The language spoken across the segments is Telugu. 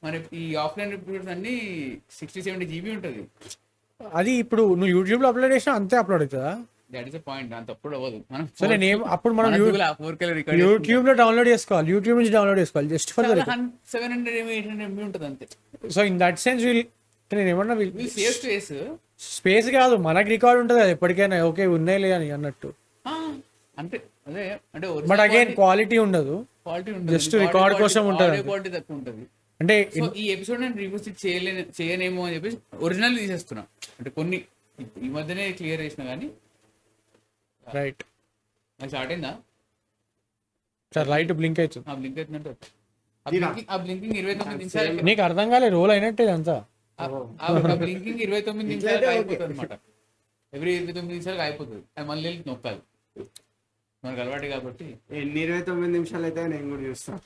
మరి ఈ ఆఫ్లైన్ ఎపిసోడ్స్ అన్ని 60-70 GB ఉంటుంది. అది ఇప్పుడు నువ్వు యూట్యూబ్ లో అప్లోడ్ చేసినా అంతే అప్లోడ్ అవుతుందా? That is point. అంత అప్పుడు అవ్వదు. మనం సో నేను అప్పుడు మనం రికార్డ్ యూట్యూబ్ లో డౌన్లోడ్ చేసుకోవాలి, యూట్యూబ్ నుంచి డౌన్లోడ్ చేసుకోవాలి జస్ట్ ఫర్ 700 MB 800 MB ఉంటుంది అంతే. సో ఇన్ దట్ సెన్స్ నేను ఏమన్నా సేవ్ స్పేస్. స్పేస్ కాదు, మనకి రికార్డ్ ఉంటుంది కదా ఎప్పటికైనా, ఓకే ఉన్నాయిలే అని అన్నట్టు. అంటే అదే అంటే బట్ అగైన్ క్వాలిటీ ఉండదు, జస్ట్ రికార్డ్ కోసం ఉంటుంది, క్వాలిటీ తక్కువ ఉంటుంది. అంటే ఈ ఎపిసోడ్ నేను రివ్యూస్ చేయనేమో అని చెప్పేసి ఒరిజినల్ తీసేస్తున్నా. అంటే కొన్ని ఈ మధ్యనే క్లియర్ చేసిన కానీ. రైట్, నాకు స్టార్ట్ అయిందా? సార్ లైట్ బ్లింక్ అవుతుంది. బ్లింక్ అవుతుందంటే ఆ బ్లింకింగ్ 29 నిమిషాలు. నీకు అర్థం కాలే రోల్ అయినట్టే అంతా. బ్లింకింగ్ 29 నిమిషాలు అయిపోతుంది అనమాట. ఎవ్రీ 29 నిమిషాలకు అయిపోతుంది. అది మళ్ళీ నొక్కాలి, మనకు అలవాటు కాబట్టి. ఎన్ని 29 నిమిషాలు అయితే నేను కూడా చూస్తాను.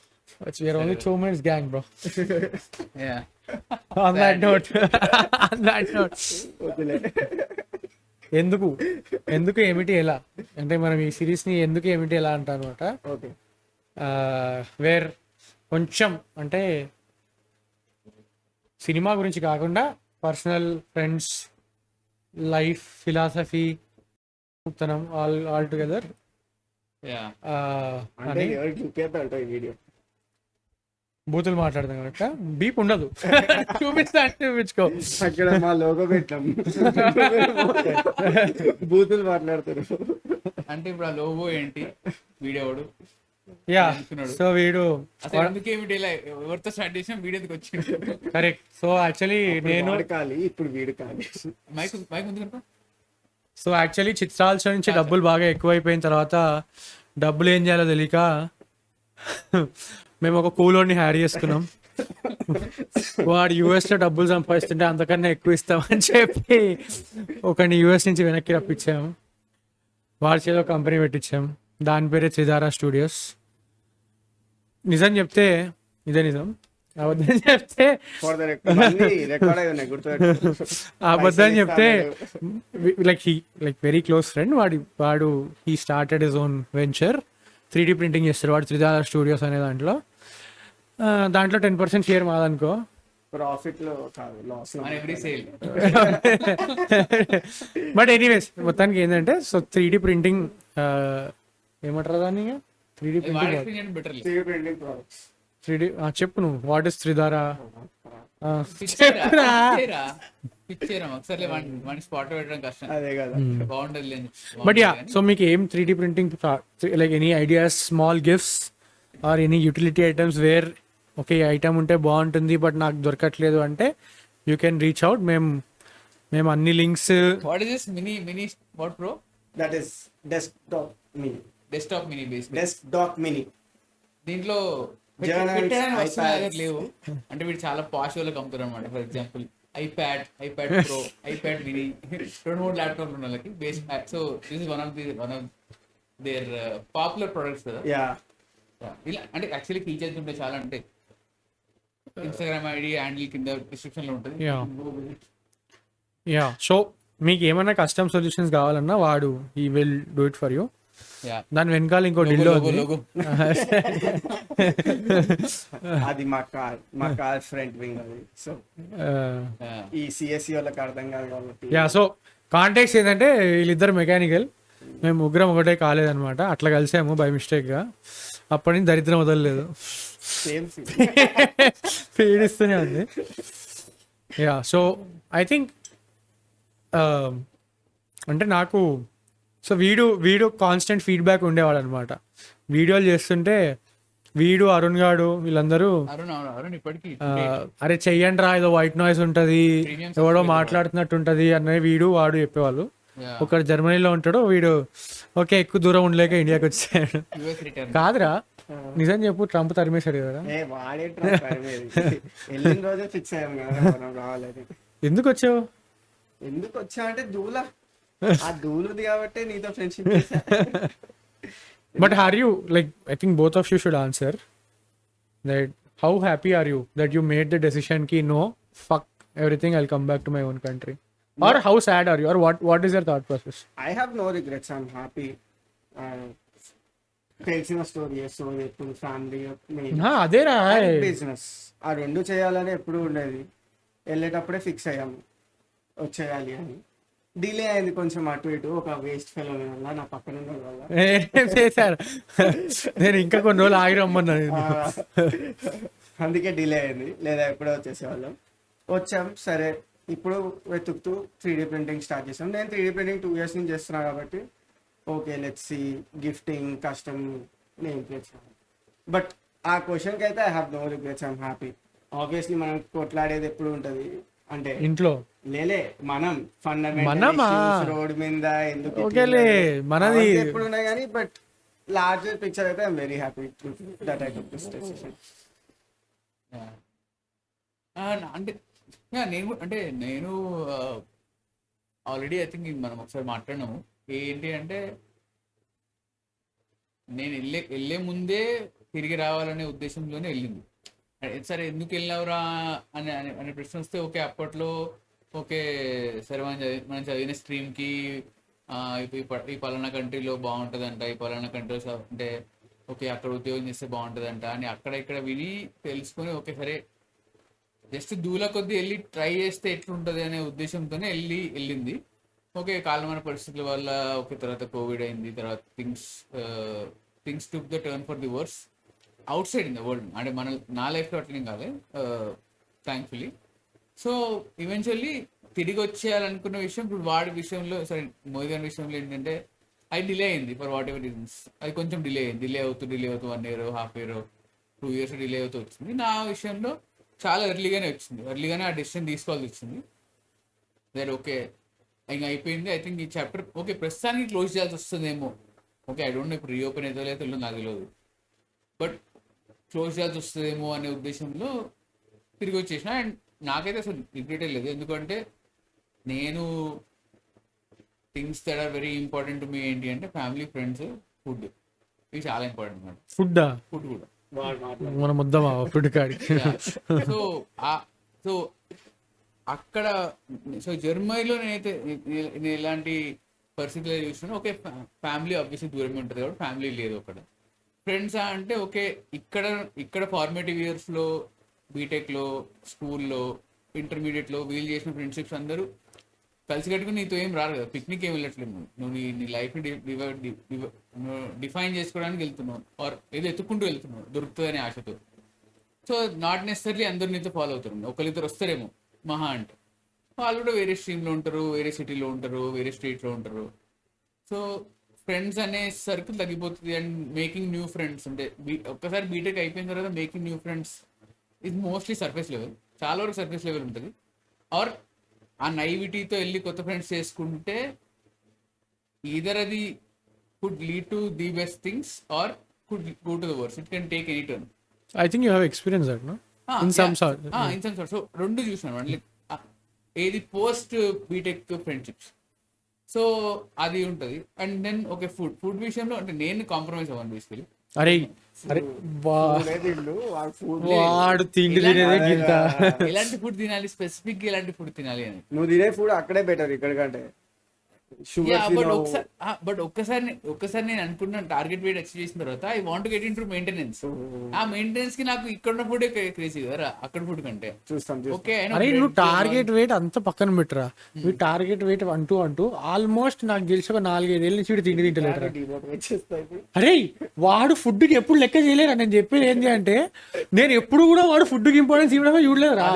We are only 2 minutes gang, bro. Yeah. On that note. ఎందుకు ఏమిటి ఎలా అంటే మనం ఈ సిరీస్ ని ఎందుకు ఏమిటి ఎలా అంటారు అనమాట. వేర్ కొంచెం అంటే సినిమా గురించి కాకుండా పర్సనల్, ఫ్రెండ్స్, లైఫ్, ఫిలాసఫీ, ఉత్తనం ఆల్ టుగెదర్. బూతులు మాట్లాడదాం కనుక బీప్ ఉండదు. చూపిస్తా అంటే చూపించుకో. అక్కడ మా లోగో పెట్టాం, బూతులు మాట్లాడతారు అంటే ఇప్పుడు ఆ లోగో ఏంటి, వీడియోడు. యా, సో వీడు ఎవరితో స్టార్ట్ చేసిన వీడియోకి వచ్చింది. కరెక్ట్. సో యాక్చువల్లీ నేను ఇప్పుడు వీడు కాదు మైక్ ఉంది కనుక. సో యాక్చువల్లీ చిత్రాల నుంచి డబ్బులు బాగా ఎక్కువైపోయిన తర్వాత డబ్బులు ఏం చేయాలో తెలియక మేము ఒక కూలోని హ్యాడ్ చేసుకున్నాం. వాడు US లో డబ్బులు సంపాదిస్తుంటే అంతకన్నా ఎక్కువ ఇస్తామని చెప్పి ఒకరిని US నుంచి వెనక్కి రప్పించాము. వాడి చేతిలో కంపెనీ పెట్టించాం, దాని పేరే త్రిధార స్టూడియోస్. నిజం చెప్తే ఇదే నిజం, అబద్ధం చెప్తే అబద్ధం చెప్తే లైక్ వెరీ క్లోజ్ ఫ్రెండ్ వాడు he started his own venture. 3D printing చేస్తారు వాడు, త్రిధార స్టూడియోస్ అనే దాంట్లో 10% షేర్ మాదనుకో. ప్రాఫిట్ లో కాదు, లాస్ లో. బట్ ఎనీవేస్ మొత్తానికి ఏంటంటే, సో 3D ప్రింటింగ్ ఏమంటారు దాన్ని, 3D ప్రింటింగ్ ప్రొడక్ట్స్. 3D చెప్పు నువ్వు, వాట్ ఇస్ త్రిధార? బట్ యా, సో మీకు ఏం 3D printing like any ideas, small gifts or any utility items where okay ఈ ఐటమ్ ఉంటే బాగుంటుంది బట్ నాకు దొరకట్లేదు అంటే యూ కెన్ రీచ్ అవుట్. మేము అన్ని links. What is this mini what bro? That is desktop mini. దీంట్లో లేవు అంటే వీడు చాలా పాష్ వాళ్ళకి అమ్ముతారు అనమాట. For example iPad pro, iPad mini, 2-3 laptop ఉన్న వాళ్ళకి base. So this is one of their popular products కదా. ఇలా అంటే యాక్చువల్లీ ఫీచర్స్ ఉంటాయి చాలా. అంటే ఇన్స్టాగ్రామ్ ఐడి హ్యాండిల్ కింద డిస్క్రిప్షన్ లో ఉంటుంది. యా, సో మీకు ఏమైనా కస్టమ్ సొల్యూషన్స్ కావాలన్నా వాడు ఈ will do it for you. దాని వెనకాల ఇంకో డిల్లో అది మా కార్ ఫ్రంట్ వింగ్. అది సో ఈ సిఎస్సి వాళ్ళకి అర్థం కాదు కాబట్టి. యా, సో కాంటాక్ట్స్ ఏంటంటే వీళ్ళిద్దరు మెకానికల్, మేము ముగ్గురం ఒకటే కాలేదనమాట. అట్లా కలిసాము బై మిస్టేక్ గా. అప్పటి నుంచి దరిద్రం వదలలేదు, పీడిస్తూనే ఉంది. యా, సో ఐ థింక్ అంటే నాకు సో వీడు కాన్స్టెంట్ ఫీడ్బ్యాక్ ఉండేవాడు అనమాట. వీడియోలు చేస్తుంటే వీడు, అరుణ్ గాడు వీళ్ళందరూ అరే చెయ్యండి రా, ఏదో వైట్ నాయిస్ ఉంటది, ఎవడో మాట్లాడుతున్నట్టు ఉంటది అన్నది వాడు చెప్పేవాళ్ళు. ఒకడు జర్మనీలో ఉంటాడు, వీడు ఓకే ఎక్కువ దూరం ఉండలేక ఇండియాకి వచ్చాడు. కాదురా నిజం చెప్పు, ట్రంప్ తరిమేశాడు కదా. ఎందుకు వచ్చావు అంటే దూలా ఆ దూలుది కాబట్టి నీతో friendship. But are you like, I think both of you should answer that how happy are you that you made the decision ki no, fuck everything, I'll come back to my own country? No. Or how sad are you, or what is your thought process? I have no regrets, I'm happy. తెలిసిన స్టోరీ సో ఎప్పుడు ఫ్యామిలీ అదేరా బిజినెస్ ఆ రెండు చేయాలని ఎప్పుడు ఉండేది. వెళ్ళేటప్పుడే ఫిక్స్ అయ్యాము వచ్చేయాలి అని. డిలే అయింది కొంచెం అటు ఇటు, ఒక వేస్ట్ ఫెలో వల్ల, నా పక్కన ఉన్న వల్ల. ఏం చేశారు? నేను ఇంకా కొన్ని రోజులు ఆగి రమ్మన్నా నేను. అందుకే డిలే అయింది, లేదా ఎప్పుడో వచ్చేసేవాళ్ళం. వచ్చాం సరే, ఇప్పుడు వెతుకుతూ 3D ప్రింటింగ్ స్టార్ట్ చేసాం. నేను 3D ప్రింటింగ్ 2 years నుంచి చేస్తున్నా కాబట్టి okay let's see gifting custom name plates. But ఆ క్వశ్చన్కి అయితే I have no regrets, I'm happy. Obviously మనం కొట్లాడేది ఎప్పుడు ఉంటుంది అంటే ఇంట్లో లేలే, మనం మనమా? ఫండమెంటల్ రోడ్ మీద ఎందుకు ఓకేలే మనది ఎప్పుడు ఉన్నాయి కానీ, బట్ లార్జర్ పిక్చర్ అయితే I'm very happy that I took this decision. అంటే నేను ఆల్రెడీ ఐ థింక్ మనం ఒకసారి మాట్లాడినాము. ఏంటి అంటే నేను వెళ్ళే ముందే తిరిగి రావాలనే ఉద్దేశంలోనే వెళ్ళింది. సరే ఎందుకు వెళ్ళినవరా అనే ప్రశ్న వస్తే ఓకే అప్పట్లో ఓకే సరే మనం చదివిన స్ట్రీమ్కి ఈ పలానా కంట్రీలో బాగుంటుందంట, ఈ పలానా కంట్రీలో అంటే ఓకే అక్కడ ఉద్యోగం చేస్తే బాగుంటుందంట అని అక్కడ ఇక్కడ విని తెలుసుకొని ఓకే సరే జస్ట్ దూల కొద్దీ వెళ్ళి ట్రై చేస్తే ఎట్లుంటుంది అనే ఉద్దేశంతోనే వెళ్ళింది. ఓకే కాలమైన పరిస్థితుల వల్ల ఓకే తర్వాత కోవిడ్ అయింది, తర్వాత things took the turn for the worse outside in the world. అంటే నా లైఫ్లో అట్లనే కాదు థ్యాంక్ఫుల్లీ. సో ఈవెన్చువల్లీ తిరిగి వచ్చేయాలనుకున్న విషయం ఇప్పుడు వాడి విషయంలో సరే మోదీ గారి విషయంలో ఏంటంటే అది డిలే అయింది ఫర్ వాట్ ఎవర్ రీజన్స్. అది కొంచెం డిలే అవుతూ 1 year, half year, 2 years delay అవుతూ వచ్చింది. నా విషయంలో చాలా ఎర్లీగానే ఆ డెసిషన్ తీసుకోవాల్సి వచ్చింది. దట్ ఓకే ఇంకా అయిపోయింది. ఐ థింక్ ఈ చాప్టర్ ఓకే ప్రస్తుతానికి క్లోజ్ చేయాల్సి వస్తుందేమో. ఓకే ఐ డోంట్ నో ఇప్పుడు రీఓపెన్ అవుతుందో లేదో నాకు తెలియదు, బట్ క్లోజ్ చేయాల్సి వస్తుందేమో అనే ఉద్దేశంలో తిరిగి వచ్చేసిన. అండ్ నాకైతే అసలు రిగ్రెట్ లేదు, ఎందుకంటే నేను things that are very important to me ఏంటి అంటే ఫ్యామిలీ, ఫ్రెండ్స్, ఫుడ్. ఇవి చాలా ఇంపార్టెంట్ అన్నమాట. ఫుడ్ కూడా మనం వద్దామా ఫుడ్ కాడికి. సో అక్కడ జర్మనీలో నేను ఎలాంటి పరిస్థితులు చూసినా ఓకే ఫ్యామిలీ ఆబ్వియస్లీ దూరమే ఉంటుంది కాబట్టి ఫ్యామిలీ లేదు అక్కడ. ఫ్రెండ్స్ అంటే ఓకే ఇక్కడ ఫార్మేటివ్ ఇయర్స్లో బీటెక్లో, స్కూల్లో, ఇంటర్మీడియట్లో వీళ్ళు చేసిన ఫ్రెండ్షిప్స్ అందరూ కలిసి కట్టుకుని నీతో ఏం రారు కదా, పిక్నిక్ ఏం వెళ్ళట్లేదు, నువ్వు నీ లైఫ్ని డిఫైన్ చేసుకోవడానికి వెళ్తున్నావు ఆర్ ఏదో ఎత్తుక్కుంటూ వెళ్తున్నావు దొరుకుతుందనే ఆశతో. సో నాట్ నెసరీ అందరు నీతో ఫాలో అవుతారు, ఒకరిద్దరు వస్తారేమో మహా అంటే. వాళ్ళు కూడా వేరే స్ట్రీమ్లో ఉంటారు, వేరే సిటీలో ఉంటారు, వేరే స్టేట్లో ఉంటారు. సో ఫ్రెండ్స్ అనే సర్కిల్ తగ్గిపోతుంది. అండ్ మేకింగ్ న్యూ ఫ్రెండ్స్ అంటే ఒక్కసారి బీటెక్ అయిపోయిన తర్వాత మేకింగ్ న్యూ ఫ్రెండ్స్ ఇది మోస్ట్లీ సర్ఫేస్ లెవెల్, చాలా వరకు సర్ఫేస్ లెవెల్ ఉంటుంది. ఆర్ ఆ నైవిటీతో వెళ్ళి కొత్త ఫ్రెండ్స్ చేసుకుంటే ఈదర్ అది could lead to the best things or could go to the worse. It can take any turn. I think you have experience that no in some sort. So రెండు చూసాను అంటే ఏది పోస్ట్ బీటెక్ ఫ్రెండ్షిప్స్. సో అది ఉంటుంది. అండ్ దెన్ ఓకే ఫుడ్ విషయంలో అంటే నేను కాంప్రమైజ్ అవ్వను బేసికలీ. అరే వాడు తిండి తినేదే గింత. ఎలాంటి ఫుడ్ తినాలి, స్పెసిఫిక్ ఎలాంటి ఫుడ్ తినాలి అని నువ్వు తినే ఫుడ్ అక్కడే బెటర్ ఇక్కడ కంటే. బట్ ఒక్కసారి నేను అనుకున్న టార్గెట్ వెయిట్ అచీవ్ చేసిన తర్వాత I want get in to maintenance. ఆ మెయింటెనెన్స్ కి నాకు ఇక్కడ ఫుడ్ క్రేజీ కదా అక్కడ ఫుడ్ కంటే. ఓకే నువ్వు టార్గెట్ వెయిట్ అంత పక్కన పెట్టరా, మీ టార్గెట్ వెయిట్ అంటూ ఆల్మోస్ట్ నాకు తెలిసి ఒక 4-5 ఏళ్ళ నుంచి తిండి తింటలేటరా. అరే వాడు ఫుడ్ కి ఎప్పుడు లెక్క చేయలేరా. నేను చెప్పేది ఏంటి అంటే నేను ఎప్పుడు కూడా వాడు ఫుడ్ కి ఇంపార్టెన్స్ ఇవ్వడమే చూడలేదురా.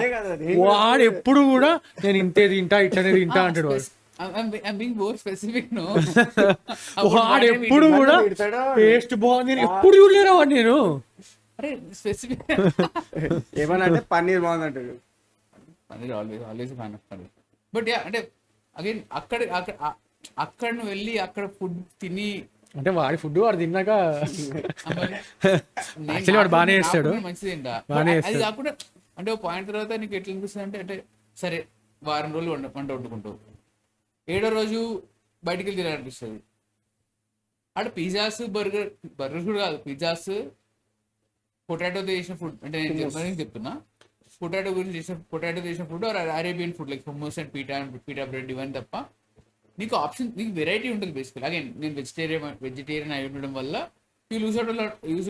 వాడు ఎప్పుడు కూడా నేను ఇంతే తింటా ఇట్లనే తింటా అంటాడు వాడు. I'm being more specific, no. వాడు ఎప్పుడు కూడా టేస్ట్ బాగుంది ఎప్పుడు చూడలేరా వాడు. నేను అరే స్పెసిఫిక్ ఏమన్నా అంటే పన్నీర్ బాగుంది అంటాడు. Paneer always fan of paneer. But yeah అంటే అగైన్ అక్కడ నువ్వు వెళ్ళి అక్కడ ఫుడ్ తిని అంటే వాడి ఫుడ్ వాడు తిన్నాక వాడు బాగానే చేస్తాడు, మంచిది తింటా. అది కాకుండా అంటే ఒక పాయింట్ తర్వాత నీకు ఎట్లా అనిపిస్తుంది అంటే సరే వారం రోజులు వంట వండుకుంటావు, 7వ రోజు బయటికి వెళ్ళి తినాలనిపిస్తుంది. అక్కడ పిజ్జాస్ బర్గర్స్ కూడా కాదు, పిజ్జాస్ పొటాటోతో చేసిన ఫుడ్. అంటే నేను జర్మనీ చెప్తున్నా, పొటాటో చేసిన food or Arabian food like hummus and pita bread ఇవన్నీ తప్ప నీకు ఆప్షన్, నీకు వెరైటీ ఉంటుంది బేసికల్. అగైన్ నేను వెజిటేరియన్ అయి ఉండడం వల్ల you lose out a lot, lose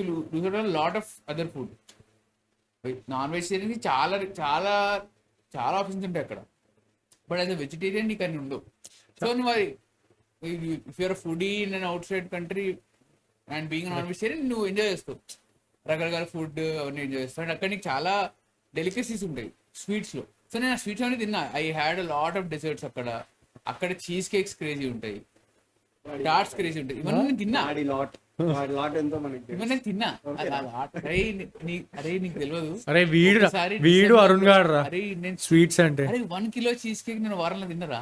out a lot of other food. Non vegetarian కి చాలా చాలా చాలా ఆప్షన్స్ ఉంటాయి అక్కడ, బట్ యాజ్ అ వెజిటేరియన్ నీకు అన్ని ఉండవు. సో నువ్వు if you're foodie in an outside country and being non vegetarian నువ్వు ఎంజాయ్ చేస్తావు, రకరకాల ఫుడ్ అవన్నీ ఎంజాయ్ చేస్తావు. అండ్ అక్కడ నీకు చాలా డెలికసీస్ ఉంటాయి స్వీట్స్ లో. సో నేను ఆ స్వీట్స్ అనేది తిన్నా. I had a lot of desserts అక్కడ చీజ్ కేక్స్ క్రేజీ ఉంటాయి, టార్ట్స్ క్రేజీ ఉంటాయి. ఇవన్నీ నేను తిన్నా, ఇవన్నీ నేను తిన్నా. అరే నీకు తెలియదు, అరే వీడు అరుణ్ గారు రా, అరే నేను స్వీట్స్ అంటే 1 కిలో చీజ్ కేక్ నేను వారంలో తిన్నరా.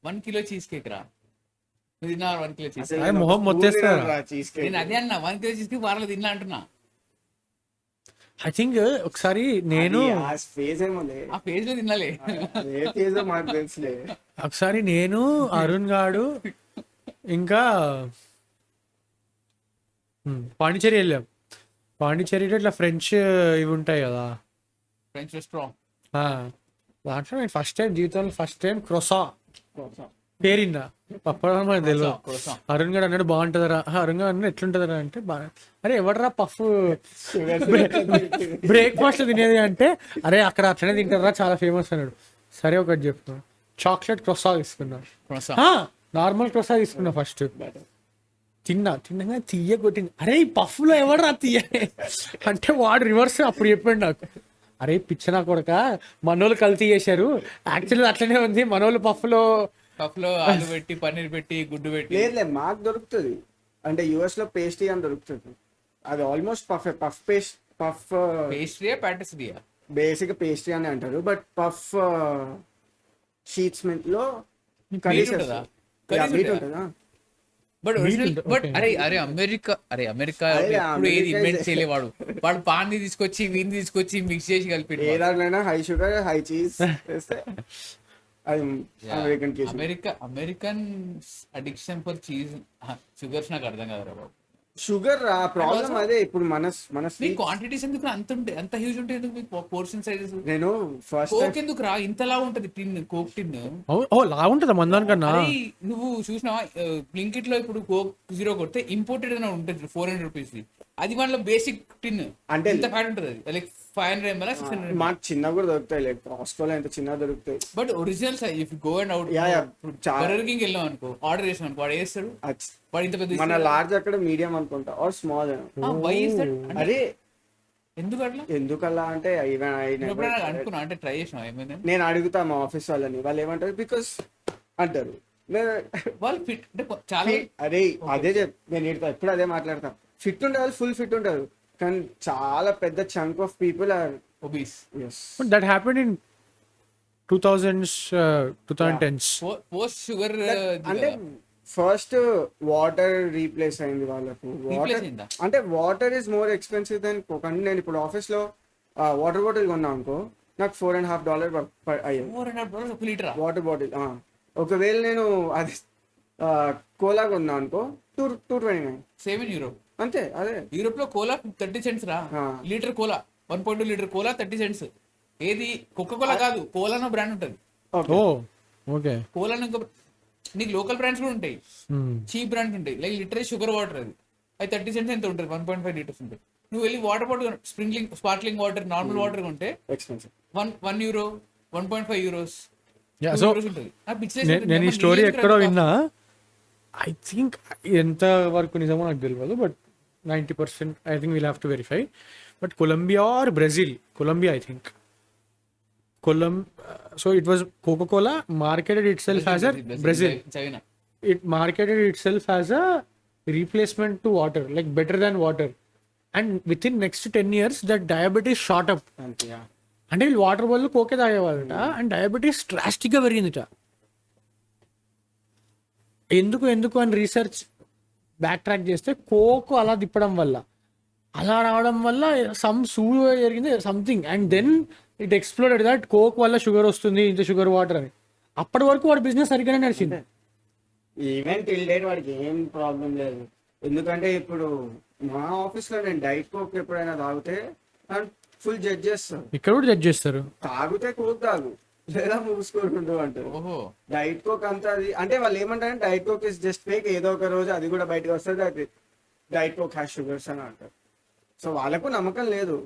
1 కిలో చీజ్ కేక్ రా, నువ్వు తిన్నా 1 కిలో చీజ్ కేక్? మొహం మొత్తేస్తారా? నేను అదే అన్నా, 1 కిలో చీజ్ కేక్ వారంలో తిన్నా అంటున్నా. ఐ థింక్ ఒకసారి నేను ఆ ఫేజ్ లో తినాలి. ఒకసారి నేను అరుణ్ గాడు ఇంకా పాండిచేరి వెళ్ళాం. పాండిచేరిలో ఇట్లా ఫ్రెంచ్ ఇవి ఉంటాయి కదా, ఫ్రెంచ్ రెస్టారెంట్. దాంట్లో నేను జీవితంలో ఫస్ట్ టైం క్రొసా పేరిందా పప్పడం మనకు తెలియదు. అరుణ్ గారు అన్నాడు బాగుంటుందరా, అరుణ్ గారు అన్నాడు ఎట్లుంటుందరా అంటే అరే ఎవడరా పఫ్ బ్రేక్ఫాస్ట్ తినేది అంటే, అరే అక్కడ అట్లనే తింటారా చాలా ఫేమస్ అన్నాడు. సరే ఒకటి చెప్తున్నా, చాక్లెట్ క్రొసా తీసుకున్నా, నార్మల్ క్రొసా తీసుకున్నా. ఫస్ట్ తిన్నాగా తీయ కొట్టింది. అరే ఈ పఫ్ లో ఎవడరా తీయ అంటే వాడు రివర్స్ అప్పుడు చెప్పాడు నాకు, అరే పిచ్చనా కొడక మనోళ్ళు కల్తీ చేశారు, యాక్చువల్లీ అట్లనే ఉంది, మనోళ్ళు పఫ్ లో ఆలు పెట్టి పన్నీర్ పెట్టి గుడ్డు పెట్టి. లేదు మాకు దొరుకుతుంది అంటే యుఎస్ లో పేస్ట్రీ అని దొరుకుతుంది, అది ఆల్మోస్ట్ పఫ్ పేస్ట్రీయా ప్యాటిస్ట్రీయా, బేసిక్ పేస్ట్రీ అని అంటారు. బట్ పఫ్ షీట్స్ లో కర్రీస్ ఉంటుందా? బట్ అరే అమెరికా ఎప్పుడు ఏది ఇన్వెంట్ చేయలే, వాడు పాన్ ని తీసుకొచ్చి వీని తీసుకొచ్చి మిక్స్ చేసి కలిపి ఏ దాంట్లో హై షుగర్ హై చీజ్ వేస్తే American addiction for cheese sugars నాకు అర్థం కదా బాబు. షుగర్ ప్రాబ్లం అదే. ఇప్పుడు మన క్వాంటిటీస్ ఎందుకు అంత హ్యూజ్ ఉంటాయి, ఎందుకు మీకు పోర్షన్ సైజెస్? నేను ఫస్ట్ కోక్ ఎందుకు రా ఇంతలా ఉంటది టిన్, కోక్ టిన్ లా ఉంటది మందానికన్నా. నువ్వు చూసినావా బ్లింకిట్ లో ఇప్పుడు కోక్ 0 కొడితే ఇంపోర్టెడ్ అని ఉంటుంది 400 రూపీస్, అది వాళ్ళ బేసిక్ టిన్ అంటే ఎంత ఫ్యాట్ ఉంటుంది, అది లైక్ 500 ml 600 ml. మాకు చిన్న కూడా దొరుకుతాయి, లైక్ కాస్ట్కోలో ఎంత చిన్న దొరుకుతాయి. But original if go and out burger king వెళ్ళాం అనుకో, ఆర్డర్ చేసాం అనుకో, వాడు వేస్తాడు వాడు ఇంత పెద్ద. మన లార్జ్ అక్కడ మీడియం అనుకుంటా ఆర్ స్మాల్. అరే ఎందుకలా అంటే అనుకున్నా, అంటే ట్రై చేసినా ఏమైనా. నేను అడుగుతా మా ఆఫీస్ వాళ్ళని, వాళ్ళు ఏమంటారు బికాస్ అంటారు వాళ్ళు ఫిట్ అంటే చాలా. అరే అదే నేను ఎప్పుడు అదే మాట్లాడతా, ఫిట్ ఉండే వాళ్ళు ఫుల్ ఫిట్ ఉంటారు, కానీ చాలా పెద్ద chunk of people are obese. That happened in 2010s post sugar. అంటే ఫస్ట్ వాటర్ రీప్లేస్ అయింది వాళ్ళకు. అంటే water is more expensive then coke. అంటే నేను ఇప్పుడు ఆఫీస్ లో వాటర్ బాటిల్ కొన్నా అనుకో, నాకు $4.50 అయ్యాయి వాటర్ బాటిల్. ఒకవేళ నేను అది కోలా కొన్నా అనుకో $2.29. సేమ్ ఇన్ యూరోప్ అంతే. అదే యూరోప్ లో కోలా 30 cents రా litre. Cola 1.2 litre cola 30 cents. ఏది కోకా కోలా కాదు, కోలా అన్న బ్రాండ్ ఉంటుంది. కోలా నీకు లోకల్ బ్రాండ్స్ కూడా ఉంటాయి, చీప్ బ్రాండ్స్ ఉంటాయి, లైక్ లిటరీ షుగర్ వాటర్, అది 30 cents ఎంత ఉంటుంది, 1.5 liters ఉంటుంది. నువ్వు వెళ్ళి water bottle sparkling water normal water కొంటే €1 €1.5 ఉంటుంది. నేను ఈ స్టోరీ ఎక్కడో విన్నా, ఐ థింక్ ఎంత వరకు నిజమో నాకు తెలియదు, but 90% I think will have to verify. But Colombia or Brazil, Colombia I think. So it was Coca-Cola marketed itself as a Brazil. China. It marketed itself as a replacement to water, like better than water. And within next 10 years, that diabetes shot up. అంటే వీళ్ళు వాటర్ వల్ల కోకే తాగేవాళ్ళట, అండ్ డయాబెటీస్ డ్రాస్టిక్గా పెరిగిందిట. ఎందుకు అని రీసెర్చ్ బ్యాక్ ట్రాక్ చేస్తే కోక్ అలా తిప్పడం వల్ల, అలా రావడం వల్ల సమ్ సూడ్ జరిగింది something, and then it exploded that coke వల్ల షుగర్ వస్తుంది, ఇంత షుగర్ వాటర్ అని. అప్పటి వరకు వాడి బిజినెస్ సరిగ్గానే నడిచింది. ఈవెన్ టిల్ డేట్ వాడికి ఏం ప్రాబ్లం లేదు. ఎందుకంటే ఇప్పుడు మా ఆఫీస్ లో నేను డైట్ కోక్ ఎప్పుడైనా తాగితే ఫుల్ జడ్జ్ చేస్తారు. ఇక్కడ కూడా జడ్జ్ చేస్తారు. తాగితే కోక్ తాగు, లేదా మూసుకోండు అంటారు. ఓహో డైట్ కోక్ అంతా అది అంటే వాళ్ళు ఏమంటారంటే diet coke is just fake, ఏదో ఒక రోజు అది కూడా బయటకు వస్తుంది, అది డైట్ కోక్ హ్యాస్ షుగర్స్ అని అంటారు. సో వాళ్ళకు నమ్మకం లేదు.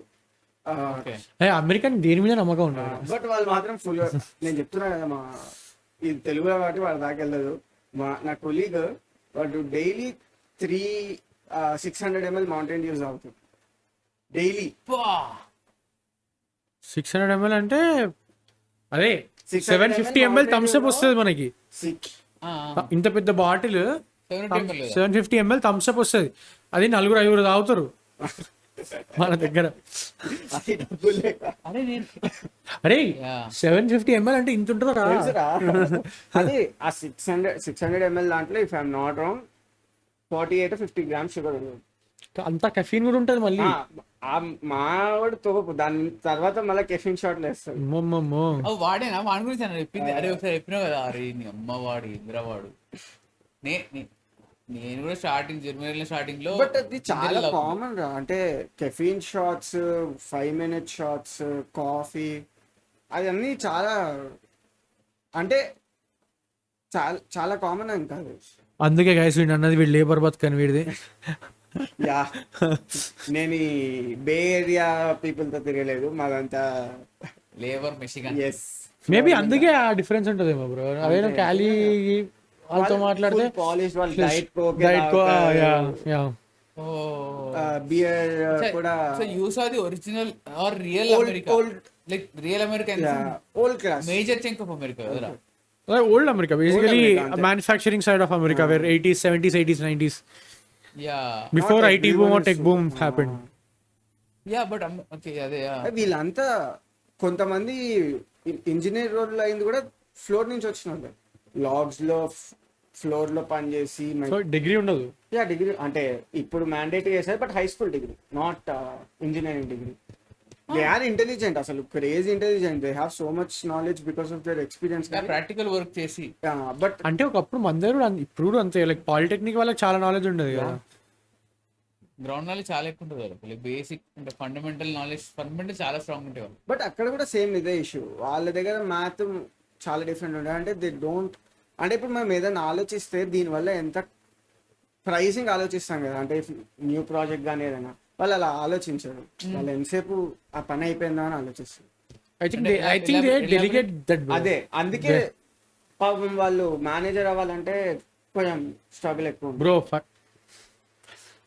ఓకే అమెరికన్ దేని మీద నమ్మకం ఉండదు. బట్ వాళ్ళు మాత్రం ఫుల్, నేను చెప్తున్నా కదా మా ఇది తెలుగులో కాబట్టి వాళ్ళ దాకా వెళ్ళదు. నా కొలీగ్ వాడు డైలీ 600 ml మౌంటైన్ డ్యూస్ అవుతుంది డైలీ. 600 ml అంటే అదే 600 750 ml థమ్స్ అప్ వస్తుంది మనకి. ఇంత పెద్ద బాటిల్ 750 ml థమ్స్ అప్ వస్తుంది, అది 4-5 తాగుతారు మన దగ్గర. అది డబ్బులు లేక. అరే 750 ml అంటే ఇంత ఉంటుందా? అది ఆ 600 ml దాంట్లో if I'm not wrong 48 or 50 grams sugar ఉంది. అంత కెఫీన్ కూడా ఉంటుంది మళ్ళీ. మావాడు తోపు, దాని తర్వాత మళ్ళీ కెఫిన్ షాట్లు వేస్తాడు. వాడేనా వాడి గురించి అని చెప్పింది. అరే ఒకసారి చెప్పినావు కదా, అరే నీ అమ్మవాడు ఇంద్రవాడు. నేను కూడా స్టార్టింగ్ జర్మనీలో స్టార్టింగ్ లో. బట్ అది చాలా కామన్ రా, అంటే caffeine shots, 5 minute shots, coffee, అవన్నీ చాలా అంటే చాలా చాలా కామన్ అని కాదు. అందుకే గైస్ వీడు అన్నది వీడు లేబర్ బతుకని వీడిది. యా నేను ఈ బే ఏరియా పీపుల్ తో తిరగలేదు, మాదంతా లేబర్ మిషిగన్. ఎస్ మేబీ అందుకే ఆ డిఫరెన్స్ ఉంటుందేమో బ్రో. అదే ఖాళీ వాళ్ళతో మాట్లాడితే పాలిష్ వాళ్ళు డైట్ బియర్ కూడా. So you saw the original are real America, like real American old class major chunk of America కదా. Old America, basically manufacturing side of America, where 80s, 70s, 80s, 90s. Yeah. Before IT boom or tech boom happened. Yeah, but okay, అదే. వీళ్ళంతా కొంతమంది ఇంజనీర్ రోడ్లు అయింది కూడా ఫ్లోర్ నుంచి వచ్చిన వాళ్ళు, లాగ్స్ లో ఫ్లోర్ లో పనిచేసి. డిగ్రీ ఉండదు. యా డిగ్రీ అంటే ఇప్పుడు మ్యాండేటరీ చేశారు, but high school degree, not engineering degree. They are intelligent, అసలు crazy intelligent. They have so much knowledge because of their experience. Practical work చేసి. బట్ అంటే ఒకప్పుడు మన దగ్గర ఇప్పుడు అంతే, లైక్ పాలిటెక్నిక్ వాళ్ళకి చాలా నాలెడ్జ్ ఉండదు కదా. గ్రౌండ్ నాలెడ్జ్ చాలా ఎక్కువ ఉంటుంది వాళ్ళకి, బేసిక్ అంటే ఫండమెంటల్ నాలెడ్జ్ చాలా స్ట్రాంగ్ ఉంటాయి వాళ్ళు. బట్ అక్కడ కూడా సేమ్ ఇదే ఇష్యూ, వాళ్ళ దగ్గర మ్యాథ్ చాలా డిఫరెంట్ ఉంటాయి. అంటే దే డోంట్, అంటే ఇప్పుడు మనం ఏదైనా ఆలోచిస్తే దీనివల్ల ఎంత ప్రైసింగ్ ఆలోచిస్తాం కదా, అంటే న్యూ ప్రాజెక్ట్ కానీ ఏదైనా, వాళ్ళు అలా ఆలోచించారు. వాళ్ళు ఎంతసేపు ఆ పని అయిపోయిందా అని ఆలోచిస్తారు. అదే అందుకే పాపం వాళ్ళు మేనేజర్ అవ్వాలంటే కొంచెం స్ట్రగుల్ ఎక్కువ. బ్రో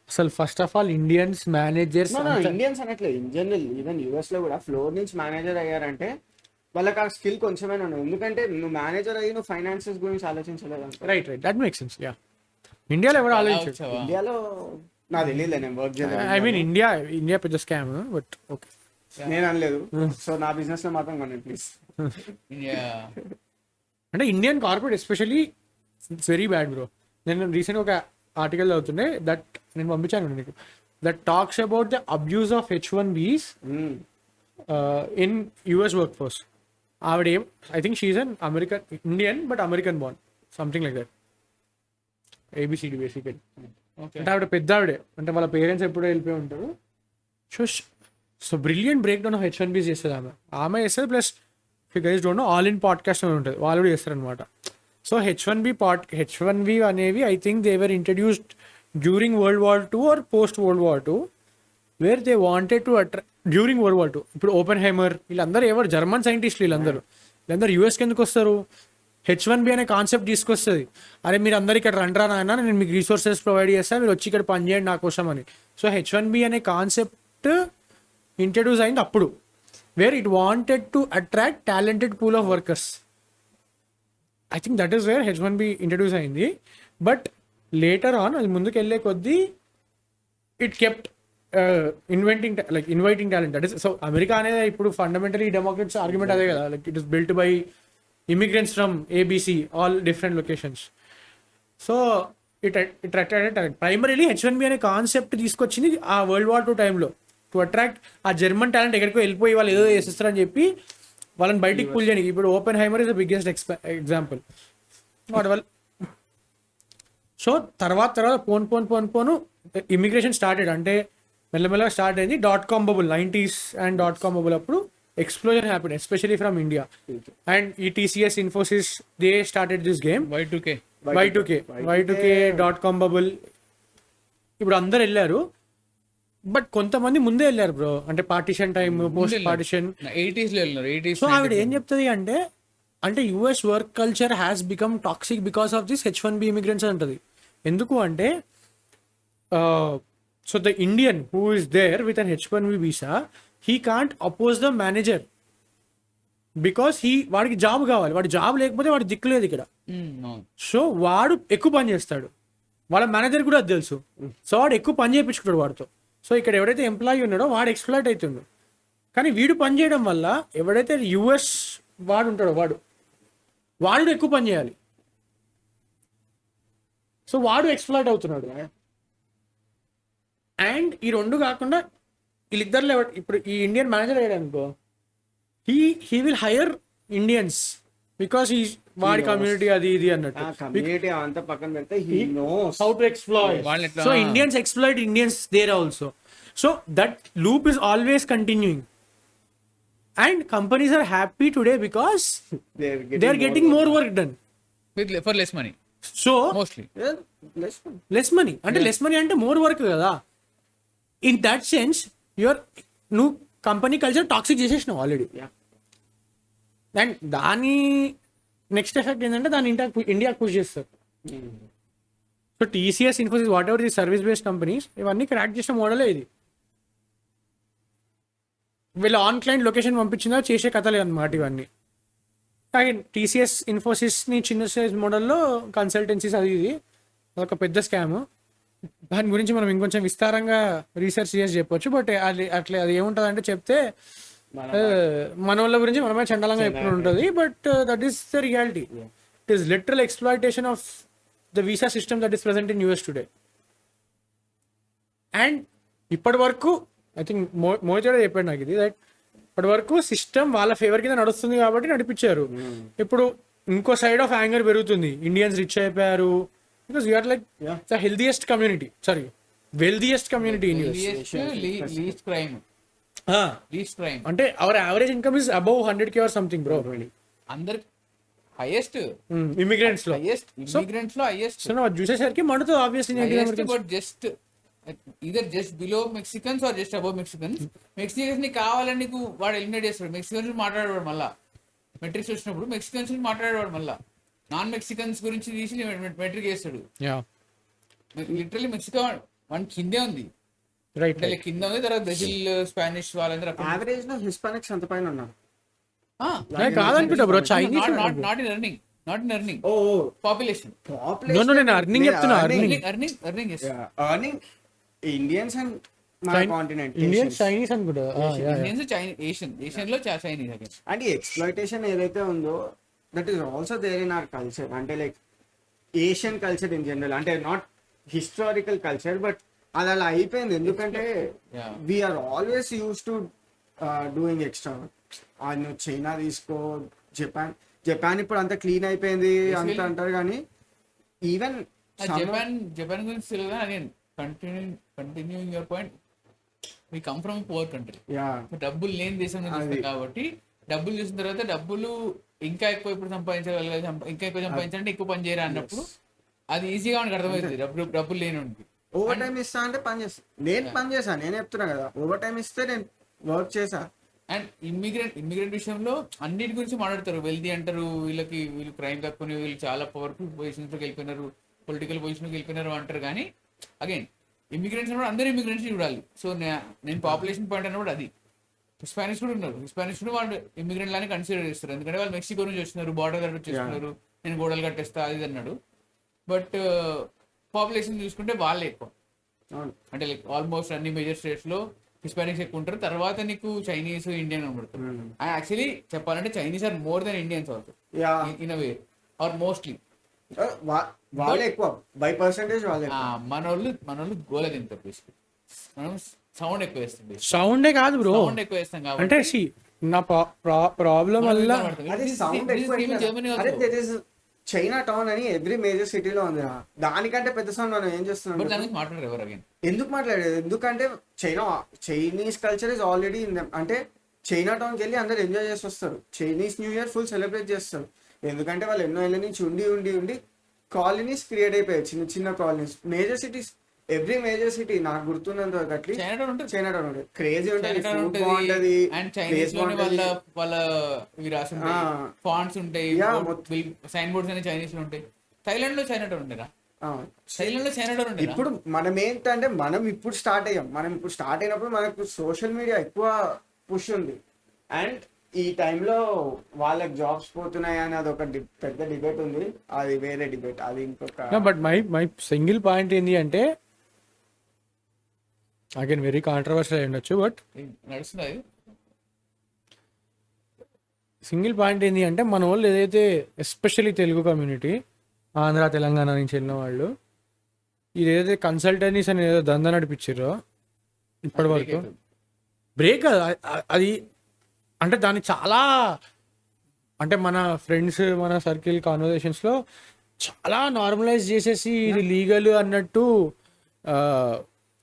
అసలు first of all Indians managers, Indians అనట్లేదు, ఇన్ జనరల్ ఈవెన్ యూఎస్ లో కూడా ఫ్లోర్ నుంచి మేనేజర్ అయ్యారంటే వాళ్ళకి ఆ స్కిల్ కొంచెమైనా ఉండదు. ఎందుకంటే నువ్వు మేనేజర్ అయ్యి నువ్వు ఫైనాన్సెస్ గురించి ఆలోచించలేదు. Right that makes sense. Yeah ఇండియాలో ఎవరు ఆలోచించారు? ఇండియాలో నాకు తెలియదు, నేను వర్క్ చేయలేదు. ఐ మీన్ ఇండియా పెద్ద స్కామ్, బట్ ఓకే నేను అనలేదు. సో నా బిజినెస్ లో మాత్రం కొనండి ప్లీజ్. అంటే Indian corporate especially it's very bad bro. నేను రీసెంట్ ఒక ఆర్టికల్ చదువుతుండే, దట్ నేను పంపించాను నీకు, that talks about the abuse of H1Bs in US work force. ఆవిడ I think she's an American Indian but American born, something like that, ABCD basically. అంటే ఆవిడ పెద్ద ఆవిడే, అంటే వాళ్ళ పేరెంట్స్ ఎప్పుడో వెళ్ళిపోయి ఉంటారు. So brilliant break down of H1Bs చేస్తుంది ఆమె చేస్తుంది. Plus you guys don't know all in podcast అని ఉంటుంది, వాళ్ళు కూడా చేస్తారు అనమాట. సో H1B అనేవి I think they were introduced during World War II or post World War II, where they wanted to attract during World War II. ఇప్పుడు ఓపెన్హైమర్ వీళ్ళందరూ ఎవరు జర్మన్ సైంటిస్టులు, వీళ్ళందరూ యూఎస్కి ఎందుకు వస్తారు? H1B అనే కాన్సెప్ట్ తీసుకొస్తుంది. అరే మీరు అందరు ఇక్కడ రండ్రా నాయన, నేను మీకు రీసోర్సెస్ ప్రొవైడ్ చేస్తాను, మీరు వచ్చి ఇక్కడ పని చేయండి నా కోసం అని. సో H1B అనే కాన్సెప్ట్ ఇంట్రడ్యూస్ అయింది అప్పుడు, where it wanted to attract talented pool of workers. I think that is where H1B introduce అయింది. బట్ లేటర్ ఆన్ అది ముందుకు వెళ్ళే కొద్దీ it kept inviting talent. That is so America అనేది ఇప్పుడు ఫండమెంటలీ డెమోక్రట్స్ ఆర్గ్యుమెంట్ అదే కదా, like it is built by immigrants from ABC, all different locations. So it attracted talent. Primarily H1B అనే కాన్సెప్ట్ తీసుకొచ్చింది ఆ World War II టైంలో, టు అట్రాక్ట్ ఆ జర్మన్ టాలెంట్ ఎక్కడికో వెళ్ళిపోయి వాళ్ళు ఏదో చేసేస్తారని చెప్పి వాళ్ళని బయటికి పుల్ చేయడానికి. ఇప్పుడు Oppenheimer is the biggest example. So తర్వాత పోను ఇమిగ్రేషన్ స్టార్టెడ్, అంటే మెల్లమెల్లగా స్టార్ట్ అయింది. .com bubble 90s and .com bubble అప్పుడు explosion happened, especially from India. And TCS, Infosys, they started this game. Y2K bubble. ఇప్పుడు అందరు వెళ్ళారు, బట్ కొంతమంది ముందే వెళ్ళారు బ్రో. అంటే partition time, post partition 80s లో వెళ్ళినారు. 80s సో ఆవిడ ఏం చెప్తుంది అంటే US work culture has become toxic because of this H1B immigrants అంటది. ఎందుకు అంటే so the Indian who is there with an H1B visa, he can't oppose the manager because వాడికి జాబ్ కావాలి. వాడి జాబ్ లేకపోతే వాడి దిక్కు లేదు ఇక్కడ. సో వాడు ఎక్కువ పని చేస్తాడు, వాళ్ళ మేనేజర్ కూడా అది తెలుసు. సో వాడు ఎక్కువ పని చేయించుకుంటాడు వాడితో. సో ఇక్కడ ఎవడైతే ఎంప్లాయీ ఉన్నాడో వాడు ఎక్స్ప్లాయిట్ అవుతుండు. కానీ వీడు పని చేయడం వల్ల ఎవడైతే యుఎస్ వాడు ఉంటాడో వాడు ఎక్కువ పని చేయాలి. సో వాడు ఎక్స్ప్లాయిట్ అవుతున్నాడు. అండ్ ఈ రెండు కాకుండా వీళ్ళిద్దరిలో ఇప్పుడు ఈ ఇండియన్ మేనేజర్ అయ్యాడు అనుకో, he will hire Indians because వాడి కమ్యూనిటీ అది ఇది అన్నట్టు. How to exploit. So Indians exploit Indians there also. So that loop is always continuing. And companies are happy today because they are getting more work done for less money. So mostly less money అంటే less money అంటే more work కదా. In that sense నువ్వు కంపెనీ కల్చర్ టాక్సిక్ చేసేసినావు ఆల్రెడీ. అండ్ దాని నెక్స్ట్ ఎఫెక్ట్ ఏంటంటే దాన్ని ఇండియాకి పుష్ చేస్తారు. So TCS, Infosys, what ever the service based companies ఇవన్నీ క్రాక్ చేసిన మోడలే ఇది. వీళ్ళు ఆన్ క్లయింట్ లొకేషన్ పంపించినా చేసే కథలే అనమాట ఇవన్నీ. TCS, Infosysని చిన్న సైజ్ మోడల్లో కన్సల్టెన్సీస్ అది ఇది అదొక పెద్ద స్కామ్. దాని గురించి మనం ఇంకొంచెం విస్తారంగా రీసెర్చ్ చేసి చెప్పొచ్చు. బట్ అది ఏముంటుంది అంటే చెప్తే మన వాళ్ళ గురించి మనమే చండాలంగా ఎప్పుడు ఉంటుంది. But that is the reality. It is literal exploitation of the visa system that is present in US today. And ఇప్పటి వరకు ఐ థింక్ మోహిత్ చెప్పాడు నాకు ఇది, దట్ ఇప్పటి వరకు సిస్టమ్ వాళ్ళ ఫేవర్ కింద నడుస్తుంది కాబట్టి నడిపించారు. ఇప్పుడు ఇంకో సైడ్ ఆఫ్ యాంగర్ పెరుగుతుంది. ఇండియన్స్ రిచ్ అయిపోయారు because you're like the healthiest community, sorry wealthiest community in US. అంటే our average income is above 100K or something bro. అందరు హైయెస్ట్ ఇమిగ్రెంట్స్ లో హైయెస్ట్. సో నువ్వు చూసేసరికి మండుతుంది obviously. But just either just below Mexicans or just above Mexicans. Mexicans ని కావాలని నీకు వాడు ఎలిమినేట్ చేస్తాడు. మెక్సికన్స్ మాట్లాడేవాడు మళ్ళా మెట్రిక్స్ వచ్చినప్పుడు మెక్సికన్స్ మాట్లాడేవాడు మళ్ళా నాన్ మెక్సికన్స్ గురించి తీసి మెట్రిక్ చేస్తాడు. లిటరలీ మెక్సికో వన్ కిందే ఉంది, రైట్ కింద ఉంది. తర్వాత బ్రెజిల్, స్పానిష్ వాళ్ళందరూ యావరేజ్ లో హిస్పానిక్స్ అంత పైన ఉన్నారు. కాదనుకుంటా bro, Chinese not in earning population. నేను ఎర్నింగ్ చెప్తున్నా. ఎర్నింగ్ ఇండియన్స్ అండ్ మన కాంటినెంట్ ఇండియన్స్, చైనీస్ అనుకుంటా. ఏషియన్ లో చైనీస్. అండ్ ఈ ఎక్స్‌ప్లాయిటేషన్ ఏదైతే ఉందో that is also there in our culture. అంటే like Asian culture in general, అంటే నాట్ హిస్టారికల్ కల్చర్, బట్ అది అలా అయిపోయింది. ఎందుకంటే we're always use to doing extra. నువ్వు చైనా తీసుకో, జపాన్ ఇప్పుడు అంత క్లీన్ అయిపోయింది అంత అంటారు, కానీ ఈవెన్ జపాన్ గురించి తెలియదు. Again continuing your point, we come from poorer country. డబ్బులు లేని దేశం నుంచి కాబట్టి డబ్బులు చూసిన తర్వాత డబ్బులు ఇంకా ఎక్కువ ఇప్పుడు సంపాదించగలగాలి, ఇంకా ఎక్కువ సంపాదించాలంటే ఎక్కువ పని చేయరా అన్నప్పుడు అది ఈజీగా మనకి అర్థమవుతుంది. డబ్బులు లేని వాడికి ఓవర్ టైం ఇస్తా అంటే పని చేస్తా. నేను పని చేశాను, నేను చెప్తున్నా కదా, ఓవర్ టైం ఇస్తే నేను వర్క్ చేసా. అండ్ ఇమ్మిగ్రెంట్ విషయంలో అన్నిటి గురించి మాట్లాడతారు. వెల్దీ అంటారు, వీళ్ళు క్రైమ్ తక్కువ, వీళ్ళు చాలా పవర్ఫుల్ పొజిషన్స్ లోకి వెళ్ళిపోయినారు, పొలిటికల్ పొజిషన్ లోకి వెళ్ళిపోయినారు అంటారు. కానీ అగైన్ ఇమ్మిగ్రెంట్స్ అన్నప్పుడు అందరూ ఇమ్మిగ్రెంట్స్ చూడాలి. సో నేను పాపులేషన్ పాయింట్ అన్నప్పుడు అది హిస్పానిక్స్ కూడా ఉన్నారు. హిస్పానిక్స్ కూడా వాళ్ళు ఇమ్మిగ్రెంట్ లానే కన్సిడర్ చేస్తారు, ఎందుకంటే వాళ్ళు మెక్సికో నుంచి వస్తున్నారు, బార్డర్ దగ్గర వచ్చేస్తున్నారు, నేను గోడలు కట్టేస్తా అది అన్నాడు. బట్ పాపులేషన్ చూసుకుంటే వాళ్ళే ఎక్కువ. అంటే లైక్ ఆల్మోస్ట్ అన్ని మేజర్ స్టేట్స్ లో హిస్పానిక్స్ ఎక్కువ ఉంటారు. తర్వాత నీకు చైనీస్, ఇండియన్ కనబడతారు. యాక్చువల్లీ చెప్పాలంటే Chinese are more then Indians also in a way, are mostly వాళ్ళే ఎక్కువ బై పర్సెంటేజ్. మనోళ్ళు గోల తింటారు బేసిక్లీ. మనం సౌండ్ ఎక్కువ వేస్తాం. సౌండే కాదు బ్రో, సౌండ్ ఎక్కువ వేస్తాం కాబట్టి అంటే నా ప్రాబ్లం వల్ల చైనా టౌన్ అని ఎవ్రీ మేజర్ సిటీలో ఉంది. దానికంటే పెద్ద సౌండ్ మనం ఏం చేస్తున్నాం? మాట్లాడారు ఎవరు? ఎందుకు మాట్లాడేది? ఎందుకంటే చైనీస్ కల్చర్ ఇస్ ఆల్రెడీ అంటే చైనా టౌన్కి వెళ్ళి అందరు ఎంజాయ్ చేసి వస్తారు. Chinese new year full celebrate చేస్తారు. ఎందుకంటే వాళ్ళు ఎన్నో ఏళ్ళ నుంచి ఉండి కాలనీస్ క్రియేట్ అయిపోయాయి, చిన్న చిన్న colonies. Major cities, every major city నాకు గుర్తున్నంత వరకు అట్లీ చైనా టౌన్ ఉంటుంది. క్రేజీ ఉంటుంది, ఫుడ్ బాగుంటది, ప్లేస్ బాగుంటది. వాళ్ళ ఇవి రాసి ఫాంట్స్ ఉంటాయి, సైన్ బోర్డ్స్ అన్ని చైనీస్ లో ఉంటాయి. థైలాండ్ లో చైనా టౌన్ ఉండేరా? థైలాండ్ లో చైనా టౌన్ ఉండే. ఇప్పుడు మనం ఏంటంటే మనం ఇప్పుడు స్టార్ట్ అయ్యాం. మనం ఇప్పుడు స్టార్ట్ అయినప్పుడు మనకు సోషల్ మీడియా ఎక్కువ పుష్ ఉంది. అండ్ ఈ టైంలో వాళ్ళకి జాబ్స్ పోతున్నాయి అని అది ఒక పెద్ద డిబేట్ ఉంది. అది వేరే డిబేట్, అది ఇంకొక. బట్ మై సింగిల్ పాయింట్ ఏంటి అంటే, అగైన్ వెరీ కాంట్రవర్షియల్ అయి ఉండొచ్చు, బట్ నడుస్తుంది. సింగిల్ పాయింట్ ఏంటి అంటే, మన వాళ్ళు ఏదైతే ఎస్పెషల్లీ తెలుగు కమ్యూనిటీ, ఆంధ్ర తెలంగాణ నుంచి వెళ్ళిన వాళ్ళు, ఇది ఏదైతే కన్సల్టెన్సీస్ అని ఏదో దందా నడిపించారో ఇప్పటి వరకు బ్రేక్ అది. అంటే దాన్ని చాలా, అంటే మన ఫ్రెండ్స్ మన సర్కిల్ కాన్వర్జేషన్స్లో చాలా నార్మలైజ్ చేసేసి ఇది లీగల్ అన్నట్టు,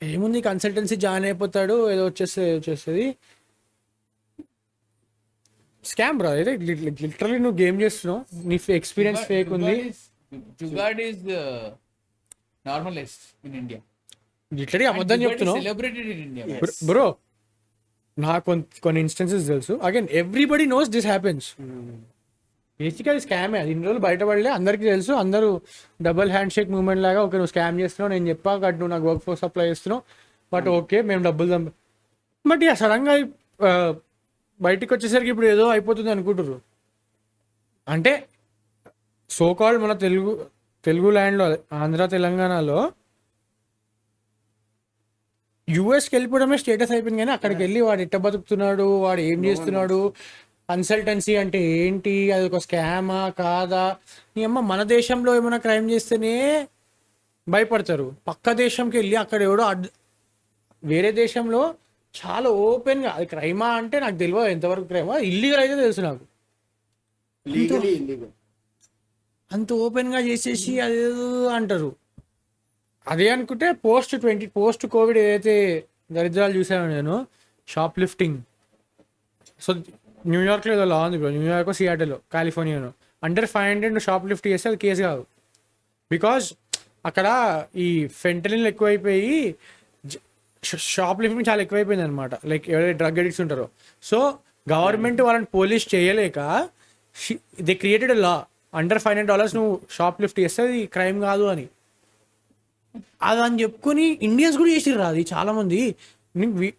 ఏముంది కన్సల్టెన్సీ జాయిన్ అయిపోతాడు ఏదో వచ్చేస్తుంది. స్కామ్ బ్రో, అయితే లిటరలీ నువ్వు గేమ్ చేస్తున్నావు, నీ ఎక్స్పీరియన్స్ ఫేక్ ఉంది. Jugaad is normalised in India. Literally అబద్ధం చెప్తున్నావు సెలబ్రేటెడ్ ఇన్ ఇండియా బ్రో. నాకు కొన్ని ఇన్స్టెన్సెస్ తెలుసు. Again everybody knows this happens. Basically స్కామే అది. ఇన్ని రోజులు బయటపడలే, అందరికీ తెలుసు. అందరూ డబుల్ హ్యాండ్ షేక్ మూమెంట్ లాగా, ఓకే నువ్వు స్కామ్ చేస్తున్నావు, నేను చెప్పా కట్, నువ్వు నాకు వర్క్ ఫోర్స్ అప్లై చేస్తున్నావు, బట్ ఓకే మేము డబ్బులు బట్ ఇక సడన్గా బయటికి వచ్చేసరికి ఇప్పుడు ఏదో అయిపోతుంది అనుకుంటారు. అంటే సోకాల్ మన తెలుగు ల్యాండ్లో, ఆంధ్ర తెలంగాణలో యూఎస్కి వెళ్ళిపోవడమే స్టేటస్ అయిపోయింది. కానీ అక్కడికి వెళ్ళి వాడు ఎట్ట బతుకుతున్నాడు, వాడు ఏం చేస్తున్నాడు, కన్సల్టెన్సీ అంటే ఏంటి, అది ఒక స్కామా కాదా, నీ అమ్మ మన దేశంలో ఏమైనా క్రైమ్ చేస్తేనే భయపడతారు. పక్క దేశంకి వెళ్ళి అక్కడ ఎవడో వేరే దేశంలో చాలా ఓపెన్గా అది క్రైమా అంటే నాకు తెలియదు ఎంతవరకు క్రైమా, ఇల్లీగల్ అయితే తెలుసు నాకు. అంత ఓపెన్గా చేసేసి అది అంటారు. అదే అనుకుంటే పోస్ట్ కోవిడ్ ఏదైతే దరిద్రాలు చూసాను నేను, షాప్ లిఫ్టింగ్. సో న్యూయార్క్లో ఏదో లా ఉంది బ్రో, న్యూయార్క్ సియాటల్లో కాలిఫోర్నియాలో, అండర్ 500 షాప్ లిఫ్ట్ చేస్తే అది కేసు కాదు. బికాజ్ అక్కడ ఈ ఫెంటనిల్ ఎక్కువైపోయి షాప్ లిఫ్టింగ్ చాలా ఎక్కువైపోయింది అనమాట. లైక్ ఎవరైతే డ్రగ్ అడిక్ట్స్ ఉంటారో, సో గవర్నమెంట్ వాళ్ళని పోలీస్ చేయలేక దే క్రియేటెడ్ లా, అండర్ $500 నువ్వు షాప్ లిఫ్ట్ చేస్తే అది క్రైమ్ కాదు అని. అది అని చెప్పుకొని ఇండియన్స్ కూడా చేసిర్రు అది చాలా మంది.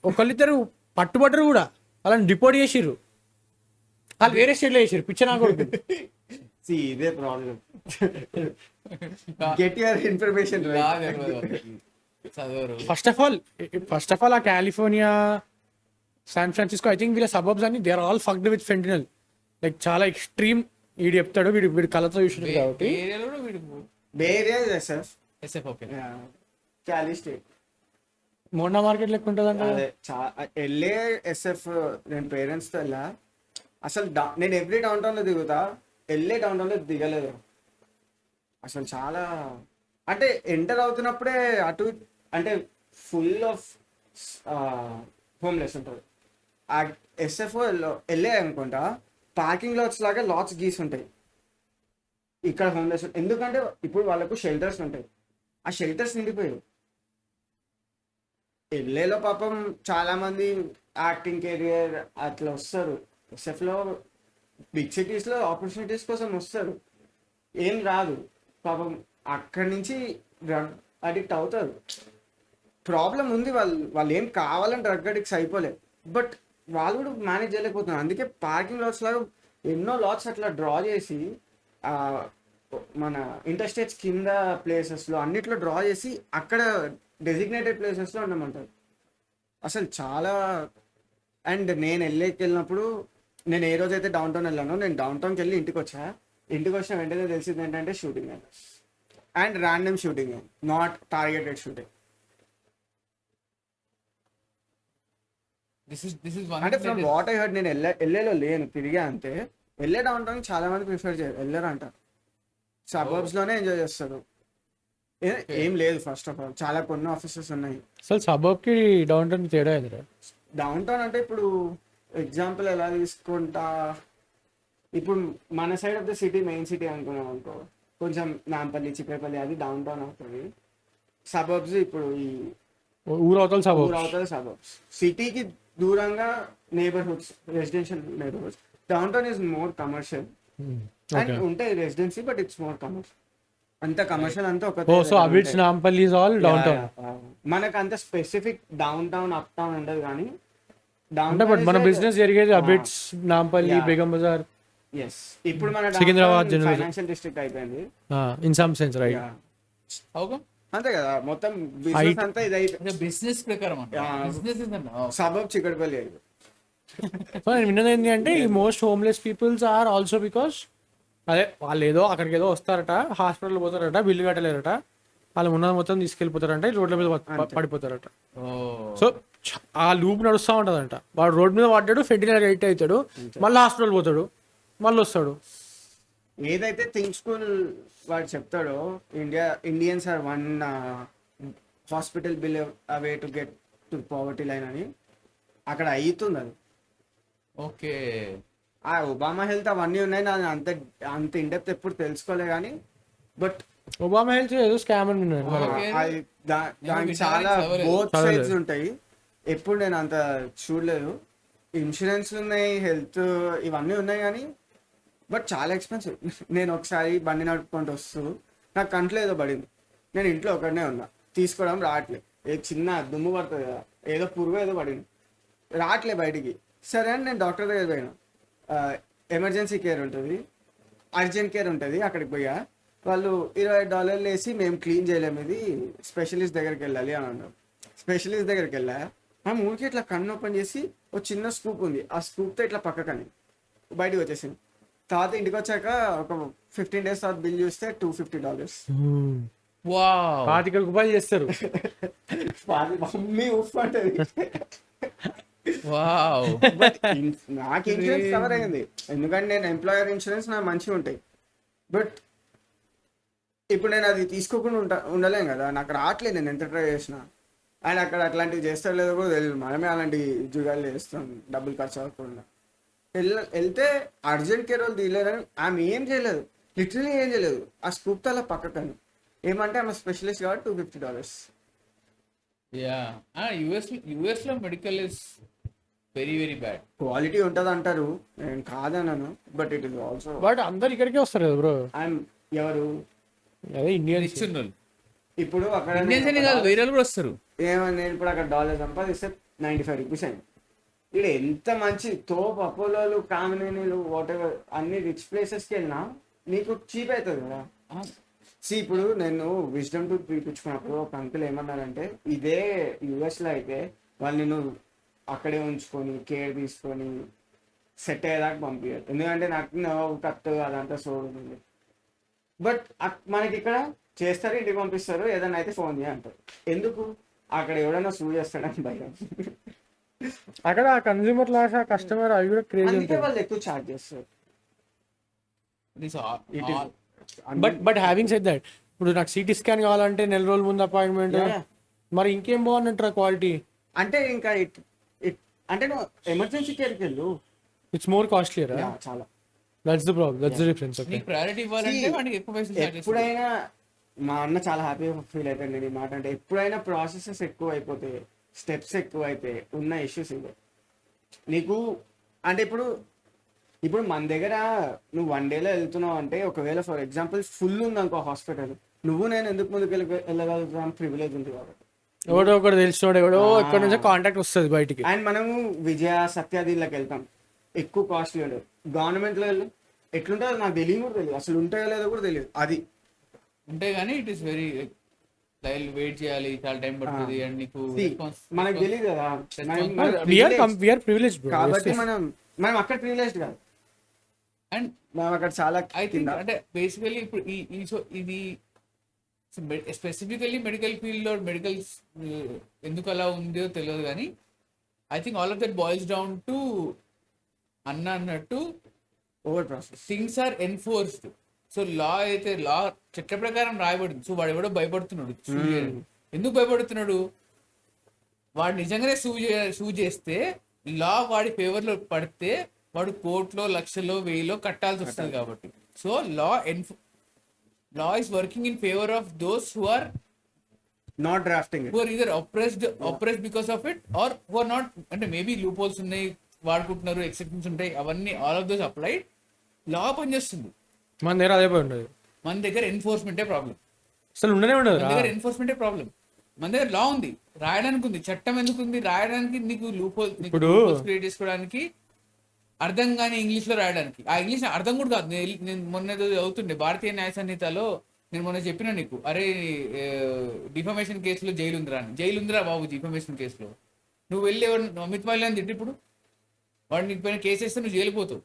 ఒకళ్ళిద్దరు పట్టుబట్టరు కూడా, వాళ్ళని డిపోర్ట్ చేసిర్రు. వాళ్ళు వేరే స్టేట్లో చేసిర్రు, పిచ్చర్ నాకు ఇదే problem. Get your information. First of all ఆ California, San Francisco, I think వీళ్ళ సబర్బ్స్ అన్ని they are all fucked with fentanyl. Like చాలా ఎక్స్ట్రీమ్. వీడు చెప్తాడు, వీడు కళ్ళతో చూసినాడు కాబట్టి. మోండా మార్కెట్ లెక్క ఉంటుంది అంటే వెళ్ళే ఎస్ఎఫ్. నేను పేరెంట్స్తో వెళ్ళా. అసలు నేను ఎవ్రీ డౌన్ టౌన్లో దిగుతా, వెళ్ళే డౌన్ టౌన్లో దిగలేదు. అసలు చాలా అంటే ఎంటర్ అవుతున్నప్పుడే అటు అంటే ఫుల్ ఆఫ్ హోమ్లెస్ ఉంటుంది. ఆ ఎస్ఎఫ్ వెళ్ళే అనుకుంటా పార్కింగ్ లాట్స్ లాగా లాట్స్ గీసి ఉంటాయి. ఇక్కడ హోమ్లెస్ ఎందుకంటే ఇప్పుడు వాళ్ళకు షెల్టర్స్ ఉంటాయి, ఆ షెల్టర్స్ నిండిపోయాయి. ఎల్ఏలో పాపం చాలా మంది యాక్టింగ్ కెరియర్ అట్లా వస్తారు. ఎస్ఎఫ్లో బిగ్ సిటీస్లో ఆపర్చునిటీస్ కోసం వస్తారు, ఏం రాదు పాపం. అక్కడి నుంచి డ్రగ్ అడిక్ట్ అవుతారు. ప్రాబ్లం ఉంది, వాళ్ళు ఏం కావాలని డ్రగ్ అడిక్ట్స్ అయిపోలేదు, బట్ వాళ్ళు కూడా మేనేజ్ చేయలేకపోతున్నారు. అందుకే పార్కింగ్ లాట్స్ లాగా ఎన్నో లాట్స్ అట్లా డ్రా చేసి మన ఇంటర్స్టేట్స్ కింద ప్లేసెస్లో అన్నిట్లో డ్రా చేసి అక్కడ డెసిగ్నేటెడ్ ప్లేసెస్లో ఉండమంటారు. అసలు చాలా. అండ్ నేను వెళ్ళినప్పుడు నేను ఏ రోజైతే డౌన్ టౌన్ వెళ్ళానో, నేను డౌన్ టౌన్కి వెళ్ళి ఇంటికి వచ్చిన వెంటనే తెలిసింది ఏంటంటే shooting and random shooting, not targeted shooting. అంటే ఫ్రమ్ వాట్ ఐ హర్డ్, నేను ఎల్ఏలో లేను, తిరిగా అంతే. ఎల్ఏ డౌన్ టౌన్ చాలా మంది ప్రిఫర్ చేయరు, వెళ్ళారంట. సబర్బ్స్ లోనే ఎంజాయ్ చేస్తారు. ఏం లేదు ఫస్ట్ ఆఫ్ ఆల్, చాలా కొన్ని ఆఫీసెస్ ఉన్నాయి. అసలు సబర్బ్ కి డౌన్ టౌన్ తేడా ఎదురా? డౌన్ టౌన్ అంటే ఇప్పుడు ఎగ్జాంపుల్ ఎలా తీసుకుంటా, ఇప్పుడు మన side of the city main city అనుకున్నాం అనుకో, కొంచెం నాంపల్లి చిక్కపల్లి అది డౌన్ టౌన్ అవుతుంది. సబర్బ్స్ ఇప్పుడు ఈ ఊరవతల ఊరవతల సబర్బ్స్, సిటీకి దూరంగా neighbourhoods, residential neighbourhoods. Down town is more commercial and ఉంటాయి residency, but it's more commercial. అంత కమర్షియల్ అంతా ఒక. So Abids Nampally is all down town. మనకు అంత specific down town up town ఉండదు, కానీ అంటే బట్ మన బిజినెస్ జరిగేది అబిట్స్ నాంపల్లి బేగం బజార్. ఎస్, ఇప్పుడు మన సికింద్రాబాద్ ఫైనాన్షియల్ డిస్ట్రిక్ట్ అయిపోయింది ఇన్ సమ్ సెన్స్, రైట్? అంతే కదా, మొత్తం బిజినెస్ అంతా ఇది అయిపోయింది. బిజినెస్ ప్రకారం సబబ్ చిక్కడపల్లి అయిపోయింది. సో నేను విన్నది ఏంటి అంటే ఈ most homeless peoples are also because అదే వాళ్ళు ఏదో అక్కడికి ఏదో వస్తారట, హాస్పిటల్ పోతారట, బిల్లు కట్టలేరట, వాళ్ళు ఉన్నది మొత్తం తీసుకెళ్ళిపోతారంట, రోడ్ల మీద పడిపోతారట. సో ఆ లూప్ నడుస్తూ ఉంటదంట. వాడు రోడ్ మీద పడ్డాడు, ఫెంటినల్ రైట్ అవుతాడు, మళ్ళీ హాస్పిటల్ పోతాడు, మళ్ళీ వస్తాడు. ఏదైతే థింక్ స్కూల్ వాడు చెప్తాడో, Indians are one hospital bill away to get to poverty line అని, అక్కడ అవుతుంది అది. ఓకే, ఆ ఒబామా హెల్త్ అవన్నీ ఉన్నాయి, నాకు అంత ఇండెప్త్ ఎప్పుడు తెలుసుకోలే కానీ, బట్ ఒబామా హెల్త్ ఏదో స్కామ్ అని దానికి చాలా బోత్ సైడ్స్ ఉంటాయి. ఎప్పుడు నేను అంత చూడలేదు. ఇన్సూరెన్స్ ఉన్నాయి, హెల్త్ ఇవన్నీ ఉన్నాయి కానీ, బట్ చాలా ఎక్స్పెన్సివ్. నేను ఒకసారి బండి నడుపుకుంటూ వస్తూ నాకు కంట్లో ఏదో పడింది. నేను ఇంట్లో ఒకడనే ఉన్నా, తీసుకోవడం రావట్లేదు. చిన్న దుమ్ము పడుతుంది కదా, ఏదో పురుగు ఏదో పడింది, రావట్లే బయటికి. సరే అని నేను డాక్టర్ దగ్గర పోయినా. ఎమర్జెన్సీ కేర్ ఉంటుంది, అర్జెంట్ కేర్ ఉంటుంది. అక్కడికి పోయా, వాళ్ళు $20 వేసి మేము క్లీన్ చేయలేము, ఇది స్పెషలిస్ట్ దగ్గరికి వెళ్ళాలి అని అన్నారు. స్పెషలిస్ట్ దగ్గరికి వెళ్ళా, ఆ మూడుకి ఇట్లా కన్ను ఓపెన్ చేసి ఒక చిన్న స్కూప్ ఉంది, ఆ స్కూప్తో ఇట్లా పక్కకని బయటకు వచ్చేసింది. తర్వాత ఇంటికి వచ్చాక ఒక 15 days తర్వాత బిల్ చూస్తే $250. ₹25 చేస్తారు. మమ్మీ ఉఫ్ అంటది. నాకు ఇన్సూరెన్స్ కవర్ అయింది, ఎందుకంటే నేను ఎంప్లాయర్ ఇన్సూరెన్స్ నాకు మంచిగా ఉంటాయి. బట్ ఇప్పుడు నేను అది తీసుకోకుండా ఉండలేం కదా, నాకు రావట్లేదు, నేను ఎంత ట్రై చేసినా. అండ్ అక్కడ అట్లాంటివి చేస్తారో లేదో కూడా తెలియదు, మనమే అలాంటి జుగాలు చేస్తాం డబ్బులు ఖర్చు అవ్వకుండా. వెళ్తే అర్జెంట్ కేర్ వాళ్ళు తీయలేదని, ఆమె ఏం చేయలేదు, లిటరలీ ఏం చేయలేదు. ఆ స్కూప్ అలా పక్కకని ఏమంటే ఆమె స్పెషలిస్ట్ కాబట్టి $250. యుఎస్ లో medical is very very bad. Quality ఉంటుంది అంటారు, నేను కాదన్నాను, but it is also. But అందరు ఇక్కడికే వస్తారు కదా బ్రో. ఎవరు అదే ఇండియన్ ఇప్పుడు అక్కడ వేరే కూడా వస్తారు. ఏమన్నా ఇప్పుడు అక్కడ $1 సంపాదిస్తే $95 అయింది. ఇక్కడ ఎంత మంచి తోపు అపోలోలు, కామినేనీలు, వాట్ ఎవర్ అన్ని రిచ్ ప్లేసెస్కి వెళ్ళినా నీకు చీప్ అవుతుంది కదా. ఇప్పుడు నేను విజ్డమ్ టూత్ తీపించుకున్నప్పుడు ఒక అంకుల్ ఏమన్నారంటే, ఇదే యుఎస్లో అయితే వాళ్ళు నేను అక్కడే ఉంచుకొని కేర్ తీసుకొని సెట్ అయ్యేదాకా పంపించారు, ఎందుకంటే నాకు కట్టు అదంతా సోడుంది. బట్ మనకి ఇక్కడ చేస్తారు, ఇంటికి పంపిస్తారు, ఏదైనా అయితే ఫోన్ చేయ అంటారు. ఎందుకు? అక్కడ ఎవడైనా సూ చేస్తాడని భయం. అక్కడ కన్స్యూమర్ లాస్, కస్టమర్ అవి కూడా క్రేజ్ అందుకే వాళ్ళు ఎక్కువ చార్జ్ చేస్తారు. బట్ హ్యావింగ్ సెడ్ దట్, ఇప్పుడు నాకు సిటీ స్కాన్ కావాలంటే 4 రోజుల ముందు అపాయింట్మెంట్, మరి ఇంకేం బాగుందంటారా క్వాలిటీ? అంటే ఇంకా అంటే నువ్వు ఎమర్జెన్సీ కేర్కి వెళ్ళు, ఇట్స్ మోర్ కాస్ట్లీయర్. చాలా. That's the problem, that's the difference. Priority ఇవ్వాలంటే వాడికి ఎక్కువ పైసలు చార్జ్ చేస్తారు. ఎప్పుడైనా మా అన్న చాలా హ్యాపీగా ఫీల్ అవుతాడు నేను ఈ మాట అంటే, ఎప్పుడైనా ప్రాసెసెస్ ఎక్కువ అయిపోతే, స్టెప్స్ ఎక్కువ అయితే ఉన్న ఇష్యూస్ ఇవే నీకు. అంటే ఇప్పుడు మన దగ్గర నువ్వు 1 dayలో వెళ్తున్నావు అంటే, ఒకవేళ ఫర్ ఎగ్జాంపుల్ ఫుల్ ఉందనుకో హాస్పిటల్, నువ్వు నేను ఎందుకు ముందుకు వెళ్ళగలుగుతాం? ప్రివిలేజ్ ఉంది కాబట్టి. ఎవడో ఒకటి తెలిసినోడు ఎవడో ఇక్కడ నుంచి కాంటాక్ట్ వస్తుంది బయటికి. అండ్ మనము విజయ సత్యాదిలోకి వెళ్తాం, ఎక్కువ కాస్ట్లీ ఉండదు. గవర్నమెంట్లో ఎట్లుంటుందో నాకు తెలియదు కూడా తెలియదు, అసలు ఉంటాయో లేదో కూడా తెలియదు. అది ఉంటే గానీ ఇట్ ఈస్ వెరీ వెయిట్ చేయాలి, చాలా టైం పడుతుంది. అండ్ నీకు మనకు తెలియదు కదా, కాబట్టి మనం అక్కడ ప్రివిలేజ్డ్ కాదు. అండ్ మనం అక్కడ చాలా ఐ థింక్ అంటే బేసికలీ ఇప్పుడు ఇది స్పెసిఫికల్లీ మెడికల్ ఫీల్డ్ లో మెడికల్స్ ఎందుకు అలా ఉందో తెలియదు, కానీ I think all of that boils down to అన్నట్టు over process. Things are enforced. So law అయితే లా చట్ట ప్రకారం రాయబడింది. సో వాడు ఎవడో భయపడుతున్నాడు సూ చేయడానికి. ఎందుకు భయపడుతున్నాడు? వాడు నిజంగానే సూ చేస్తే లా వాడి ఫేవర్ లో పడితే వాడు కోర్టులో లక్షలో వెయ్యిలో కట్టాల్సి వస్తుంది కాబట్టి. So law is working in favour of those who are not drafting who are either oppressed because of it or who are not. అంటే మేబీ లూప్ హోల్స్ ఉన్నాయి, వాడుకుంటున్నారు, ఎక్సెప్షన్స్ ఉంటాయి, అవన్నీ ఆల్ ఆఫ్ దోస్ అప్లై. లా పనిచేస్తుంది. మన దగ్గర అదే పోయి ఉండదు, మన దగ్గర ఎన్ఫోర్స్మెంటే ప్రాబ్లం. అసలు ఉండనే ఉండదు. మన దగ్గర ఎన్ఫోర్స్మెంటే ప్రాబ్లం. మన దగ్గర లా ఉంది, రాయడానికి ఉంది. చట్టం ఎందుకు ఉంది? రాయడానికి. నీకు లూప్ హోల్స్ క్రియేట్ చేసుకోవడానికి, అర్థం కాని ఇంగ్లీష్ లో రాయడానికి. ఆ ఇంగ్లీష్ అర్థం కూడా కాదు. నేను మొన్న చదువుతుండే భారతీయ న్యాయ సంహితలో, నేను మొన్న చెప్పిన నీకు, అరే డిఫమేషన్ కేసులో జైలు ఉందిరా అని. జైలు ఉందిరా బాబు డిఫమేషన్ కేసులో. నువ్వు వెళ్ళి అమిత్ మాల్యా అని తిట్టి ఇప్పుడు వాడు నీకు పైన కేసు వేస్తే నువ్వు జైలు పోతావు.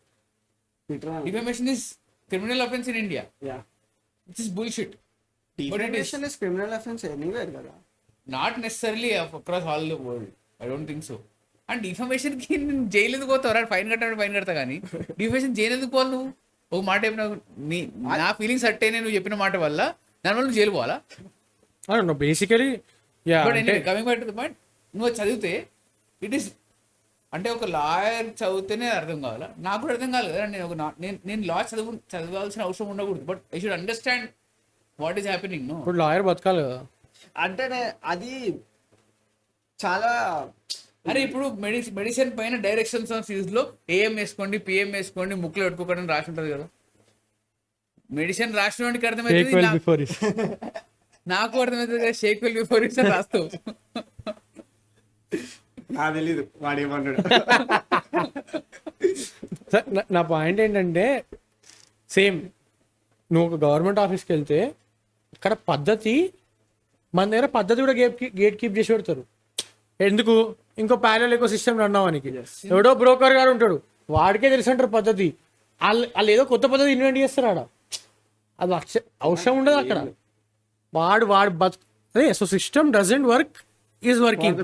Defamation is criminal offence in India. It's is bullshit. Defamation is criminal offence anywhere కదా. Not necessarily across all the world. I don't think so. And defamation కి జైలు ఎందుకు పోతావు? ఫైన్ కట్టాడు, ఫైన్ కడతా కానీ డిఫమేషన్ జైలు ఎందుకు పోవాలి నువ్వు? ఒక మాట చెప్పిన నా ఫీలింగ్స్ అట్టేనే నువ్వు చెప్పిన మాట వల్ల దానివల్ల నువ్వు జైలు పోవాలా? Basically coming back to the point, నువ్వు చదివితే ఇట్ ఈస్ అంటే ఒక లాయర్ చదివితేనే అర్థం కావాలా? నాకు కూడా అర్థం కాదు కదా. నేను లా చదవాల్సిన అవసరం ఉండకూడదు. But I should understand what is happening. No, ఇప్పుడు లాయర్ బతకాలి కదా. అంటే అది చాలా. అరే ఇప్పుడు మెడిసిన్ పైన డైరెక్షన్స్ ఆఫ్ యూజ్ లో ఏఎం వేసుకోండి, పిఎం వేసుకోండి, ముక్కులో పెట్టుకోకండి రాసి ఉంటుంది కదా. మెడిసిన్ రాసిన వాడికి అర్థమవుతుంది, నాకు అర్థమవుతుంది కదా. షేక్ వెల్ బిఫోర్ యూస్ అని రాస్తావు. నాకు తెలీదు వాడు ఏమన్నాడు. నా పాయింట్ ఏంటంటే, సేమ్ నువ్వు ఒక గవర్నమెంట్ ఆఫీస్కి వెళ్తే ఇక్కడ పద్ధతి, మన దగ్గర పద్ధతి కూడా గేట్ కీప్ చేసి పెడతారు. ఎందుకు? ఇంకో ప్యారలల్ ఎకో సిస్టమ్ రన్ అవ్వడానికి. ఎవడో బ్రోకర్ గారు ఉంటాడు, వాడికే తెలిసి అంటారు పద్ధతి. వాళ్ళు ఏదో కొత్త పద్ధతి ఇన్వెంట్ చేస్తారు ఆడ. అది అవసరం ఉండదు అక్కడ. వాడు అదే. So system doesn't work, is working.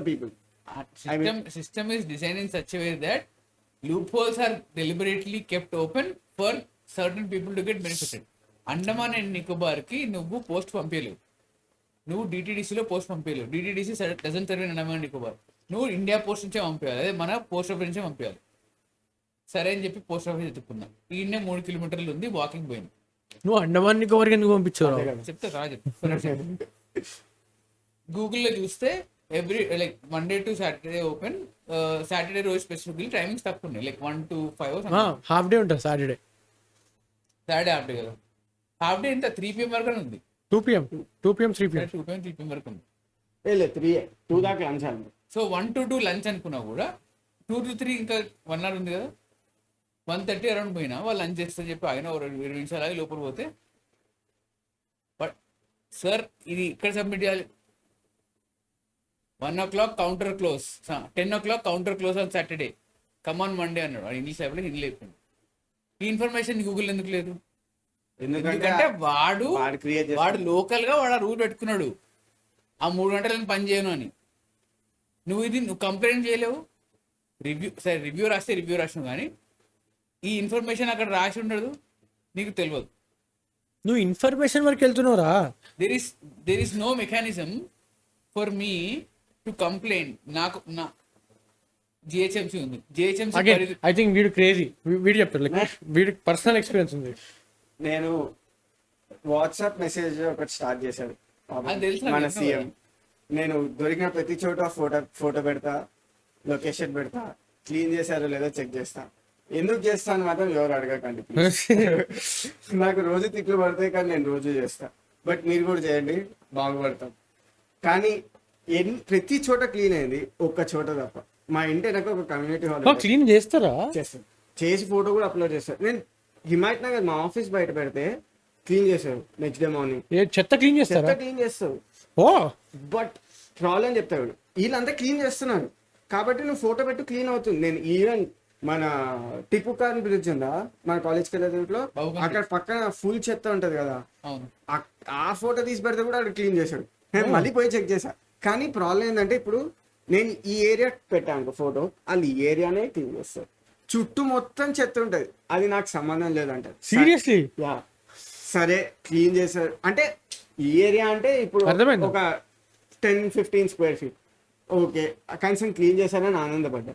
System is designed in such a way that loopholes are deliberately kept open for certain people to get benefited. Andaman and Nicobar కి నువ్వు పోస్ట్ పంపించలేవు, నువ్వు డిటిడిసిలో పోస్ట్ పంపించలేవు. DTDC doesn't serve Andaman and Nicobar. నువ్వు ఇండియా పోస్ట్ నుంచే పంపించాలి, అదే మన పోస్ట్ ఆఫీస్ నుంచే పంపించాలి. సరే అని చెప్పి పోస్ట్ ఆఫీస్ ఎత్తుకున్నాం. ఈయనే 3 కిలోమీటర్లు ఉంది, వాకింగ్ పోయింది. నువ్వు అండమాన్ నికోబార్కి ఎందుకు పంపించావు? చెప్తా రా, గూగుల్లో చూస్తే every like Monday to Saturday open. Saturday రోజు స్పెసిఫిక్లీ టైమింగ్స్ తక్కువ ఉన్నాయి, లైక్ 1 to 5 హాఫ్ డే ఉంటుంది. సాటర్డే హాఫ్ డే కదా. హాఫ్ డే ఎంత 3 PM వరకు ఉంది. 2 PM 3 PM వరకు ఉంది. 2 దాకా లంచ్ అండి. సో 1 to 2 లంచ్ అనుకున్నా కూడా 2 to 3 ఇంకా 1 hour ఉంది కదా. 1:30 అరౌండ్ పోయినా వాళ్ళు లంచ్ చేస్తా చెప్పి ఆయన 20 నిమిషాలు ఆగి లోపల పోతే, బట్ సార్ ఇది ఇక్కడ సబ్మిట్ చేయాలి. 1 o'clock counter close, 10 o'clock counter close on Saturday, come on Monday అన్నాడు. ఇంగ్లీష్ అయిపోయి హిందీ అయిపోయింది. ఈ ఇన్ఫర్మేషన్ గూగుల్ ఎందుకు లేదు? ఎందుకంటే వాడు లోకల్ గా వాడు రూల్ పెట్టుకున్నాడు, ఆ 3 గంటలను పని చేయను అని. నువ్వు కంప్లైంట్ చేయలేవు. రివ్యూ రాసినావు కానీ ఈ ఇన్ఫర్మేషన్ అక్కడ రాసి ఉండదు, నీకు తెలియదు. నువ్వు ఇన్ఫర్మేషన్ వరకు వెళ్తున్నావురా. There is no mechanism for me to complaint. నాకు నా GHMC ఉంది. GHMC ఐ థింక్ వీడు క్రేజీ. వీడు చెప్తాడు, లైక్ వీడికి పర్సనల్ ఎక్స్పీరియన్స్ ఉంది. నేను వాట్సాప్ మెసేజ్ ఒకటి స్టార్ట్ చేశాడు మన సీఎం. నేను దొరికిన ప్రతి చోట ఫోటో పెడతా, లొకేషన్ పెడతా, క్లీన్ చేశారో లేదో చెక్ చేస్తా. ఎందుకు చేస్తాను మాత్రం ఎవరు అడగకండి. నాకు రోజు తిట్లు పడతాయి కానీ నేను రోజు చేస్తా. బట్ మీరు కూడా చేయండి, బాగుపడతాం. కానీ ప్రతి చోట క్లీన్ అయింది, ఒక్క చోట తప్ప. మా ఇంటి వెనక ఒక కమ్యూనిటీ హాల్ క్లీన్ చేస్తారా? చేస్తాను, చేసి ఫోటో కూడా అప్లోడ్ చేస్తారు. నేను హిమాయత్ నగర్ మా ఆఫీస్ బయట పెడితే క్లీన్ చేశారు. నెక్స్ట్ డే మార్నింగ్ చెత్త క్లీన్ చేస్తారు. బట్ ప్రాబ్లం చెప్తాడు, వీళ్ళంతా క్లీన్ చేస్తున్నారు కాబట్టి నువ్వు ఫోటో పెట్టి క్లీన్ అవుతుంది. నేను ఈవెన్ మన టిప్పు కార్ బ్రిడ్జ్ ఉందా మన కాలేజ్కి వెళ్ళే దీంట్లో, అక్కడ పక్కన ఫుల్ చెత్త ఉంటది కదా, ఆ ఫోటో తీసి పెడితే కూడా అక్కడ క్లీన్ చేశాడు. నేను మళ్ళీ పోయి చెక్ చేశా. కానీ ప్రాబ్లం ఏంటంటే ఇప్పుడు నేను ఈ ఏరియా పెట్టాను ఫోటో, వాళ్ళు ఈ ఏరియానే క్లీన్ చేస్తారు. చుట్టూ మొత్తం చెత్త ఉంటది, అది నాకు సంబంధం లేదంటారు. సీరియస్లీ? సరే క్లీన్ చేశారు అంటే ఈ ఏరియా అంటే ఇప్పుడు ఒక 10-15 square feet, ఓకే కనీసం క్లీన్ చేశారని ఆనందపడ్డా.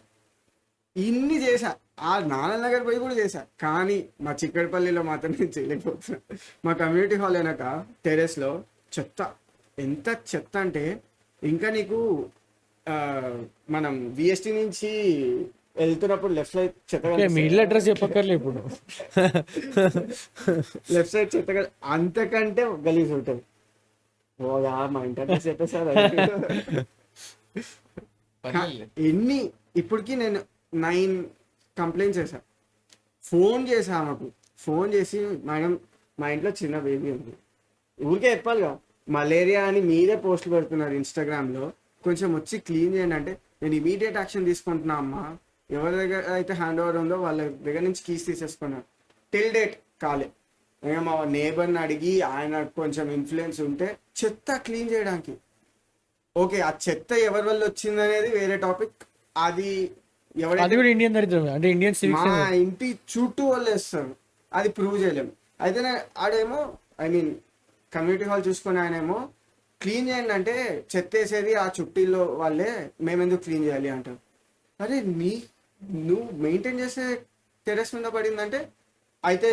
ఇన్ని చేశా, ఆ నారాయణ నగర్ పోయి కూడా చేశా, కానీ మా చిక్కడపల్లిలో మాత్రం నేను చేయలేకపోతున్నా. మా కమ్యూనిటీ హాల్ వెనక టెరెస్లో చెత్త, ఎంత చెత్త అంటే ఇంకా నీకు మనం విఎస్టీ నుంచి వెళ్తున్నప్పుడు లెఫ్ట్ సైడ్ చెత్త, మీ ఇల్లు అడ్రస్ చెప్పక్కర్లే ఇప్పుడు. లెఫ్ట్ సైడ్ చెత్త అంతకంటే గలీజ్ ఉంటుంది. మా ఇంటి అడ్రస్ చెప్పేసారు. ఎన్ని ఇప్పటికి నేను 9 కంప్లైంట్స్ చేశా. ఫోన్ చేశా ఆమెకు, ఫోన్ చేసి మేడం మా ఇంట్లో చిన్న బేబీ ఉంది, ఊరికే చెప్పాలిగా, మలేరియా అని మీరే పోస్టులు పెడుతున్నారు ఇన్స్టాగ్రామ్లో, కొంచెం వచ్చి క్లీన్ చేయండి అంటే, నేను ఇమీడియట్ యాక్షన్ తీసుకుంటున్నా అమ్మా, ఎవరి దగ్గర అయితే హ్యాండ్ ఓవర్ ఉందో వాళ్ళ దగ్గర నుంచి కీస్ తీసేసుకున్నాను. టిల్ డేట్ కాలే. ఇంకా మా నేబర్ని అడిగి ఆయన కొంచెం ఇన్ఫ్లుయెన్స్ ఉంటే చెత్త క్లీన్ చేయడానికి. ఓకే, ఆ చెత్త ఎవరి వల్ల వచ్చింది అనేది వేరే టాపిక్. అది అది కూడా ఇండియన్ దరిద్రం, అంటే ఇండియన్ మా ఇంటి చుట్టూ వాళ్ళు వేస్తారు, అది ప్రూవ్ చేయలేము. అయితే ఆడేమో ఐ మీన్ కమ్యూనిటీ హాల్ చూసుకొని ఆయనేమో క్లీన్ చేయండి అంటే చెత్త వేసేది ఆ చుట్టీల్లో వాళ్ళే, మేమెందుకు క్లీన్ చేయాలి అంటారు. అరే నువ్వు మెయింటైన్ చేసే టెరెస్ మీద పడిందంటే అయితే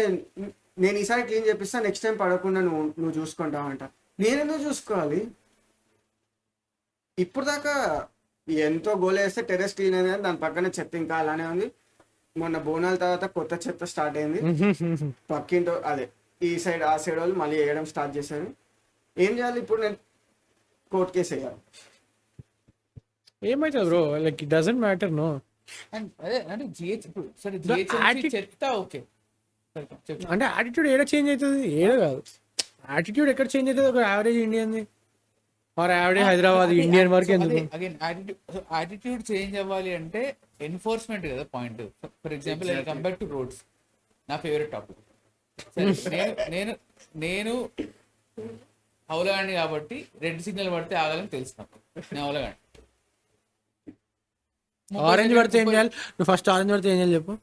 నేను ఈసారి క్లీన్ చేపిస్తా, నెక్స్ట్ టైం పడకుండా నువ్వు చూసుకుంటావు అంట. నేనెందుకు చూసుకోవాలి? ఇప్పుడు దాకా ఎంతో గోల్ వేస్తే టెరెస్ క్లీన్ అయింది, దాని పక్కనే చెత్త ఇంకా అలానే ఉంది. మొన్న బోనాల తర్వాత కొత్త చెత్త స్టార్ట్ అయింది, పక్కింటో అదే ఈ సైడ్ ఆ సైడ్ వాళ్ళు మళ్ళీ వేయడం స్టార్ట్ చేశారు. ఏం చేయాలి ఇప్పుడు? నేను కోర్టు కేసు వేయాలి. ఏమైతుంది bro, like it doesn't matter no. అదే అంటే చెత్త ఓకే, అంటే యాటిట్యూడ్ ఏడ చేంజ్ అవుతుంది? ఏడ కాదు, యాటిట్యూడ్ ఎక్కడ చేంజ్ అవుతుంది? ఒక average Indian or average Hyderabad Indian వరకు ఎందుకు? అగైన్ యాటిట్యూడ్ చేంజ్ అవ్వాలి అంటే ఎన్ఫోర్స్మెంట్ కదా point. For example I come back to roads, నా ఫేవరెట్ టాపిక్. నేను అవలగాండి కాబట్టి రెడ్ సిగ్నల్ పడితే ఆగాలని తెలుసు నాకు, నేను అవలగాండి. ఆరెంజ్ పడితే ఏం చేయాలి? నువ్వు ఫస్ట్ ఆరెంజ్ పడితే ఏం చేయాలి చెప్పు?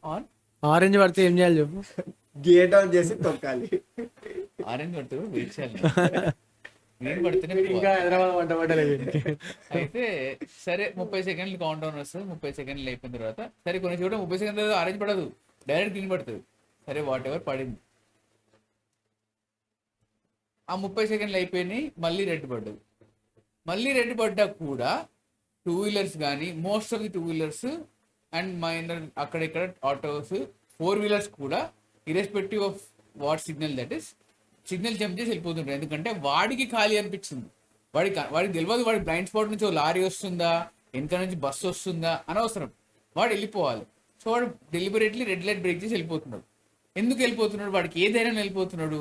ఆరెంజ్ పడితే ఏం చేయాలి చెప్పు? గేట్ ఆన్ చేసి తొక్కాలి. ఆరెంజ్ పడితే వెయిట్ చేయాలి, గ్రీన్ పడితేనే. హైదరాబాద్ వంట పడలేదు. అయితే సరే 30 సెకండ్లు కౌంట్ డౌన్ వస్తుంది. 30 సెకండ్లు అయిపోయిన తర్వాత సరే కొన్ని చోట 30 సెకండ్లు ఆరెంజ్ పడదు, డైరెక్ట్ గ్రీన్ పడుతుంది. సరే వాట్ ఎవర్ పడింది, ఆ 30 సెకండ్లు అయిపోయినాయి, మళ్ళీ రెడ్ పడ్డది. మళ్ళీ రెడ్ పడ్డా కూడా 2 వీలర్స్ కానీ most of the 2 wheelers and minor అక్కడిక్కడ ఆటోస్ 4 వీలర్స్ కూడా irrespective of what signal that is signal jump చేసి వెళ్ళిపోతుంటారు. ఎందుకంటే వాడికి ఖాళీ అనిపించింది, వాడికి తెలియదు వాడి బ్లైండ్ స్పాట్ నుంచి లారీ వస్తుందా, వెనక నుంచి బస్సు వస్తుందా అనవసరం, వాడు వెళ్ళిపోవాలి. సో వాడు డెలిబరేట్లీ రెడ్ లైట్ బ్రేక్ చేసి వెళ్ళిపోతున్నాడు. ఎందుకు వెళ్ళిపోతున్నాడు? వాడికి ఏ ధైర్యం వెళ్ళిపోతున్నాడు?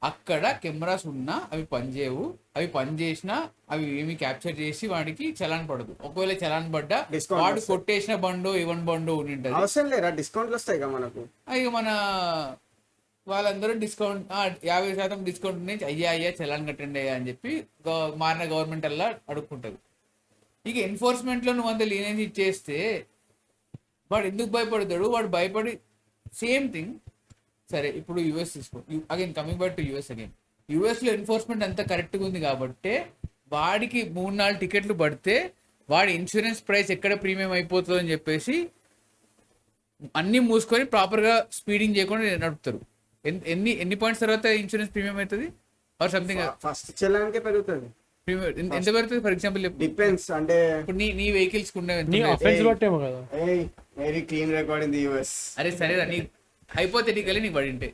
అక్కడ కెమెరాస్ ఉన్నా అవి పనిచేయవు, అవి పనిచేసినా అవి ఏమి క్యాప్చర్ చేసి వాడికి చలాన్ పడదు. ఒకవేళ చలాన్ పడ్డా వాడు కొట్టేసిన బండో ఇవన్ బండో ఉండింటది. అవసరం లేదా, డిస్కౌంట్లు వస్తాయి కదా మనకు. ఇక మన వాళ్ళందరూ డిస్కౌంట్ 50% డిస్కౌంట్ నుంచి అయ్యా చలాన్ కట్టండి అయ్యా అని చెప్పి మారిన గవర్నమెంట్ అలా అడుక్కుంటది. ఇక ఎన్ఫోర్స్మెంట్ లో నువ్వు అంత లీనియన్స్ ఇచ్చేస్తే వాడు ఎందుకు భయపడతాడు? వాడు భయపడి సేమ్ థింగ్. సరే ఇప్పుడు యూఎస్ తీసుకో, again coming back to US again. US లో ఎన్ఫోర్స్మెంట్ అంతా కరెక్ట్గా ఉంది కాబట్టి వాడికి 3-4 టికెట్లు పడితే వాడి ఇన్సూరెన్స్ ప్రైస్ ఎక్కడ ప్రీమియం అయిపోతుందో అని చెప్పేసి అన్ని మూసుకొని ప్రాపర్ గా స్పీడింగ్ చేయకుండా నడుపుతారు. ఎన్ని పాయింట్స్ తర్వాత ఇన్సూరెన్స్ ప్రీమియం అవుతుంది ఆర్ సంథింగ్? ఫస్ట్ చెల్లానికే పెరుగుతుంది. ఎంత పెరుగుతుంది? ఫర్ ఎగ్జాంపుల్ డిపెండ్స్, అంటే ఇప్పుడు నీ vehicles very clean record in the US. అరే సరే నీ హైపోథెటికల్లీ నీకు పడింటే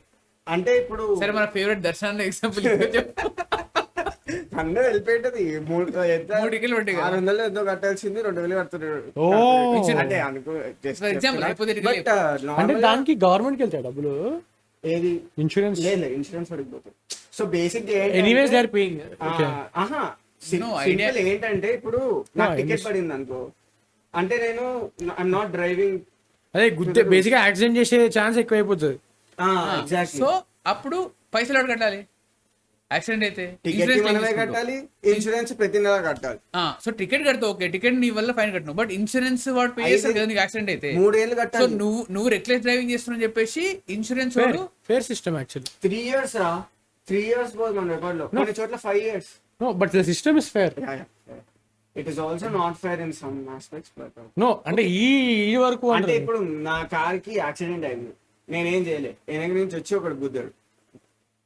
అంటే ఇప్పుడు సరే మన ఫేవరెట్ దర్శనం ఎగ్జాంపుల్ అందరూ వెళ్ళిపోయింటది. 3 టికెట్లు ఉంటాయి కదా, 600 ఎంతో కట్టాల్సింది 2000 కడుతున్నాడు. అంటే అనుకో ఫర్ ఎగ్జాంపుల్ హైపోథెటికల్లీ. అంటే దానికి గవర్నమెంట్ కి వెళ్తాయి డబ్బులు, ఏది ఇన్సూరెన్స్ లేదు, ఇన్సూరెన్స్ పడిపోతుంది. So basic anyways they are paying. Simple ఏంటంటే ఇప్పుడు నాకు టికెట్ పడింది అనుకో, అంటే నేను ఐఎమ్ నాట్ డ్రైవింగ్, అదే గుద్దే బేసిక్ గా యాక్సిడెంట్ చేసే ఛాన్స్ ఎక్కువ అయిపోతుంది. సో అప్పుడు పైసలు ఎవరు కట్టాలి? యాక్సిడెంట్ అయితే టికెట్ మనమే కట్టాలి, ఇన్సూరెన్స్ ప్రతి నెల కట్టాలి. సో టికెట్ కడతావు, ఓకే, టికెట్ నీ వల్ల ఫైన్ కట్టను, బట్ ఇన్సూరెన్స్ వాడు పే చేస్తారు కదా నీకు యాక్సిడెంట్ అయితే. 3 ఏళ్ళు సో కట్టాలి. నువ్వు రెక్లెస్ డ్రైవింగ్ చేస్తున్నావు చెప్పేసి ఇన్సూరెన్స్ వాడు ఫేర్ సిస్టమ్ యాక్చువల్లీ 3 years రా, 3 years పోదు మన రికార్డ్ లో, కొన్ని చోట్ల 5 years. No but the system is fair. It is also not fair in some aspects but no అంటే ఈ వరకు అంటే ఇప్పుడు నా కార్ కి యాక్సిడెంట్ అయింది, నేనేం చేయలే, వెనక నుంచి వచ్చి ఒకటి గుద్దాడు,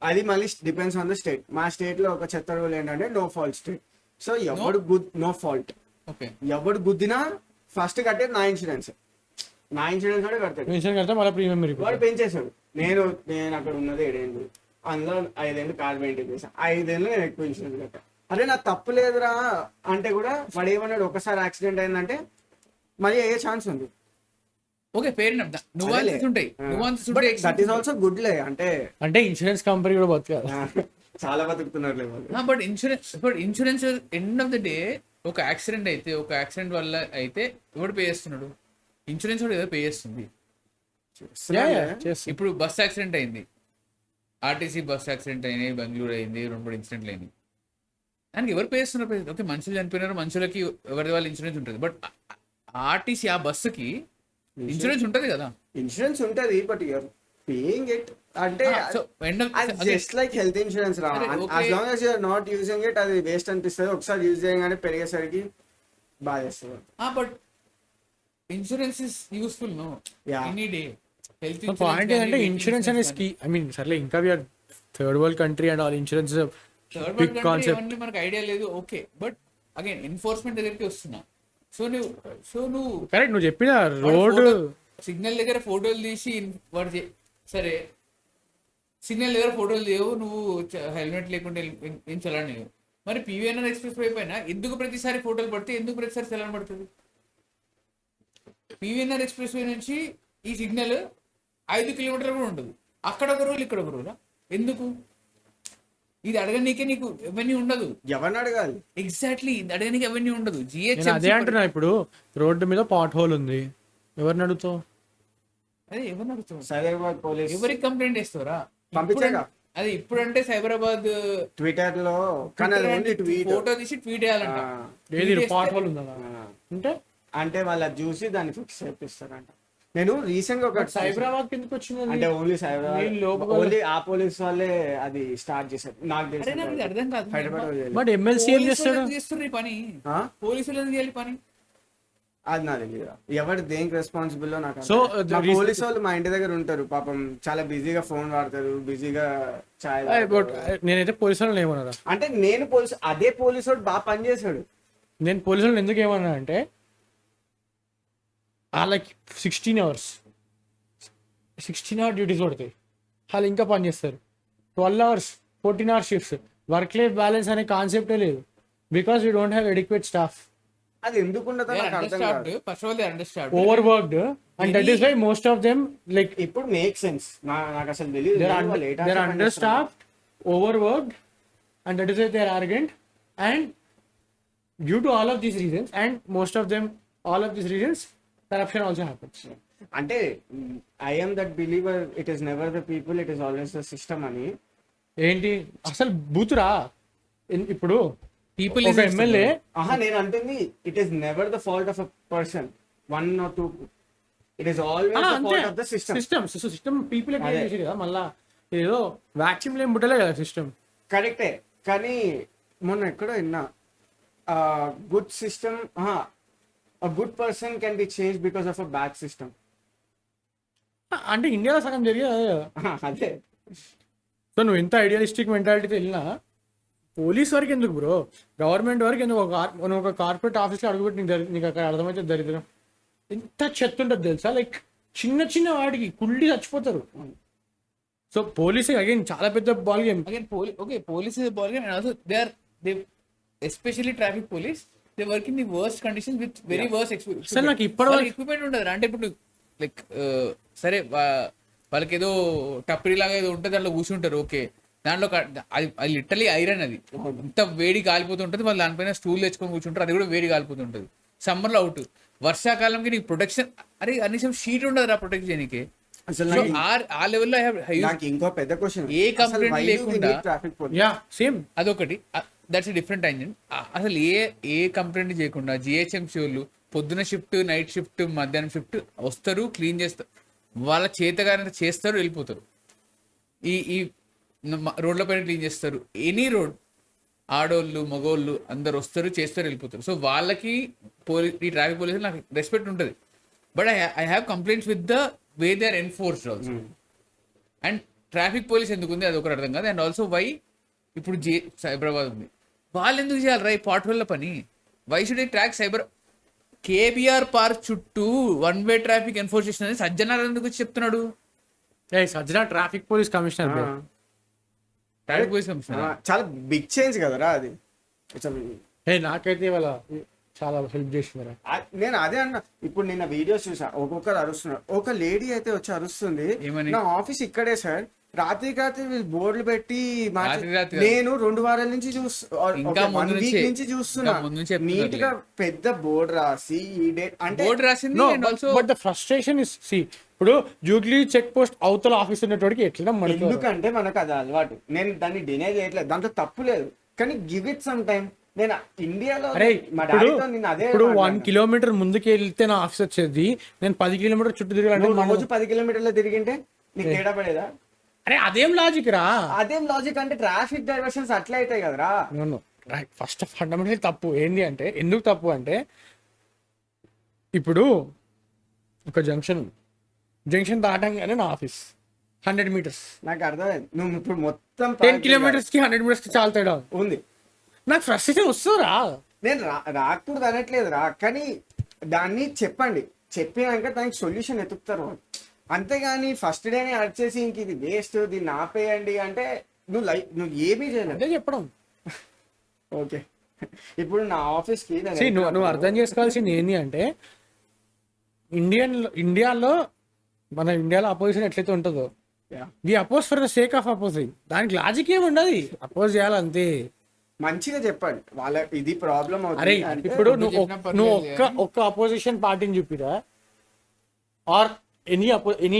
అది మళ్ళీ డిపెండ్స్ ఆన్ ద స్టేట్. మా స్టేట్ లో ఒక చెత్త రూల్ ఏంటంటే నో ఫాల్ట్ స్టేట్. సో ఎవడు నో ఫాల్ట్, ఎవడు గుద్దినా ఫస్ట్ కట్టేది నా ఇన్సూరెన్స్ కూడా కడతాడు. వాడు పెంచేశాడు. నేను అక్కడ ఉన్నది 7 ఏళ్ళు, అందులో 5 ఏళ్ళు కార్ మెయింటైన్ చేశాను, 5 ఏళ్ళు నేను ఎక్కువ ఇన్సూరెన్స్ కట్టా. అరే నాకు తప్పు లేదురా అంటే కూడా వాడు ఏమన్నాడు, ఒకసారి యాక్సిడెంట్ అయిందంటే మళ్ళీ అయ్యే ఛాన్స్ ఉంది. ఓకే ఫెయిర్ ఎనఫ్, నువాన్సెస్ ఉంటాయి, దట్ ఈస్ ఆల్సో గుడ్ లే. అంటే ఇన్సూరెన్స్ కంపెనీ కూడా బతకాలి, చాలా బతుకుతున్నారు. But insurance end of the day ఒక యాక్సిడెంట్ అయితే, ఒక యాక్సిడెంట్ వల్ల అయితే ఎవడు పే చేస్తున్నాడు? ఇన్సూరెన్స్ కూడా ఏదో పే చేస్తుంది. ఇప్పుడు బస్ యాక్సిడెంట్ అయింది, ఆర్టీసీ బస్ యాక్సిడెంట్ అయినాయి, బెంగళూరు అయింది, 2-3 ఇన్సిడెంట్లు అయినాయి. దానికి ఎవరు పే చేస్తున్నారు? ఓకే మనుషులు చనిపోయినారు, మనుషులకి ఎవరి వాళ్ళ ఇన్సూరెన్స్ ఉంటుంది. బట్ ఆర్టీసీ ఆ బస్సుకి ఇన్సూరెన్స్ ఉంటది కదా, ఇన్సూరెన్స్ ఉంటది, బట్ యూఆర్ పేయింగ్ ఇట్. అంటే జస్ట్ లైక్ హెల్త్ ఇన్సూరెన్స్ రా, as long as you are not using it అది వేస్ట్ అనిపిస్తుంది. ఒకసారి యూజ్ చేయగానే పెరిగేసరికి బాగా చేస్తుంది. But insurance is useful no any day. Health point ఏంటంటే ఇన్సూరెన్స్ అనేది ఐ మీన్ సర్లే, ఇంకా we're third world country and all insurance big concept మనకు ఐడియా లేదు. ఓకే బట్ అగైన్ ఎన్ఫోర్స్మెంట్ దగ్గరికి వస్తున్నా. సో నువ్వు కరెక్ట్, నువ్వు చెప్పిన రోడ్డు సిగ్నల్ దగ్గర ఫోటోలు తీసి వాడు సరే సిగ్నల్ దగ్గర ఫోటోలు లేవు, నువ్వు హెల్మెట్ లేకుండా ఏం చలాని. మరి పివిఎన్ఆర్ ఎక్స్ప్రెస్ వే పైన ఎందుకు ప్రతిసారి ఫోటోలు పడితే ఎందుకు ప్రతిసారి చలాన్ పడుతుంది? పివిఎన్ఆర్ ఎక్స్ప్రెస్ వే నుంచి ఈ సిగ్నల్ 5 కిలోమీటర్లు కూడా ఉండదు, అక్కడ ఒక రూల్ ఇక్కడ ఒక రూలా? ఎందుకు? ఇది అడగనీకే నీకు ఎవెన్యూ ఉండదు. ఎవరిని అడగాలి? ఎగ్జాక్ట్లీ, ఇది అడగనీకి ఎవెన్యూ ఉండదు. అదే అంటున్నా, ఇప్పుడు రోడ్డు మీద పాట్ హోల్ ఉంది, ఎవరిని అడుగుతావు? అదే ఎవరిని అడుగుతావు? హైదరాబాద్ పోలీస్ ఎవరికి కంప్లైంట్ చేస్తారా? పంపించాగా. అది ఇప్పుడు అంటే సైబరాబాద్ ట్విట్టర్ లో ఫోటో తీసి ట్వీట్ చేయాలంట. పాట్ హోల్ ఉందా అంటే వాళ్ళు చూసి దాన్ని ఫిక్స్ చేపిస్తారంట. నేను రీసెంట్ గా ఒక సైబరాబాద్ కిందకి వచ్చింది, అంటే ఓన్లీ సైబరాబాద్ ఓన్లీ ఆ పోలీస్ వాళ్ళే అది స్టార్ట్ చేశారు. నాకు తెలిసి అర్థం కాదు. హైదరాబాద్ బట్ ఎమ్మెల్సీ ఏం చేస్తాడు? చేస్తున్నారు ఈ పని, పోలీసులు ఎందుకు చేయాలి పని? అది నాకు తెలియదు, ఎవరు దేనికి రెస్పాన్సిబుల్ నాకు. సో పోలీసు వాళ్ళు మా ఇంటి దగ్గర ఉంటారు, పాపం చాలా బిజీగా ఫోన్ వాడతారు, బిజీగా చాయ్. నేనైతే పోలీసు వాళ్ళని ఏమన్నా అంటే నేను పోలీసు, అదే పోలీసు వాడు బాగా పనిచేశాడు. నేను పోలీసు వాళ్ళని ఎందుకు ఏమన్నా అంటే వాళ్ళకి 16 hours డ్యూటీస్ పడతాయి, వాళ్ళు ఇంకా పని చేస్తారు. 12 hours 14 hours shifts. Work life balance అనే కాన్సెప్టే లేదు, because we don't have adequate staff. అది ఎందుకు ఉండదో నాకు అర్థం కాదు. Over worked and that is why most of them like ఇప్పుడు మేక్ సెన్స్. నాకు అసలు తెలియదు. They are under staffed, over worked and that is why they are arrogant. And due to all of these reasons and most of them all of these reasons corruption also happens. అంటే I am that believer, it is never the people, it is always the system అని. ఏంటి అసలు బూతురా? ఇప్పుడు పీపుల్ ఒక ఎమ్మెల్యే నేను అంటుంది it is never the fault of a person, 1 or 2, it is always the fault of the system. System people చేశారు కదా, మళ్ళా ఏదో వ్యాక్యూమ్ లేం బుట్టలే కదా సిస్టమ్. కరెక్టే, కానీ మొన్న ఎక్కడో విన్నా good system, a good person can be changed because of a bad system. అంటే ఇండియాలో సగం జరిగేది అదే. సో నువ్వు ఎంత ఐడియలిస్టిక్ మెంటాలిటీతో వెళ్ళినా పోలీస్ వరకు ఎందుకు బ్రో, గవర్నమెంట్ వరకు ఎందుకు? ఒక కార్పొరేట్ ఆఫీస్లో అడుగుపెట్టి నీకు అక్కడ అర్థమైతే దరిద్రం ఎంత చెత్త ఉంటుంది తెలుసా. లైక్ చిన్న చిన్న వాటికి కుళ్ళి చచ్చిపోతారు. సో పోలీస్ అగైన్ చాలా పెద్ద ball game. Again police ball game. They especially traffic police, they work in the worst conditions with very worst equipment ఉండదు. అంటే ఇప్పుడు లైక్ సరే వాళ్ళకి ఏదో టప్పరి లాగా ఏదో ఉంటుంది, దాంట్లో కూర్చుంటారు. ఓకే, దాంట్లో అది లిటరలీ ఐరన్, అది ఎంత వేడి కాలిపోతుంటుంది. వాళ్ళు దానిపైన స్టూల్ తెచ్చుకొని కూర్చుంటారు, అది కూడా వేడి కాలిపోతుంటుంది. సమ్మర్లో అవుట్, వర్షాకాలంకి నీకు ప్రొటెక్షన్ అరే కనీసం షీట్ ఉండదు ఆ ప్రొటెక్ట్ చేయడానికి. ఆ లెవెల్లో ఇంకో పెద్ద క్వశ్చన్, ఏ కంప్లైంట్ లేకుండా సేమ్ అదొకటి. That's a different engine. అసలు ఏ కంప్లైంట్ చేయకుండా GHMC వాళ్ళు పొద్దున షిఫ్ట్, నైట్ షిఫ్ట్, మధ్యాహ్నం షిఫ్ట్ వస్తారు, క్లీన్ చేస్తారు, వాళ్ళ చేతగానే చేస్తారు, వెళ్ళిపోతారు. ఈ రోడ్ల పైన క్లీన్ చేస్తారు. ఎనీ రోడ్ ఆడోళ్ళు మగోళ్ళు అందరు వస్తారు చేస్తారు వెళ్ళిపోతారు. సో వాళ్ళకి ఈ ట్రాఫిక్ పోలీసులు నాకు రెస్పెక్ట్ ఉంటుంది. But I have complaints with the way they are enforced also. And traffic police ఎందుకు ఉంది అది ఒకటి అర్థం కాదు. అండ్ ఆల్సో వై ఇప్పుడు సైబరాబాద్ ఉంది, వాళ్ళు ఎందుకు చేయాలి రా ఈ పాట్ వల్ల పని? Why should I track cyber? KBR park చుట్టూ 1 వే ట్రాఫిక్ ఎన్ఫోర్స్ చేసిన సజ్జనార్ ఎందుకు వచ్చి చెప్తున్నాడు? సజ్జన traffic police commissioner, traffic police commissioner. చాలా బిగ్ చేంజ్ కదరా అది. నాకైతే ఇవాళ చాలా హెల్ప్ చేసిందిరా. నేను అదే అన్న, ఇప్పుడు నిన్న వీడియోస్ చూసా, ఒక్కొక్కరు అరుస్తున్నారు. ఒక లేడీ అయితే వచ్చి అరుస్తుంది, నా ఆఫీస్ ఇక్కడే సార్, రాత్రి వీళ్ళు బోర్డులు పెట్టి నేను 2 వారాల నుంచి నుంచి చూస్తున్నా, నీట్ గా పెద్ద బోర్డు రాసి ఈ డేట్ అంటే బోర్డు రాసింది. బట్ ద ఫ్రస్ట్రేషన్ ఇస్ ఇప్పుడు జూబ్లీ చెక్ పోస్ట్ అవతల ఆఫీస్ ఉన్నటువంటి ఎట్లా, ఎందుకంటే మనకు అది అలవాటు. నేను దాన్ని డినై చేయట్లేదు, దాంట్లో తప్పు లేదు, కానీ గివ్ ఇట్ సమ్ టైం. నేను ఇండియాలో ఇప్పుడు 1 కిలోమీటర్ ముందుకు వెళ్తే నా ఆఫీస్ వచ్చేది, నేను 10 కిలోమీటర్ చుట్టూ తిరగాలంటే రోజు 10 కిలోమీటర్లు తిరిగింటే నీకు తేడా పడేదా? అరే అదేం లాజిక్ రా, అదేం లాజిక్ అంటే ట్రాఫిక్ డైవర్షన్స్ అట్లా అవుతాయి కదరా. రైట్, ఫస్ట్ ఫండమెంటల్ తప్పు ఏంది అంటే, ఎందుకు తప్పు అంటే, ఇప్పుడు ఒక జంక్షన్ దాటంగానే నా ఆఫీస్ 100 మీటర్స్, నాకు అర్థమైంది. నువ్వు ఇప్పుడు మొత్తం 10 కిలోమీటర్స్ కి 100 మీటర్స్ కి చాలా తేడా ఉంది. నాకు ఫ్రస్ట్రేషన్ వస్తుందా? నేను రాకూడదు అనట్లేదు రా, కానీ దాన్ని చెప్పినాక దానికి సొల్యూషన్ ఎతుకుతారు. అంతేగాని ఫస్ట్ డేనే అడిచేసి ఇంక ఇది వేస్ట్, దీన్ని ఆపేయండి అంటే నువ్వు ఏమీ చేయలేదు. అదే చెప్పడం. ఓకే, ఇప్పుడు నా ఆఫీస్ కి నువ్వు అర్థం చేసుకోవాల్సింది ఏంటి అంటే, ఇండియాలో అపోజిషన్ ఎట్లయితే ఉంటుందో, we oppose for the sake of opposing. దానికి లాజిక్ ఏమి ఉండదు, అపోజ్ చేయాలంతే. మంచిగా చెప్పండి వాళ్ళ ఇది ప్రాబ్లం అవుతుంది. ఇప్పుడు నువ్వు ఒక్క అపోజిషన్ పార్టీని చూపిరా, are any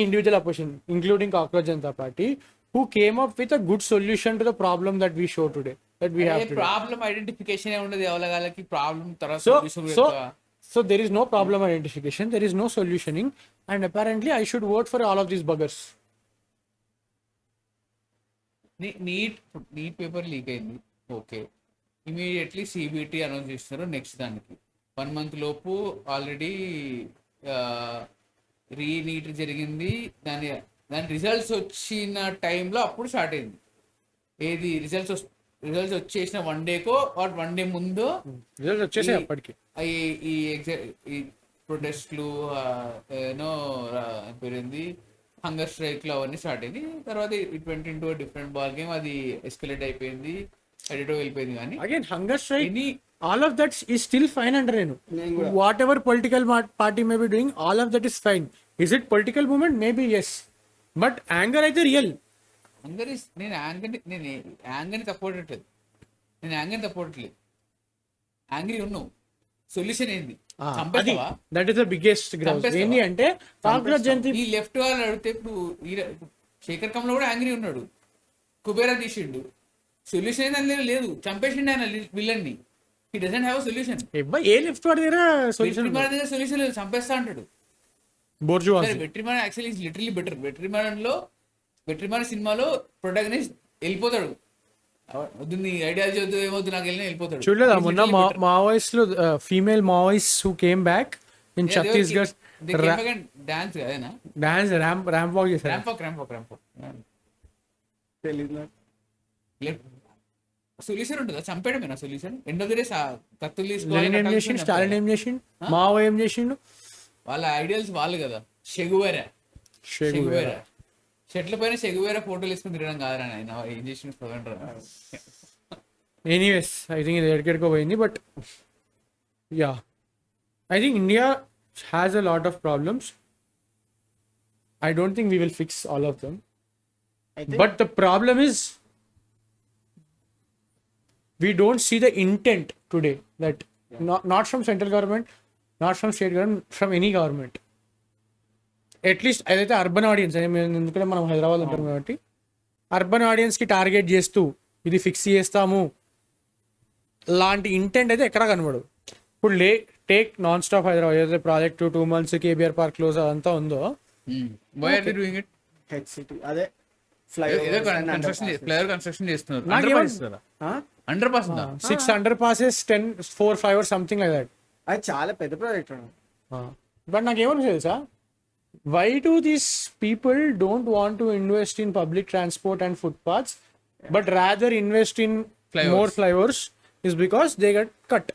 individual opposition including Cockroach Janata Party who came up with a good solution to the problem that we show today, that we have today. Problem identification ఏ ఉండదు ఎవలగాలకి, ప్రాబ్లం తర్వాత solution. So there is no problem identification, there is no solutioning, and apparently I should vote for all of these buggers. Neat paper leak అయింది, ఓకే, ఇమీడియట్లీ సిబిటి అనౌన్స్ చేస్తున్నారు నెక్స్ట్ దానికి 1 month లోపు. ఆల్రెడీ రీనీట్ జరిగింది, దాని రిజల్ట్స్ వచ్చిన టైంలో అప్పుడు స్టార్ట్ అయింది. ఏది రిజల్ట్స్ వచ్చేసిన 1 డేకో ఆర్ 1 డే ముందు అప్పటికి ఈ ప్రొటెస్ట్లు పేరుంది హంగర్ స్ట్రైక్లు అవన్నీ స్టార్ట్ అయింది. తర్వాత it went into different ball game, అది ఎస్కలేట్ అయిపోయింది, ఎడిటో వెళ్ళిపోయింది. కానీ again hunger strike, all of that is still fine under whatever political party may be doing, all of that is fine. Is it political movement? Maybe yes, but anger అయితే రియల్. నేను యాంగర్ని సపోర్ట్ చేయట్లేదు, యాంగ్రీ ఉన్నావు. సొల్యూషన్ ఏంది? That is the biggest ground. ఏంటి అంటే ఈ లెఫ్ట్ వాళ్ళు అడిగితే, ఇప్పుడు శేఖర్ కమల్ కూడా యాంగ్రీ ఉన్నాడు, కుబేరా తీసిండు, సొల్యూషన్ ఏందని లేదు, చంపేసిండు ఆయన విలన్ని. He doesn't have a solution. A left వాడి దగ్గర సొల్యూషన్ లేదు, చంపేస్తా అంటాడు. వెట్రిమాన్ యాక్చువల్లీ ఇస్ లిటరలీ బెటర్. వెట్రిమాన్ సినిమాలో ప్రొటాగనిస్ట్ వెళ్ళిపోతాడు, వద్దు నీ ఐడియాలజీ వద్దు ఏమవుతు నాకు వెళ్ళిపోతాడు. చూడలేదా మొన్న మావోయిస్ట్ లో female Maoist who came back in Chhattisgarh, dance అదేనా, డాన్స్ ర్యాంప్ వాక్ చేశారు. సొల్యూషన్ ఉంటుందా? చంపేయడమేనా solution? End of the day కత్తులు తీసుకోవాలి. స్టాలిన్ ఏం చేసిండు, మావో ఏం చేసిండు, వాళ్ళ ఐడియల్స్ వాళ్ళు కదా. షెగువేరా చెట్ల పైన షెగువేరా ఫోటోలు వేసుకుని తిరగడం కాదురా ఆయన, ఏం చేసిండు చూడండి. ఎనీవేస్ ఐ థింక్ ఇది ఎక్కడికో పోయింది. But yeah, I think India has a lot of problems. I don't think we will fix all of them, but the problem is we don't see the intent today, that not from central government, not from state government, from any government. At least అదైతే అర్బన్ ఆడియన్స్, ఎందుకంటే మనం హైదరాబాద్ ఉంటాం కాబట్టి అర్బన్ ఆడియన్స్కి టార్గెట్ చేస్తూ ఇది ఫిక్స్ చేస్తాము లాంటి ఇంటెంట్ అయితే ఎక్కడా కనబడదు. ఇప్పుడు టేక్ నాన్ స్టాప్ హైదరాబాద్ ఏదైతే project 2 months KBR park close అదంతా ఉందో, హెచ్ సిటీ అదే ఫ్లైఓవర్ కన్స్ట్రక్షన్ చేస్తున్నారు. అండర్ పాస్ ఉందా? 6 under passes, 10 4 5 or something like that. అది చాలా పెద్ద ప్రాజెక్ట్. బట్ నాకేమని తెలుసా, why do these people don't want to invest in public transport and footpaths but rather invest in more flyovers is because they get cut.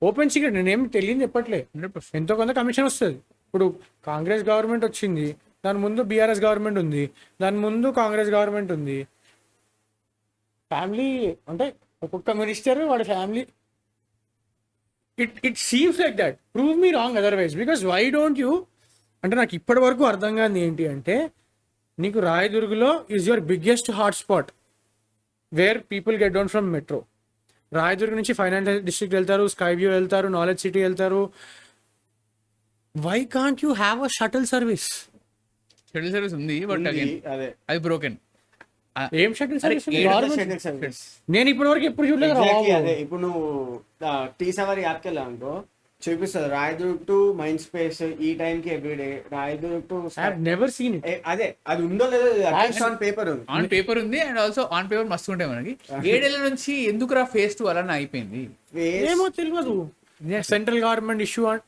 Open secret, నేనేం తెలియని చెప్పట్లే, 100%. ఎంతో కొంత కమిషన్ వస్తుంది. ఇప్పుడు కాంగ్రెస్ గవర్నమెంట్ వచ్చింది, దాని ముందు బీఆర్ఎస్ గవర్నమెంట్ ఉంది, దాని ముందు కాంగ్రెస్ గవర్నమెంట్ ఉంది. ఫ్యామిలీ అంటే ఒక్కొక్క మినిస్టర్ వాడి family, it seems like that. Prove me wrong otherwise, because why don't you అంటే నాకు ఇప్పటి వరకు అర్థం కాదు ఏంటి అంటే, నీకు రాయదుర్గ్లో is your biggest hotspot where people get down from metro. Rayadurg నుంచి ఫైనాన్షియల్ డిస్ట్రిక్ట్ వెళ్తారు, స్కై వ్యూ వెళ్తారు, నాలెడ్జ్ సిటీ వెళ్తారు. Why can't you have a shuttle service? Shuttle service ఉంది, బట్ అగైన్ అదే అది బ్రోకెన్. ఏం షటిల్ సర్వీస్? షటిల్ సర్వీస్ నేను ఇప్పటి వరకు ఎప్పుడు చూడలేదు. అదే ఇప్పుడు నువ్వు టీ సవారి యాప్కి వెళ్ళావు అనుకో, చూపిస్తుంది రాయదుర్గ్ టు మైండ్ స్పేస్ ఈ టైం కి everyday, Rayadurg to never seen it. అదే అది ఉందో లేదో ఆన్ పేపర్ ఉంది. ఆన్ పేపర్ ఉంది, అండ్ ఆల్సో ఆన్ పేపర్ మస్తు ఉంటాయి మనకి. 7 ఏళ్ల నుంచి ఎందుకురా ఫేజ్ 2 అలానే అయిపోయింది ఏమో తెలియదు. సెంట్రల్ గవర్నమెంట్ ఇష్యూ అది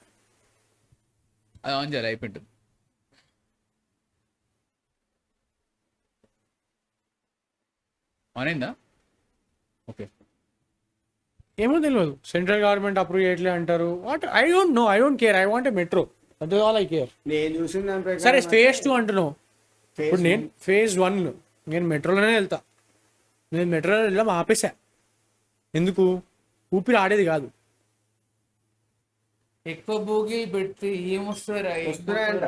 ఆన్ చేయాలి, అయిపోయింది. ఆన్ అయిందా? ఓకే, ఏమో తెలియదు. సెంట్రల్ గవర్నమెంట్ అప్రూవ్ చేయట్లే అంటారు. What I don't know, I don't care, I want a metro, that is all I care. నేను చూసిన దాని ప్రకారం సరే ఫేజ్ 2 అంటున్నావు, ఇప్పుడు నేను ఫేజ్ 1 నేను మెట్రోలోనే వెళ్తా. నేను మెట్రోలో వెళ్ళాం ఆపేసా, ఎందుకు? ఊపిరి ఆడేది కాదు. ఎక్కువ భోగి పెడితే ఏమొస్తారా? వస్తున్నాయంట.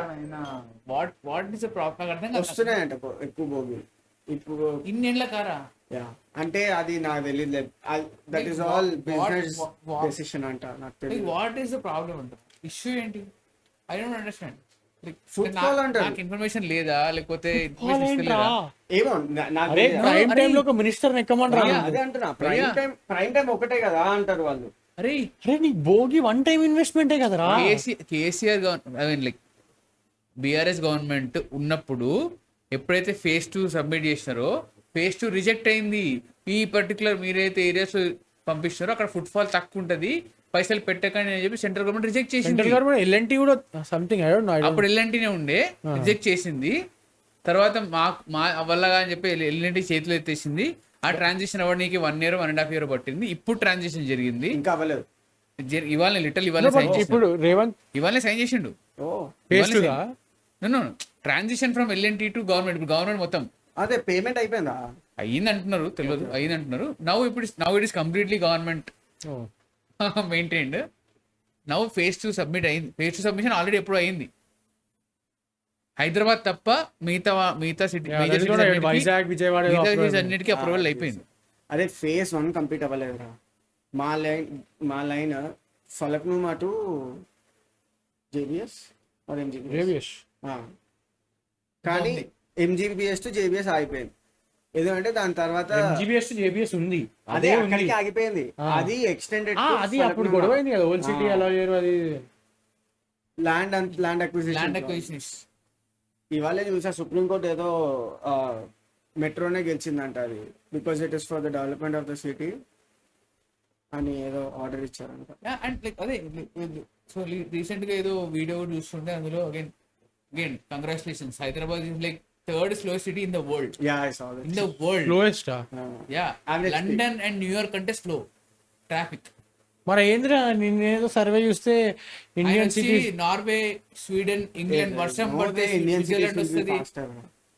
What is the problem? అర్థం కాదు. వస్తున్నాయంట ఎక్కువ భోగి ఇప్పుడు. ఇన్నేళ్ళ కారా? అంటే అది నాకు తెలియదు, that is all business decision అంట, నాకు తెలియదు. వాట్ ఈస్ ద ప్రాబ్లం అంట? ఇష్యూ ఏంటి? I don't understand. ఫుట్బాల్ అంటారు. నాకు ఇన్ఫర్మేషన్ లేదా, లేకపోతే ఏమో నాకు ప్రైమ్ టైం లో ఒక మినిస్టర్ ఎక్కమంటారు. అదే అంటున్నా, ప్రైమ్ టైం ఒకటే కదా అంటారు వాళ్ళు. అరే నీ భోగి 1 టైం ఇన్వెస్ట్మెంటే కదరా. KCR government like BRS government ఉన్నప్పుడు ఎప్పుడైతే ఫేజ్ 2 సబ్మిట్ చేసినారో, ఫేజ్ 2 రిజెక్ట్ అయింది. ఈ పర్టికులర్ మీరైతే ఏరియాస్ పంపిస్తున్నారో అక్కడ ఫుట్ ఫాల్ తక్కువ ఉంటది, పైసలు పెట్టకండి అని చెప్పి సెంట్రల్ గవర్నమెంట్ రిజెక్ట్ చేసింది. సెంట్రల్ గవర్నమెంట్ ఎల్ఎన్టీ కూడా సంథింగ్ అప్పుడు ఎల్ఎన్టీనే ఉండే, రిజెక్ట్ చేసింది. తర్వాత మా వల్లగా అని చెప్పి ఎల్ఎన్టీ చేతిలో ఎత్తేసింది. ఆ ట్రాన్సాక్షన్ అవ్వడానికి 1 year 1.5 year పట్టింది. ఇప్పుడు ట్రాన్సాక్షన్ జరిగింది, ఇంకా అవ్వలేదు. ఇవాళ సైన్ ఇప్పుడు రేవంత్ ఇవాళ సైన్ చేసిండు. Transition from LNT to government. ఇప్పుడు గవర్నమెంట్ మొత్తం అదే పేమెంట్ అయిపోయిందా? అయ్యింది అంటున్నారు, తెలియదు. అయ్యింది అంటున్నారు. Now it is completely government maintained. Now phase 2 submit అయింది. ఫేజ్ 2 సబ్మిషన్ ఆల్రెడీ ఎప్పుడు అయింది. హైదరాబాద్ తప్ప మిగతా సిటీ వైజాగ్, విజయవాడ అన్నిటికీ అప్రూవల్ అయిపోయింది. అదే ఫేజ్ 1 కంప్లీట్ అవ్వలేదురా. మా లైన్ ఫలక్నుమా టు జేబిఎస్ కానీ ఎంజీబీఎస్ టు జేబిఎస్ ఆగిపోయింది. ఎందుకంటే దాని తర్వాత జేబిఎస్ ఉంది, అదే అక్కడికి ఆగిపోయింది. అది ఎక్స్టెండెడ్, అది అప్పుడు గొడవైంది కదా, ఓల్డ్ సిటీ అలా అది ల్యాండ్ అక్విజిషన్. ఇవాళ చూసా సుప్రీంకోర్టు ఏదో మెట్రోనే గెలిచిందంట, అది because it is for the development of the city అని ఏదో ఆర్డర్ ఇచ్చారంట. అండ్ లైక్ అదే సో రీసెంట్ గా ఏదో వీడియో చూస్తుంటే అందులో again congratulations, Hyderabad is like third slowest city in the world. Yeah, I saw that. In the world. Slowest. Yeah. London and New York కంటే స్లో ట్రాఫిక్. మరి ఏంద్రా నిన్నేదో సర్వే చూస్తే Indian city, Norway, Sweden, England వర్షం పడితే స్విట్జర్లాండ్ వస్తుంది.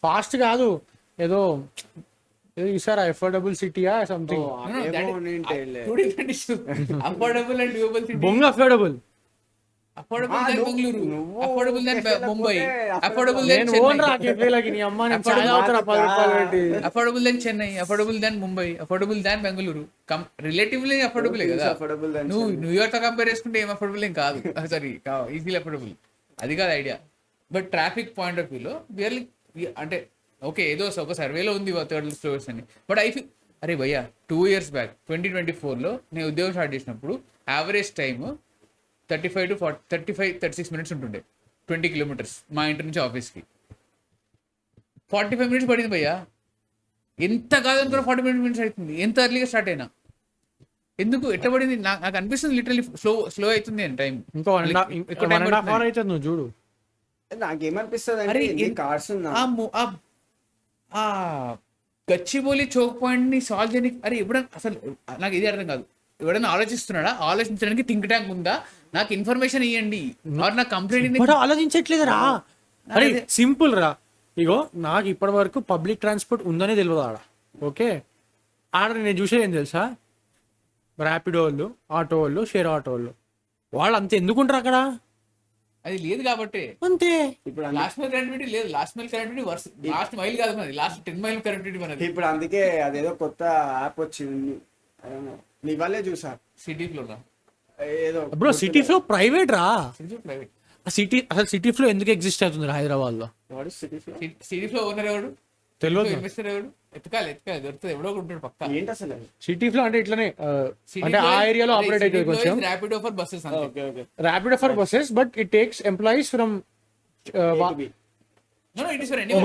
ఫాస్ట్ కాదు, ఏదో ఈసారి అఫోర్డబుల్ సిటీయా something. Affordable and doable city. బొంగ affordable. Affordable than Bengaluru, affordable than Mumbai, affordable than affordable than Chennai, affordable than Mumbai, affordable than Bengaluru. Relatively affordable కదా. నువ్వు న్యూయార్క్ తో కంపేర్ చేసుకుంటే ఏం అఫోర్డబుల్ ఏం కాదు, సారీ ఈజీలీ అఫోర్డబుల్, అది కాదు idea. But traffic point of వ్యూలో వీఆర్ అంటే ఓకే ఏదో ఒక సర్వేలో ఉంది థర్డ్ స్లోయెస్ట్ అని. బట్ ఐ ఫీల్ అరే భయ్యా 2 years బ్యాక్ 2024లో నేను ఉద్యోగం స్టార్ట్ చేసినప్పుడు యావరేజ్ టైమ్ 35-36 minutes ఉంటుండే 20 kilometers మా ఇంటి నుంచి ఆఫీస్కి. 45 minutes పడింది భయ్యా. ఎంత కాదనుకున్నా 40 minutes అవుతుంది, ఎంత ఎర్లీగా స్టార్ట్ అయినా. ఎందుకు ఎట్టబడింది? నాకు అనిపిస్తుంది లిటరలీ స్లో అవుతుంది అని టైం. ఇంకో 1.5 hour అవుతుంది నువ్వు చూడు. నాకేమనిపిస్తుంది అరే, అంటే కార్స్ ఉందా ఆ గచ్చిబౌలి చోక్ పాయింట్ ని సాల్వ్ చేయడానికి అరే ఎవడన్నా అసలు నాకు ఇది అర్థం కాదు. ఎవడన్నా ఆలోచిస్తున్నాడా? ఆలోచించడానికి థింక్ ట్యాంక్ ఉందా? నాకు ఇన్ఫర్మేషన్ ఇవ్వండి. నా కంప్లైంట్ ఆలోచించట్లేదు రా. అరే సింపుల్ రా. ఇగో నాకు ఇప్పటి వరకు పబ్లిక్ ట్రాన్స్పోర్ట్ ఉందనే తెలియదు ఆడ. ఓకే, ఆడ నేను చూసేది ఏం తెలుసా, ర్యాపిడో వాళ్ళు, ఆటో వాళ్ళు, షేర్ ఆటో వాళ్ళు అంత ఎందుకుంటారు అక్కడ? అది లేదు కాబట్టి అంతే. ఇప్పుడు లాస్ట్ మైల్ కనెక్టివిటీ లేదు. Last mile connectivity last mile కాదు మనది, లాస్ట్ 10 మైల్ కనెక్టివిటీ మనది. ఇప్పుడు అందుకే అదేదో కొత్త యాప్ వచ్చింది, నీ వల్లే చూసా. సిటీ ఫ్లో ఏదో బ్రో సిటీ ఫ్లో ప్రైవేట్ రా. ప్రైవేట్ సిటీ ఫ్లో ఎందుకు ఎగ్జిస్ట్ అవుతుంది హైదరాబాద్ లో? సిటీ ఫ్లో ఓనర్ ఎవడు? తెలియదు. ఇన్వెస్టర్ ఎవడు? ఎత్తుకాలి దొరుకుతుంది, ఎవడో ఒకటి ఉంటాడు పక్కా. ఏంటి అసలు సిటీ ఫ్లో అంటే ఇట్లానే, అంటే ఆ ఏరియాలో ఆపరేట్ అవుతుంది కొంచెం. Rapido for buses, Rapido for buses, but it takes employees from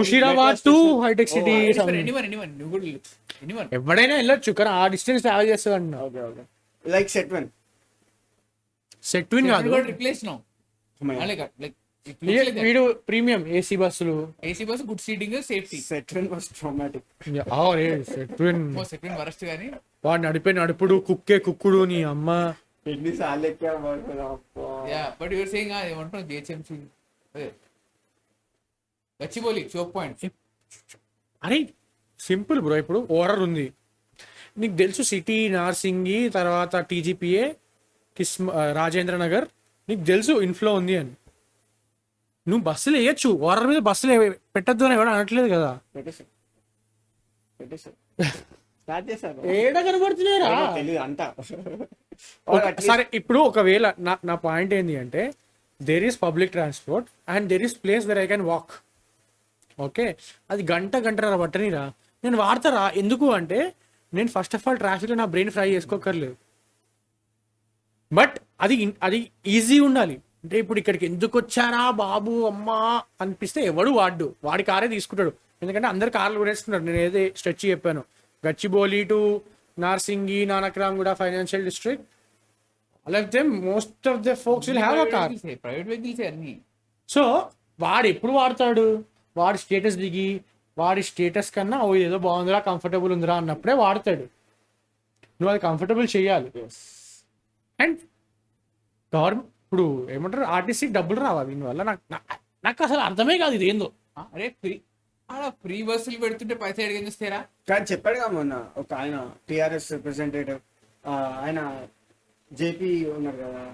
Mushirabad to హైటెక్ సిటీ. ఎవడైనా వెళ్ళొచ్చు కానీ ఆ డిస్టెన్స్ ట్రావెల్ చేస్తుంది అంటున్నా. లైక్ సెట్విన్ కాదు, రిప్లేస్ నో. వీడు ప్రీమియం ఏసీ బస్సులు, AC bus, good seating, safety. Setwin was traumatic. Setwin worst గానీ వాడు నడిపే నడుపుడు, కుక్కుడు నీ అమ్మ. ఎన్నిసార్లు బట్ యువర్ సేయింగ్ ఏమంటున్నావు GHMC గచ్చిబౌలి చోక్ పాయింట్. అరే సింపుల్ బ్రో, ఇప్పుడు ఓవరాల్ ఉంది నీకు తెలుసు, సిటీ, నార్సింగి, తర్వాత TGPA, రాజేంద్ర నగర్, నీకు తెలుసు ఇన్ఫ్లో ఉంది అని. నువ్వు బస్సులు వేయచ్చు, ఓవరాల్ మీద బస్సులు పెట్టద్దు అని ఎవరు అనట్లేదు కదా. ఏడా కనబడుతున్నారా? సరే ఇప్పుడు ఒకవేళ నా పాయింట్ ఏంటి అంటే, there is public transport and there is place where I can walk. Okay, అది గంటన్నర పట్టనిరా, నేను వాడతారా. ఎందుకు అంటే నేను ఫస్ట్ ఆఫ్ ఆల్ ట్రాఫిక్లో నా బ్రెయిన్ ఫ్రై చేసుకోకర్లేదు. బట్ అది ఈజీ ఉండాలి. అంటే ఇప్పుడు ఇక్కడికి ఎందుకు వచ్చారా బాబు అమ్మా అనిపిస్తే ఎవడు వాడి కారే తీసుకుంటాడు. ఎందుకంటే అందరు కార్లు కొనేసుకున్నారు. నేను ఏదో స్ట్రెచ్ చెప్పాను, గచ్చిబౌలి టు నార్సింగి, నానక్రామ్ కూడా financial district, all of them most of the folks will have a car. Private vehicles అన్ని. సో వాడు ఎప్పుడు వాడతాడు? వాడి స్టేటస్ దిగి, వాడి స్టేటస్ కన్నా ఓ ఏదో బాగుందిరా, కంఫర్టబుల్ ఉందిరా అన్నప్పుడే వాడతాడు. నువ్వు అది కంఫర్టబుల్ చేయాలి. అండ్ గవర్నమెంట్ ఇప్పుడు ఏమంటారు, ఆర్టీసీకి డబ్బులు రావాలి దీనివల్ల. నాకు అసలు అర్థమే కాదు ఇది ఏందో. అరే ఫ్రీ బస్సులు పెడుతుంటే పైసలు అడిగి చూస్తారా? కానీ చెప్పాడుగా మొన్న ఒక ఆయన TRS రిప్రజెంటేటివ్, ఆయన JP ఉన్నారు కదా,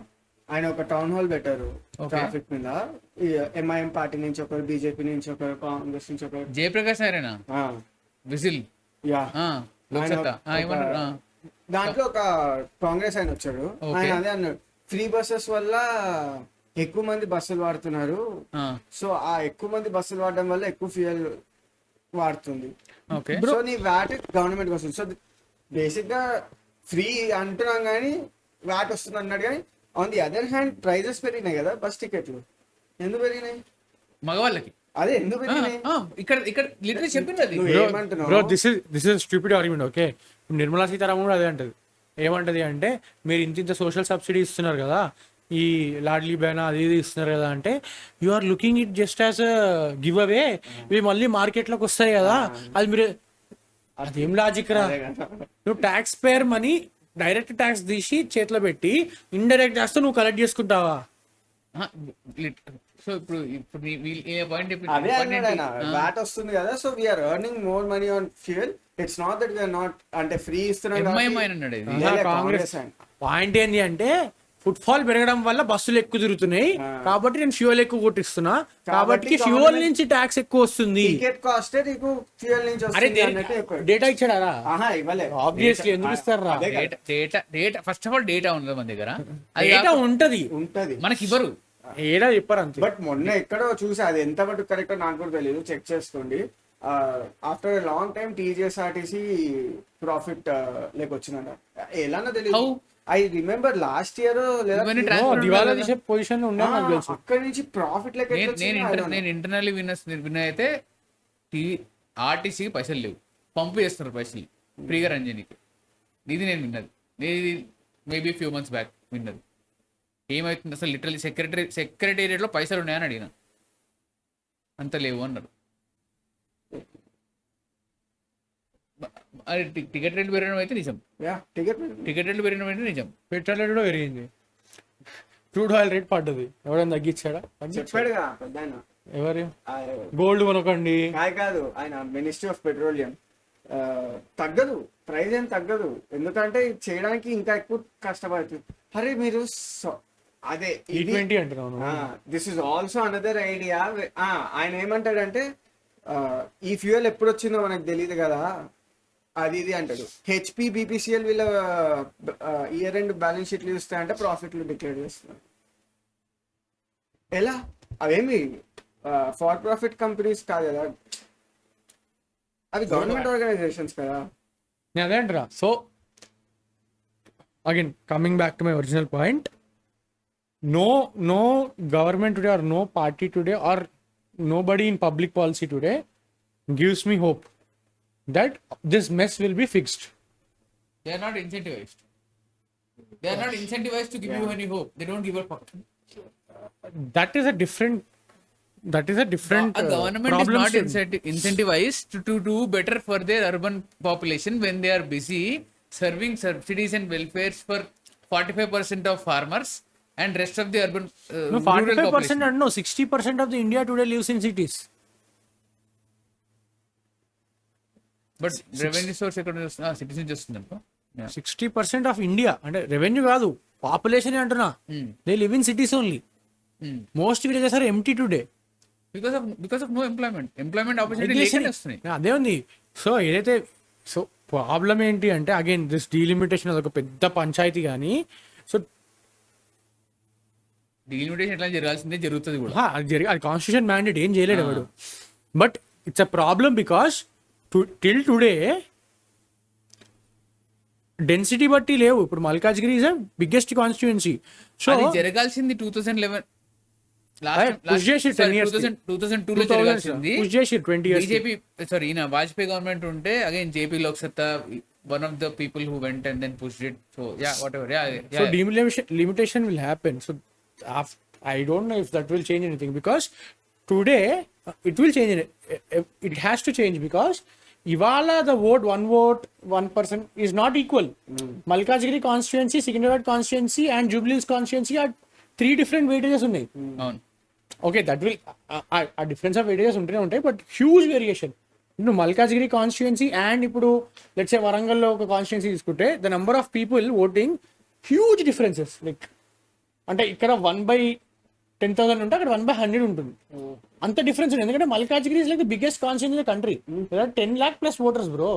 ఆయన ఒక టౌన్ హాల్ పెట్టారు ట్రాఫిక్ మీద. MIM పార్టీ నుంచి ఒకరు, BJP నుంచి ఒకరు, కాంగ్రెస్ నుంచి ఒకరు. జయప్రకాష్ నారాయణ విజిల్. దాంట్లో ఒక కాంగ్రెస్ ఆయన వచ్చాడు. ఆయన అదే అన్నాడు, ఫ్రీ బస్సెస్ వల్ల ఎక్కువ మంది బస్సులు వాడుతున్నారు, సో ఆ ఎక్కువ మంది బస్సులు వాడడం వల్ల ఎక్కువ ఫ్యూయల్ వాడుతుంది. సో నీ వ్యాట్ గవర్నమెంట్ వస్తుంది. సో బేసిక్ గా ఫ్రీ అంటున్నాం కానీ వ్యాట్ వస్తుంది అన్నాడు. కానీ on the other hand prices పెరిగినాయి కదా బస్ టికెట్లు. ఎందుకు పెరిగినాయి? మగవాళ్ళకి అదే ఎందుకు పెరిగినాయి? ఇక్కడ లిటరల్లీ చెప్పింది bro, this is stupid argument. Okay, Nirmala Sitharaman కూడా అదే అంటది. ఏమంటది అంటే, మీరు ఇంత సోషల్ సబ్సిడీ ఇస్తున్నారు కదా, ఈ లాడ్లీ బేనా అది ఇది ఇస్తున్నారు కదా అంటే, you are looking it just as give away, ఇవి మళ్ళీ మార్కెట్లోకి వస్తాయి కదా, అది మీరు అదేం లాజిక్ రా. నువ్వు tax payer money direct tax తీసి చేతిలో పెట్టి ఇండైరెక్ట్ ట్యాక్స్ నువ్వు కలెక్ట్ చేసుకుంటావా? సో ఇప్పుడు వ్యాట్ వస్తుంది కదా, so we're earning more money on fuel. It's not that we're not అంటే ఫ్రీ ఇస్తున్నాం. కాంగ్రెస్ పాయింట్ ఏంటి అంటే, ఫుట్ ఫాల్ పెరగడం వల్ల బస్సులు ఎక్కువ తిరుగుతున్నాయి కాబట్టి నేను ఫ్యూయల్ ఎక్కువ కొట్టిస్తున్నా, కాబట్టి ఫ్యూయల్ నుంచి ట్యాక్స్ ఎక్కువ వస్తుంది. డేటా ఇచ్చాడా? ఆబ్వియస్లీ ఎందుకు ఇస్తారా? ఫస్ట్ ఆఫ్ ఆల్ డేటా ఉంది మన దగ్గర, డేటా ఉంటది మనకి ఇవ్వరు, ఏడా చెప్పారు అంతే. బట్ మొన్న ఎక్కడో చూసా, అది ఎంత మటుకు కరెక్టో నాకు కూడా తెలియదు, చెక్ చేసుకోండి. After long time TGSRTC profit లేకొచ్చిందంట. ఎలానో తెలియదు. ఐ రిమెంబర్ లాస్ట్ ఇయర్ దివాలా తీసే పొజిషన్ లో ఉన్నా నాకు తెలుసు. అక్కడి నుంచి ప్రాఫిట్ లెక్క నేను ఇంటర్నల్లీ విన్న అయితే ఆర్టీసీకి పైసలు లేవు, పంపు చేస్తున్నారు పైసలు ఫ్రీగా రన్ చేయడానికి. ఇది నేను విన్నది. మేబీ ఫ్యూ మంత్స్ బ్యాక్ విన్నది. ఏమవుతుంది అసలు లిటరలీ సెక్రటేరియట్లో పైసలు ఉన్నాయని అడిగిన, అంత లేవు అన్నారు. అది టికెట్ రేట్లు పెరగడం అయితే నిజం, టికెట్ రేట్లు పెరగడం అయితే నిజం. పెట్రోల్ రేట్ కూడా పెరిగింది, క్రూడ్ ఆయిల్ రేట్ పడ్డది. ఎవరైనా తగ్గించాడా? చెప్పాడుగా పెద్దాయన. ఎవరు? గోల్డ్ కొనకండి కాదు, ఆయన మినిస్ట్రీ ఆఫ్ పెట్రోలియం. తగ్గదు, ప్రైస్ ఏం తగ్గదు, ఎందుకంటే ఇది చేయడానికి ఇంకా ఎక్కువ కష్టపడుతుంది. అరే మీరు అదే E20 అంటున్నాను. This is also another idea. ఆయన ఏమంటాడంటే ఈ ఫ్యూయల్ ఎప్పుడు వచ్చిందో మనకు తెలియదు కదా, అది ఇది అంటాడు. హెచ్పి బీపీసీఎల్ వీళ్ళ ఇయర్ ఎండ్ బ్యాలెన్స్ షీట్లు చూస్తాయంటే ప్రాఫిట్లు డిక్లేర్ చేస్తున్నారు. ఎలా? అవేమి ఫార్ ప్రాఫిట్ కంపెనీస్ కాదు కదా, అవి గవర్నమెంట్ ఆర్గనైజేషన్స్ కదా. నేను అదే అంటారా. So again coming back to my original point, no government today or no party today or nobody in public policy today gives me hope that this mess will be fixed. They are not incentivized. They are not incentivized to give you any hope. They don't give a fuck. That is a different A government is not incentivized to do better for their urban population when they are busy serving subsidies and welfares for 45% of farmers and rest of the urban No, rural 45% population. and no, 60% of the India today lives in cities. But revenue source ఎక్కడ సిటీస్ నుంచి వస్తుంది అనుకో. 60% of India అంటే రెవెన్యూ కాదు, పాపులేషన్ అంటున్నా. They live in cities only. Most villages are empty today because of no employment opportunity లేకనే వస్తున్నాయి. అదే ఉంది. సో ఏదైతే సో ప్రాబ్లం ఏంటి అంటే అగైన్ దిస్ డీలిమిటేషన్ అదొక పెద్ద పంచాయతీ. కానీ సో డీలిమిటేషన్ ఎట్లా జరగాల్సిందే జరుగుతుంది కూడా. అది కాన్స్టిట్యూషన్ మ్యాండేట్, ఏం చేయలేడు ఎవడు. But it's a problem because till today density బట్టి లేవు. ఇప్పుడు Malkajgiri is biggest constituency. So అది జరగాల్సింది 2011 2002 లో జరగాల్సింది. బీజేపీ సారీ ఈయన వాజ్పేయి గవర్నమెంట్ ఉంటే అగైన్ జేపీ లోక్ సత్తా one of the people who went and then pushed it. So yeah, whatever. So delimitation will happen. So I don't know if that will change anything because today it will change. It has to change because ivala the vote, one person is not equal. Malkajgiri constituency, Secunderabad constituency and Jubilee Hills constituency are 3 different weightages unnai. Okay, that will a difference of weightages ఉంటాయి, but huge variation. ఇప్పుడు మల్కాజ్గిరి కాన్స్టిట్యుయెన్సీ అండ్ ఇప్పుడు లెట్స్ సే వరంగల్లో ఒక కాన్స్టిట్యుయెన్సీ తీసుకుంటే the number of people voting huge differences. Like అంటే ఇక్కడ 1/10,000 ఉంటే అక్కడ 1/100 ఉంటుంది. అంత డిఫరెన్స్ ఉంది ఎందుకంటే Malkajgiri is like the biggest constituency in the country. 10 lakh plus voters bro.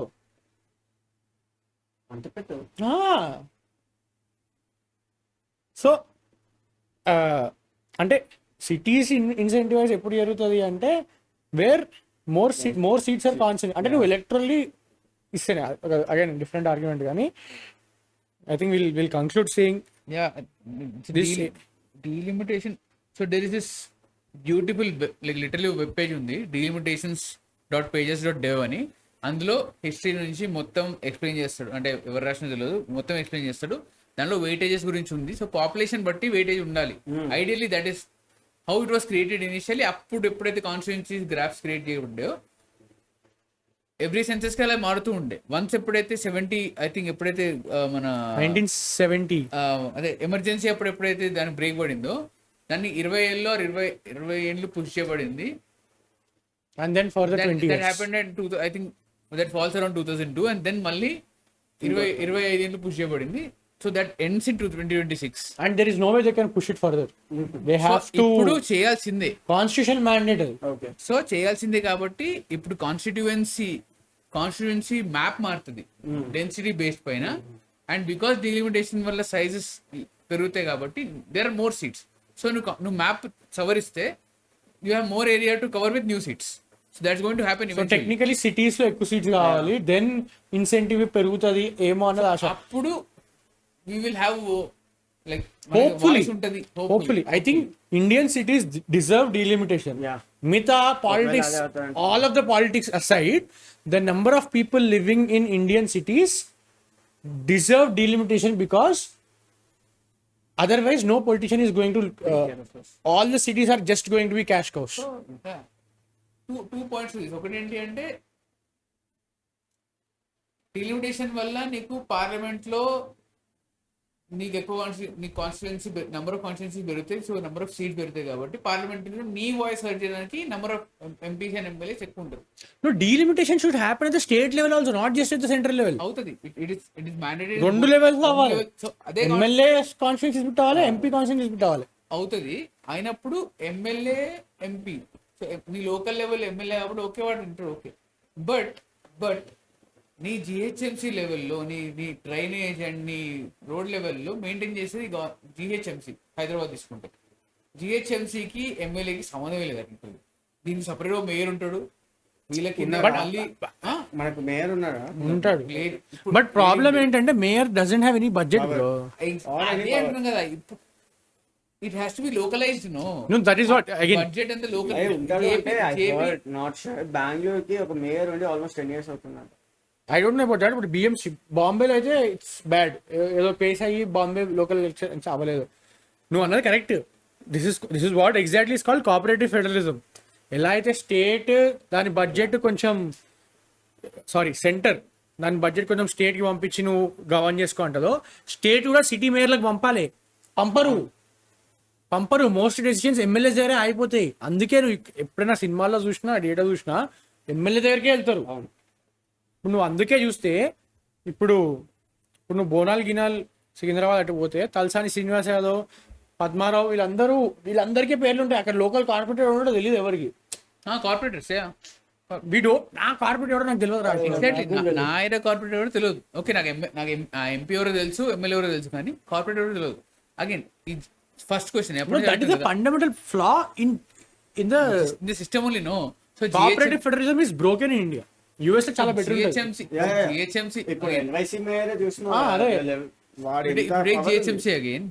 అంత పెద్ద. సో అంటే సిటీస్ ఇన్సెంటివైజ్ ఎప్పుడు జరుగుతుంది అంటే where more seats are consent. అంటే నువ్వు ఎలక్ట్రల్లీ ఇస్తేనే అగైన్ డిఫరెంట్ ఆర్గ్యుమెంట్. కానీ I think will conclude saying delimitation. So there is this beautiful like literally web page ఉంది, delimitations.pages.dev అని. అందులో హిస్టరీ నుంచి మొత్తం ఎక్స్ప్లెయిన్ చేస్తాడు. అంటే ఎవరు రాసిన తెలియదు, మొత్తం ఎక్స్ప్లెయిన్ చేస్తాడు. దానిలో వెయిటేజెస్ గురించి ఉంది. సో పాపులేషన్ బట్టి వెయిటేజ్ ఉండాలి. Ideally that is how it was created initially. అప్పుడు ఎప్పుడైతే కాన్స్టిట్యుయెన్సీ గ్రాఫ్స్ క్రియేట్ చేయబడ్డాయో ఎవ్రీ సెన్సెస్ కి అలా మారుతూ ఉండే. వన్స్ ఎప్పుడైతే 70 ఐ థింక్ ఎప్పుడైతే మన 1970 అదే ఎమర్జెన్సీ అప్పుడు ఎప్పుడైతే దాన్ని బ్రేక్ పడిందో దాన్ని 20 ఏళ్ళు 20 ఏళ్ళు పుష్ చేయబడింది. and then for the 20 that years happened at I think that falls around 2002 and then మళ్ళీ 25 ఏళ్ళు పుష్ చేయబడింది. So that ends in 2026 and there is no way they can push it further. They have to ఇప్పుడు చేయాల్సిందే, constitution mandate. ఓకే, సో చేయాల్సిందే. కాబట్టి ఇప్పుడు కాన్స్టిట్యుయెన్సీ మ్యాప్ మారుతుంది డెన్సిటీ బేస్డ్ పైన. అండ్ బికాస్ డిలిమిటేషన్ వల్ల సైజెస్ పెరుగుతాయి కాబట్టి there are more seats. So నువ్వు మ్యాప్ సవరిస్తే you have more area to cover with new seats. So that's going to happen. So technically cities లో ఎక్కువ సీట్స్ కావాలి, దెన్ ఇన్సెంటివ్ పెరుగుతుంది ఏమో అన్నది ఆశ. అప్పుడు we will have like hopefully I think Indian cities deserve delimitation. Mita politics, all of the politics aside, the number of people living in Indian cities deserve delimitation because otherwise no politician is going to all the cities are just going to be cash cows. Two points ఒకటి ఏంటి అంటే డిలిమిటేషన్ వల్ల నీకు పార్లమెంట్ లో నీకు ఎక్కువ నీ కాన్స్టిట్యున్సీ నెంబర్ ఆఫ్ కాన్స్టిట్యున్సీ పెరుగుతాయి, సో నెంబర్ ఆఫ్ సీట్స్ పెరుగుతాయి కాబట్టి పార్లమెంట్ లో నీ వాయిస్ హర్ట్ చేయడానికి number of MPs and MLAs ఎక్కువ ఉంటుంది. No, delimitation should happen at the state level also, not just at the central level. అవుతుంది, ఇట్ ఇస్ మ్యాండేటరీ. రెండు లెవెల్స్ అవ్వాలి. సో అదే ఎమ్మెల్యే కాన్స్టిట్యున్సీస్ పెట్టాలి, ఎంపీ కాన్స్టిట్యున్సీస్ పెట్టాలి. అవుతుంది. అయినప్పుడు ఎమ్మెల్యే ఎంపీ, సో నీ లోకల్ లెవెల్ ఎమ్మెల్యే కాబట్టి ఓకే వాడు వింటారు, ఓకే. బట్ నీ జిహెచ్ఎంసీ లెవెల్లో నీ డ్రైనేజ్ అండ్ నీ రోడ్ లెవెల్లో మెయింటైన్ చేసేది జిహెచ్ఎంసీ. హైదరాబాద్ తీసుకుంటే జిహెచ్ఎంసీకి ఎమ్మెల్యేకి సంబంధమే లేదు. దీనికి సపరేట్ మేయర్ ఉంటాడు, వీళ్ళకి మళ్ళీ మనకు మేయర్ ఉన్నాడా? ఉంటాడు. బట్ ప్రాబ్లం ఏంటంటే mayor doesn't have any budget bro. అదే అంటున్నాం కదా, it has to be localized. No, that is what again budget అంతా లోకల్. Not sure. బెంగళూరు కి ఒక మేయర్ ఉండి ఆల్మోస్ట్ 10 years అవుతున్నాడు. I don't know about that, but BMC బాంబేలో అయితే ఇట్స్ బ్యాడ్. ఏదో పేస్ అయ్యి బాంబే లోకల్ ఎలక్షన్ అవ్వలేదు. నువ్వు అన్నది correct. This is what exactly is called cooperative federalism. ఎలా అయితే స్టేట్ దాని బడ్జెట్ కొంచెం సెంటర్ దాని బడ్జెట్ కొంచెం స్టేట్కి పంపించి నువ్వు గవర్న్ చేసుకో అంటదో, స్టేట్ కూడా సిటీ మేయర్లకు పంపరు. మోస్ట్ డెసిషన్స్ ఎమ్మెల్యే దగ్గరే అయిపోతాయి. అందుకే నువ్వు ఎప్పుడైనా సినిమాల్లో చూసినా డేటా చూసినా ఎమ్మెల్యే దగ్గరికే వెళ్తారు. ఇప్పుడు నువ్వు అందుకే చూస్తే ఇప్పుడు నువ్వు బోనాల్ గినాల్ సికింద్రాబాద్ అటు పోతే తలసాని శ్రీనివాస్ యాదవ్, పద్మారావు వీళ్ళందరికీ పేర్లు ఉంటాయి. అక్కడ లోకల్ కార్పొరేటర్ ఎవడో తెలియదు ఎవరికి. కార్పొరేటర్స్ నా కార్పొరేటర్ ఎవడో నాకు తెలియదు. నా ఏరియా కార్పొరేటర్ ఎవరో తెలియదు. ఓకే, నాకు ఎంపీ ఎవరో తెలుసు, ఎమ్మెల్యే ఎవరో తెలుసు, కానీ కార్పొరేటర్ ఎవరో తెలియదు. Again first question fundamental flaw in the system only. No, so cooperative federalism is broken in India. US చాలా బెటర్.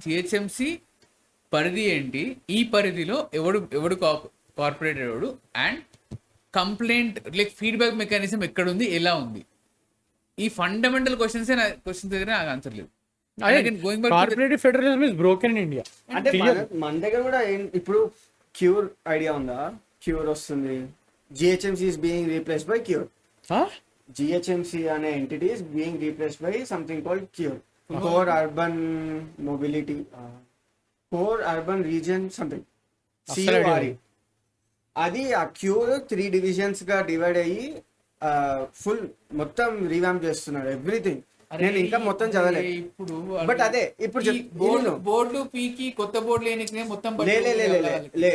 జిహెచ్ఎంసి పరిధి ఏంటి, ఈ పరిధిలో ఎవడు కార్పొరేటర్ ఎవడు, and complaint like feedback mechanism ఎక్కడుంది, ఎలా ఉంది, ఈ ఫండమెంటల్ క్వశ్చన్స్ దగ్గర నాకు ఆన్సర్ లేదు. Cooperative federalism is broken in India. అంటే మన దగ్గర కూడా ఇప్పుడు క్యూర్ ఐడియా ఉందా? క్యూర్ వస్తుంది, GHMC is being replaced by Cure. GHMC అనే entity is being replaced by something called Cure. Core Urban Mobility, Core Urban Region something. CURE. అది ఆ క్యూర్ 3 divisions గా డివైడ్ అయ్యి ఫుల్ మొత్తం రీవాంప్ చేస్తున్నాడు ఎవ్రీథింగ్. నేను ఇంకా మొత్తం చదవలేదు ఇప్పుడు. బట్ అదే ఇప్పుడు బోర్డులు పీకి కొత్త బోర్డులు ఏనికినే మొత్తం లే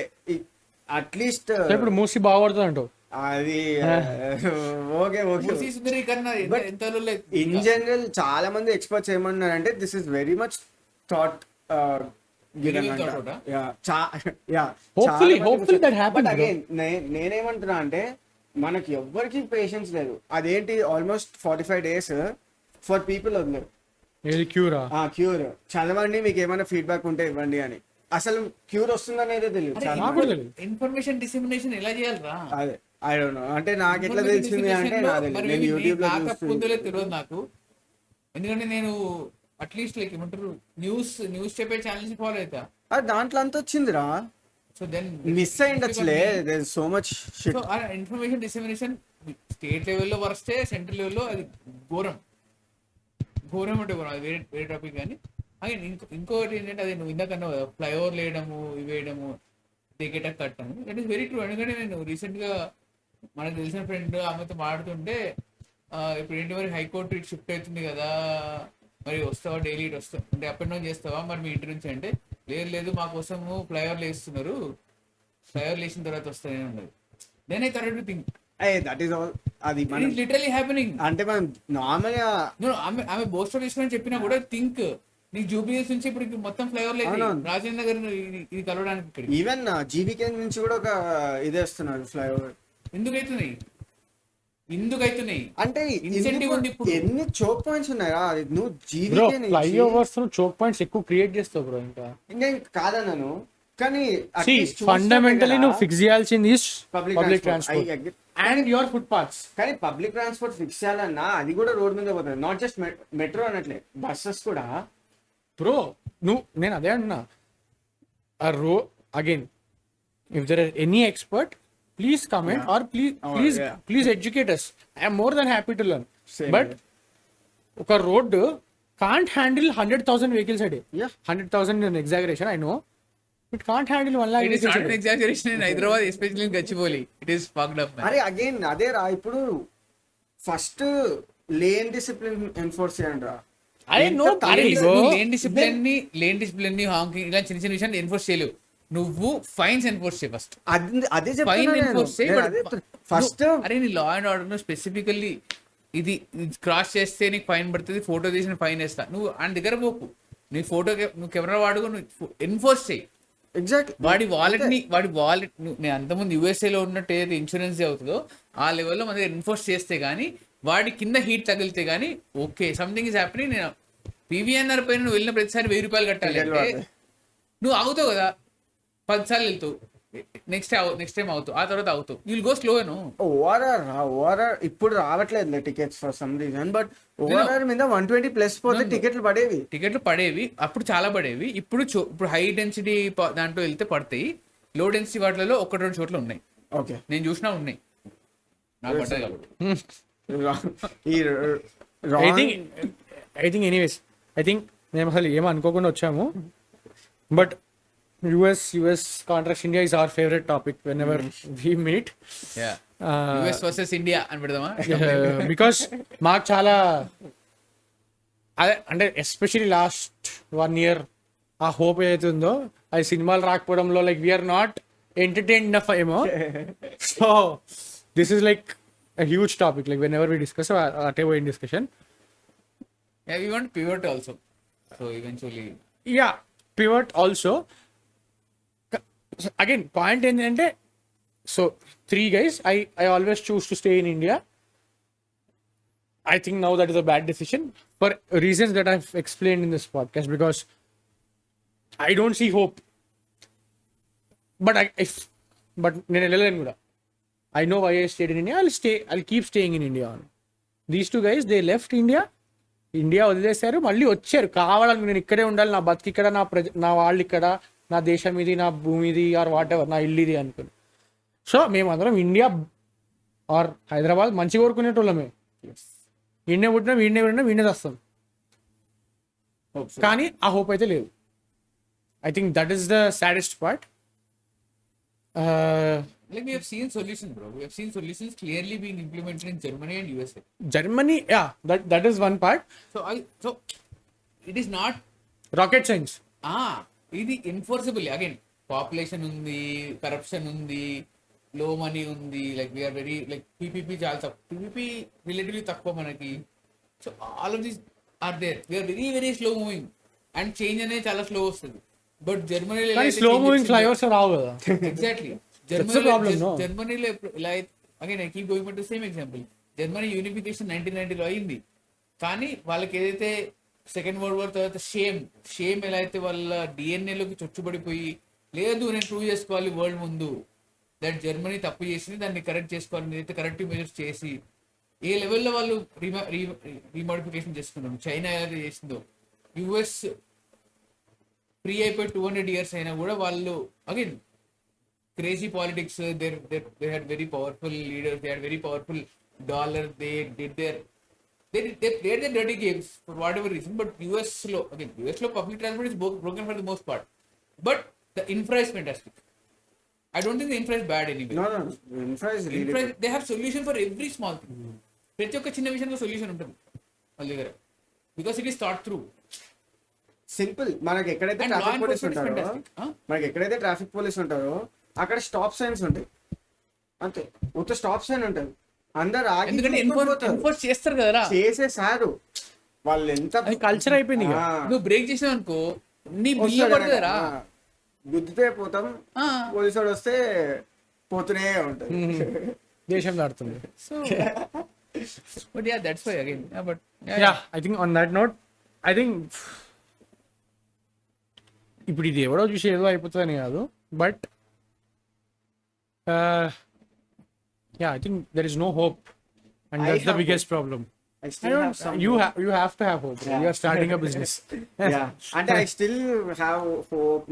అట్లీస్ట్ ఇప్పుడు మూసి బాగుపడుతుంది అంటావు. అది ఓకే ఇన్ జనరల్ చాలా మంది ఎక్స్పర్ట్స్ ఏమన్నారంటే this is very much thought నేనేమంటున్నా అంటే మనకి ఎవ్వరికి పేషెన్స్ లేదు. అదేంటి ఆల్మోస్ట్ 45 days ఫర్ పీపుల్ వదిలేదు. క్యూర్ చదవండి, మీకు ఏమైనా ఫీడ్బ్యాక్ ఉంటే ఇవ్వండి అని. అసలు క్యూర్ వస్తుందనేదే తెలియదు. ఇన్ఫర్మేషన్ డిసిమినేషన్ ఎలా చేయాలరా? అదే ఐ డోంట్ నో. అంటే నాకు ఎట్లా తెలిసింది అంటే నేను యూట్యూబ్ లో తెలియదు నాకు. ఎందుకంటే నేను అట్లీస్ట్ లైక్ ఏమంటారు న్యూస్ చెప్పే ఛానల్స్ ఫాలో అవుతా. దాంట్లో అంత వచ్చిందిరా. సో దెన్ మిస్ అయ్యిండొచ్చులే. There is so much shit. Information dissemination state లెవెల్లో వరస్టే, సెంట్రల్ లెవెల్లో అది ఘోరం అంటే ఘోరం. అది వేరే టాపిక్. కానీ ఇంకోటి ఏంటంటే అది నువ్వు ఇందాకన్నా ఫ్లైఓవర్ వేయడము వేయడము టికెట్ కట్టను, దట్ ఈస్ వెరీ ట్రూ. ఎందుకంటే నేను రీసెంట్ గా మనకు తెలిసిన ఫ్రెండ్ ఆమెతో మాట్లాడుతుంటే ఇప్పుడు ఏంటి మరి హైకోర్టు ఇటు షిఫ్ట్ అవుతుంది కదా, మరి వస్తావా డైలీ ఇటు వస్తావు అంటే అప్ అండ్ డౌన్ చేస్తావా మరి మీ ఇంటి నుంచి అంటే, లేదు మా కోసము ఫ్లైఓవర్లు వేస్తున్నారు, ఫ్లైఓవర్లు వేసిన తర్వాత వస్తానే ఉన్నది. Then I started to think that is all. అది లిటరల్లీ హ్యాపెనింగ్. అంటే మనం నార్మల్ గా ఆమె బోస్టర్ తీసుకొని చెప్పినా కూడా థింక్ నీకు జూబ్లీస్ నుంచి ఇప్పుడు మొత్తం ఫ్లైఓవర్లు రాజేంద్ర నగర్ ఇది కలవడానికి. ఈవెన్ జీబీకే నుంచి కూడా ఒక ఇదే వస్తున్నారు ఫ్లైఓవర్. ఎందుకైతున్నాయి అంటే ఇన్సెంటివ్ ఉంది. ఇప్పుడు ఎన్ని చోక్ పాయింట్స్ ఉన్నాయా? నువ్వు జీబీకే ఫ్లైఓవర్స్ చోక్ పాయింట్స్ ఎక్కువ క్రియేట్ చేస్తావు బ్రో. ఇంకా కాదన్నాను, కానీ ఫండమెంటలీ నువ్వు ఫిక్స్ చేయాల్సింది public transport. And your footpaths. కానీ పబ్లిక్ ట్రాన్స్పోర్ట్ ఫిక్స్ చేయాలన్నా అది కూడా రోడ్ మీద పోతుంది, నాట్ జస్ట్ మెట్రో అనట్లే, బస్సెస్ కూడా. బ్రో నేను అదే అంటున్నా, again if there are any expert please comment or please educate us. I'm more than happy to learn. But ఒక road can't handle 100,000 vehicles a day. Yeah. 100,000 is an exaggeration, I know. It can't handle 1 lakh It is vehicles not a an day. exaggeration in Hyderabad, especially in Gachibowli. It is fucked up, man. అరే అగైన్ అదే రా, ఇప్పుడు ఫస్ట్ లేన్ డిసిప్లిన్ ఎన్ఫోర్స్ చేయండి రా. I know, లేన్ డిసిప్లిన్ ని హాంకింగ్ ఇలా చిన్న చిన్న విషయాలు ఎన్ఫోర్స్ చేయలేవు. నువ్వు ఫైన్స్ ఎన్ఫోర్స్ చేయి ఫస్ట్. అదే ఫైన్ ఎన్ఫోర్స్ చేయి. ఫస్ట్ అరే నీ లా అండ్ ఆర్డర్ స్పెసిఫికల్లీ ఇది క్రాస్ చేస్తే నీకు ఫైన్ పడుతుంది, ఫోటో తీసిన ఫైన్ వేస్తా, నువ్వు ఆయన దగ్గర పోకు, నీ ఫోటో నువ్వు కెమెరా వాడుకో, నువ్వు ఎన్ఫోర్స్ చేయి. ఎగ్జాక్ట్ వాడి వాలెట్ నేను అంతకుముందు యూఎస్ఏలో ఉన్నట్టు ఏదైతే ఇన్సూరెన్స్ అవుతుందో ఆ లెవెల్లో మన దగ్గర ఎన్ఫోర్స్ చేస్తే గానీ, వాడి కింద హీట్ తగిలితే గానీ ఓకే సంథింగ్ ఇస్ హ్యాపెనింగ్. నేను పీవీఎన్ఆర్ పైన నువ్వు వెళ్ళిన ప్రతిసారి 1000 రూపాయలు కట్టాలి అంటే నువ్వు అవుతావు కదా, 10 సార్లు వెళ్తావు, నెక్స్ట్ టైం అవుతావు, ఆ తర్వాత అవుతావు, విల్ గో స్లో. ఓఆర్ఆర్ ఇప్పుడు రావట్లేదు tickets for some reason, but ORR మీద 120 ప్లస్ పోతే టికెట్లు పడేవి. అప్పుడు చాలా పడేవి. ఇప్పుడు హై డెన్సిటీ దాంట్లో వెళ్తే పడతాయి, లో డెన్సిటీ వాటిలో 1-2 చోట్ల ఉన్నాయి. ఓకే నేను చూసినా ఉన్నాయి, నాకు పడ్డాయి కాబట్టి. I think anyways, I think మేము అసలు ఏమో అనుకోకుండా వచ్చాము. But US contrast India is our favorite topic whenever we meet. US versus India అని పెడదామా? బికాస్ మాకు చాలా అదే అంటే ఎస్పెషలీ లాస్ట్ 1 year ఆ హోప్ ఏదైతే ఉందో అది సినిమాలు రాకపోవడంలో like we're not entertain enough ఏమో. So this is like a huge topic, like whenever we discuss whatever in discussion. We want to pivot also, so eventually pivot also. Again point ఏంటంటే, so 3 guys, I always choose to stay in India. I think now that is a bad decision for reasons that I've explained in this podcast, because I don't see hope. But నేను వెళ్ళలేను కూడా. I know why I stayed in India. I'll keep staying in India. These 2 guys, they left India వదిలేశారు, మళ్ళీ వచ్చారు కావాలని. నేను ఇక్కడే ఉండాలి, నా బతికి ఇక్కడ, నా వాళ్ళు ఇక్కడ, నా దేశం ఇది, నా భూమి ఇది, ఆర్ వాట్ ఎవర్, నా ఇల్లు ఇది అనుకుని. సో మేమందరం ఇండియా ఆర్ హైదరాబాద్ మంచి కోరుకునేటోళ్ళమే. ఇండియా పుట్టినా వీడినే వస్తాం, కానీ ఆ హోప్ అయితే లేదు. I think that is the saddest part. like we have seen solutions, bro. We have seen solutions clearly being implemented in Germany and USA. Germany, that is one part. So it is not rocket science. ఇది enforceable. Again, population ఉంది, corruption ఉంది, low money ఉంది, like we are very like PPP చాలా తక్కువ, PPP relatively తక్కువ మనకి. So all of these are there. We are very very slow moving and change అనేది చాలా slow వస్తుంది. But Germany slow moving flyovers రావు కదా. Exactly. జర్మనీలో ఇలా again I keep going back to same example. Germany unification 1990లో అయింది, కానీ వాళ్ళకి ఏదైతే సెకండ్ వరల్డ్ వార్ తర్వాత షేమ్ ఎలా అయితే వాళ్ళ డిఎన్ఏలోకి చొచ్చుబడిపోయి, లేదు నేను ప్రూవ్ చేసుకోవాలి వరల్డ్ ముందు దట్ జర్మనీ తప్పు చేసింది, దాన్ని కరెక్ట్ చేసుకోవాలి, ఏదైతే కరెక్టివ్ మెజర్స్ చేసి ఏ లెవెల్లో వాళ్ళు రీమాడిఫికేషన్ చేసుకున్నారు. చైనా ఏదైతే చేసిందో, యుఎస్ ఫ్రీ అయిపోయి 200 years అయినా కూడా వాళ్ళు again crazy politics, they had very powerful leaders, they had very powerful dollar, they played their dirty games for whatever reason. But US lo public transport is broken for the most part, but the infra is fantastic. I don't think the infra is bad anyway. No, infra is really good. They have solution for every small thing. ప్రతి ఒక్క చిన్న విషయంలో సొల్యూషన్ ఉంటుంది వాళ్ళ దగ్గర, because it is thought through. Simple. మనకి ఎక్కడైతే ట్రాఫిక్ పోలీస్ ఉంటారో అక్కడ స్టాప్ సైన్స్ ఉంటాయి, అంతే. మొత్తం స్టాప్ సైన్ ఉంటుంది, అందరు ఎన్ఫోర్స్ చేస్తారు కదా, చేసేసారు వాళ్ళు. ఎంత కల్చర్ అయిపోయింది. నువ్వు బ్రేక్ చేసావు అనుకో, నీ బిల్లు పడుతుందా, గుద్దితే పోతాం, పోలీసు వాడు వస్తే పోతూనే ఉంటుంది, దేశం దాడుతుంది. So but ya that's why again but I think on that note, I think ఇప్పుడు ఇది ఎవడో చూసి ఏదో అయిపోతుందని కాదు, but Yeah, I think there is no hope, and I that's the have biggest problem. I I still have don't. some You have to have hope. Yeah. You are starting a business. Yeah అంటే ఐ స్టిల్ హ్యావ్ హోప్.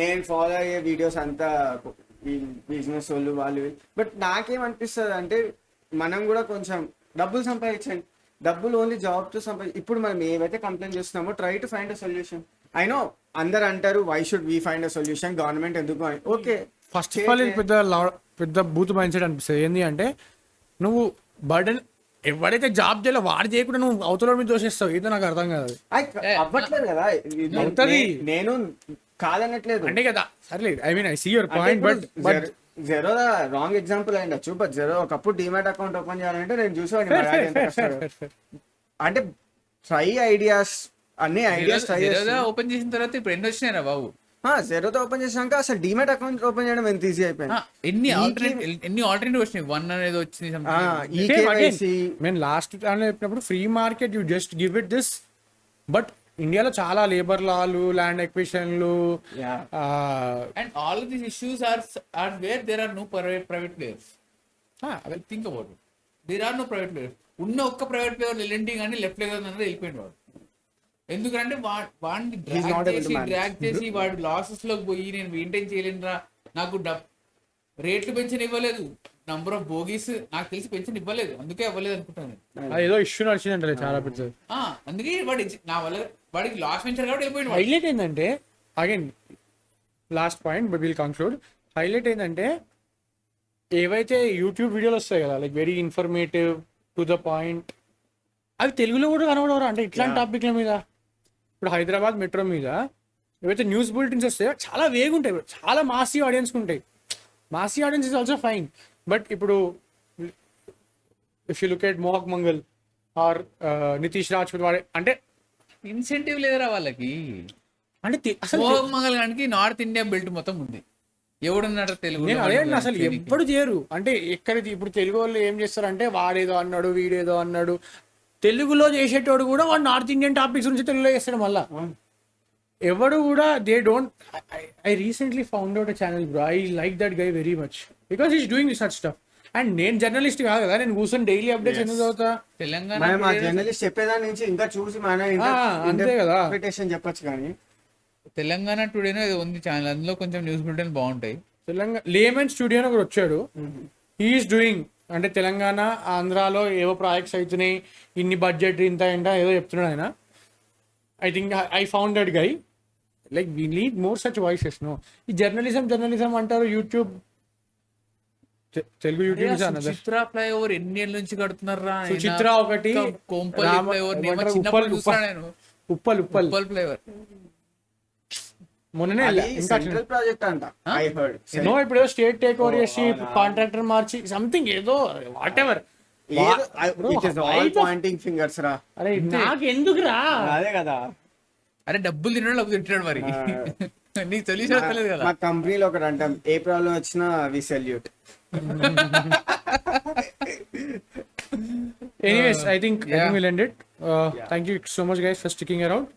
నేను ఫాలో అయ్యే వీడియోస్ అంతా బిజినెస్ వాళ్ళు బట్ నాకేమనిపిస్తుంది అంటే మనం కూడా కొంచెం డబ్బులు సంపాదించండి. డబ్బులు ఓన్లీ జాబ్ తో ఇప్పుడు మనం ఏవైతే కంప్లైంట్ చేస్తున్నామో try to find a solution. I know అందరు అంటారు why should we find a solution, government ఎందుకు అని. ఓకే ఫస్ట్ ఆఫ్ ఆల్ ఇది పెద్ద బూత్ మైండ్ సెట్ అనిపిస్తుంది. ఏంటి అంటే నువ్వు బర్డెన్ ఎవరైతే జాబ్ చేయాలో వాడు చేయకుండా నువ్వు అవతల మీద దోషిస్తావు. ఏదో నాకు అర్థం కాదు. అవ్వట్లేదు కదా. అవుతుంది. నేను కాదనట్లేదు అంటే కదా సరే. I mean I see your point, but జెరో రాంగ్ ఎగ్జాంపుల్ అయ్యొచ్చు. బట్ జెరో ఒకప్పుడు డిమాట్ అకౌంట్ ఓపెన్ చేయాలంటే నేను చూసేవాడిని. అంటే ట్రై ఐడియాస్, అన్ని ఐడియాస్ ట్రై ఓపెన్ చేసిన తర్వాత ఇప్పుడు ఎన్ని వచ్చినాయి బాబు. జెరోతో ఓపెన్ చేసాక అసలు డిమాట్ అకౌంట్ ఓపెన్ చేయడం ఎంత ఈజీ అయిపోయింది. ఎన్ని ఆల్టర్నేటివ్ వచ్చినాయి. వన్ అనేది వచ్చింది. నేను లాస్ట్ చెప్పినప్పుడు free market you just give it this. But ఇండియాలో చాలా లేబర్ లాలు, ల్యాండ్ ఎక్విషన్లు, and all of these issues are where there are no private players. Think about it. There are no private players. ఉన్న ఒక్క ప్రైవేట్ ప్లేయర్ ఎల్ఎన్టీ కానీ లెఫ్ట్ లెగ్ అనేది వెళ్ళిపోయింది వాడు. ఎందుకంటే వాడిని డ్రాగ్ చేసి వాడు లాసెస్ లోకి పోయి నేను మెయింటైన్ చేయలేనురా, నాకు రేట్లు పెన్షన్ ఇవ్వలేదు, నంబర్ ఆఫ్ బోగీస్ నాకు తెలిసి పెన్షన్ ఇవ్వలేదు, అందుకే ఇవ్వలేదు అనుకుంటాను. ఏదో ఇష్యూ నడిచిందంటే చాలా పెద్ద. అందుకే వాడి నా వల్ల వాడికి లాస్ పెంచారు కాబట్టి వెళ్ళిపోయింది. హైలైట్ ఏంటంటే again last point but will conclude. Highlight ఏంటంటే ఏవైతే యూట్యూబ్ వీడియోలు వస్తాయి కదా, like very informative to the point, అవి తెలుగులో కూడా కనబడవరా. అంటే ఇట్లాంటి టాపిక్ల మీద ఇప్పుడు హైదరాబాద్ మెట్రో మీద ఏవైతే న్యూస్ బులెటిన్స్ వస్తాయో చాలా వేగు ఉంటాయి, చాలా మాసీ ఆడియన్స్ ఉంటాయి. Massy audience is also fine. But ఇప్పుడు if you look at Mohak Mangal or Nitish Rajput వాడే అంటే ఇన్సెంటివ్ లేదురా వాళ్ళకి. అంటే అసలు మోహక్ మంగల్ గానికి నార్త్ ఇండియా బెల్ట్ మొత్తం ఉంది. ఎవడున్నాడు తెలుగు? అదే అసలు ఎప్పుడు చేయరు. అంటే ఎక్కడ ఇప్పుడు తెలుగు వాళ్ళు ఏం చేస్తారంటే వాడేదో అన్నాడు వీడేదో అన్నాడు. తెలుగులో చేసేటోడు కూడా వాడు నార్త్ ఇండియన్ టాపిక్స్ గురించి తెలుగులో చేస్తాడు. మళ్ళా ఎవడు కూడా they don't. I recently found out a channel bro. I like that guy very much because is doing such stuff. And నేను జర్నలిస్ట్ కాదు కదా, నేను కూర్చొని డైలీ అప్డేట్స్ ఎందుకు చదువుతా. తెలంగాణ జర్నలిస్ట్ చెప్పేదాని నుంచి ఇంకా చూసి అంతే కదా చెప్పొచ్చు. కానీ తెలంగాణ టుడేనో ఏదో ఉంది ఛానల్, అందులో కొంచెం న్యూస్ బులెటిన్ బాగుంటాయి. తెలంగాణ లేమన్ స్టూడియో అని ఒకటి వచ్చాడు. హీఈస్ డూయింగ్ అంటే తెలంగాణ ఆంధ్రాలో ఏవో ప్రాజెక్ట్స్ అవుతున్నాయి, ఇన్ని బడ్జెట్ ఇంత ఏంటో ఏదో చెప్తున్నాడు ఆయన. I think I found that guy. Like we need more such voices. No ఈ జర్నలిజం అంటారు. YouTube Telugu YouTube Chitra flyover ఎన్ని ఏళ్ళ నుంచి కడుతున్నారా? చిత్ర ఒకటి, ఉప్పల్ ఫ్లైఓవర్ మొన్ననే సెంట్రల్ ప్రాజెక్ట్ అంట. ఇప్పుడు ఏదో స్టేట్ టేక్ ఓవర్ చేసి కాంట్రాక్టర్ మార్చి సంథింగ్ ఏదో వాట్ ఎవర్. పాయింటింగ్ ఫింగర్స్ రా. అరే నాకు ఎందుకు రా. అదే కదా. అరే డబ్బులు తినడం లేకపోతే తింటాడు మరి. నీకు తెలియదు కదా. మా కంపెనీలో ఒకటి అంటాం, ఏ ప్రాబ్లం వచ్చినా we salute. Anyways I think will end it. Thank you so much guys for sticking around.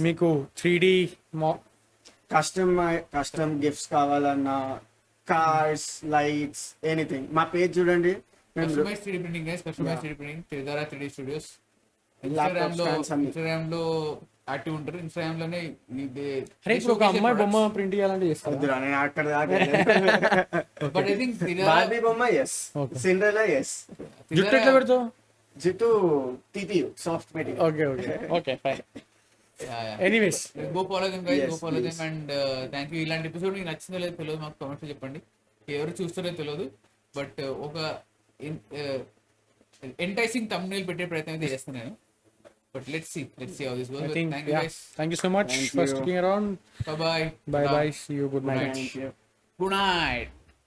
మీకు 3D కస్టమ్ గిఫ్ట్స్ కావాలన్నా, కార్స్, లైట్స్, ఎనీథింగ్ మా పేజ్ చూడండి. Customize 3D printing guys, customize 3D printing తెదారా 3D స్టూడియోస్. ఇన్స్టాగ్రామ్ లో యాక్టివ్ ఉంటారు. ఇన్స్టాగ్రామ్ లోనే ఒక అమ్మాయి బొమ్మ ప్రింట్ చేయాలంటే చేస్తారు. బట్ ఐ థింక్ బార్బీ బొమ్మ yes, సిండ్రెల్లా yes. జుట్టు ఎట్లా పెడతావు? జుట్టు TPU soft material. Okay fine. Anyways go follow them guys, go follow them. And thank you. ఇలాంటి ఎపిసోడ్ మీకు నచ్చిందో లేదో తెలియదు, మాకు కామెంట్స్ చెప్పండి. ఎవరు చూస్తారో తెలియదు, బట్ ఒక ఎంటైసింగ్ థంబ్నెయిల్ పెట్టే ప్రయత్నం అయితే చేస్తాను నేను. But let's see how this goes. Thank you guys. Thank you so much for sticking around. Bye. See you. Good night. Good night.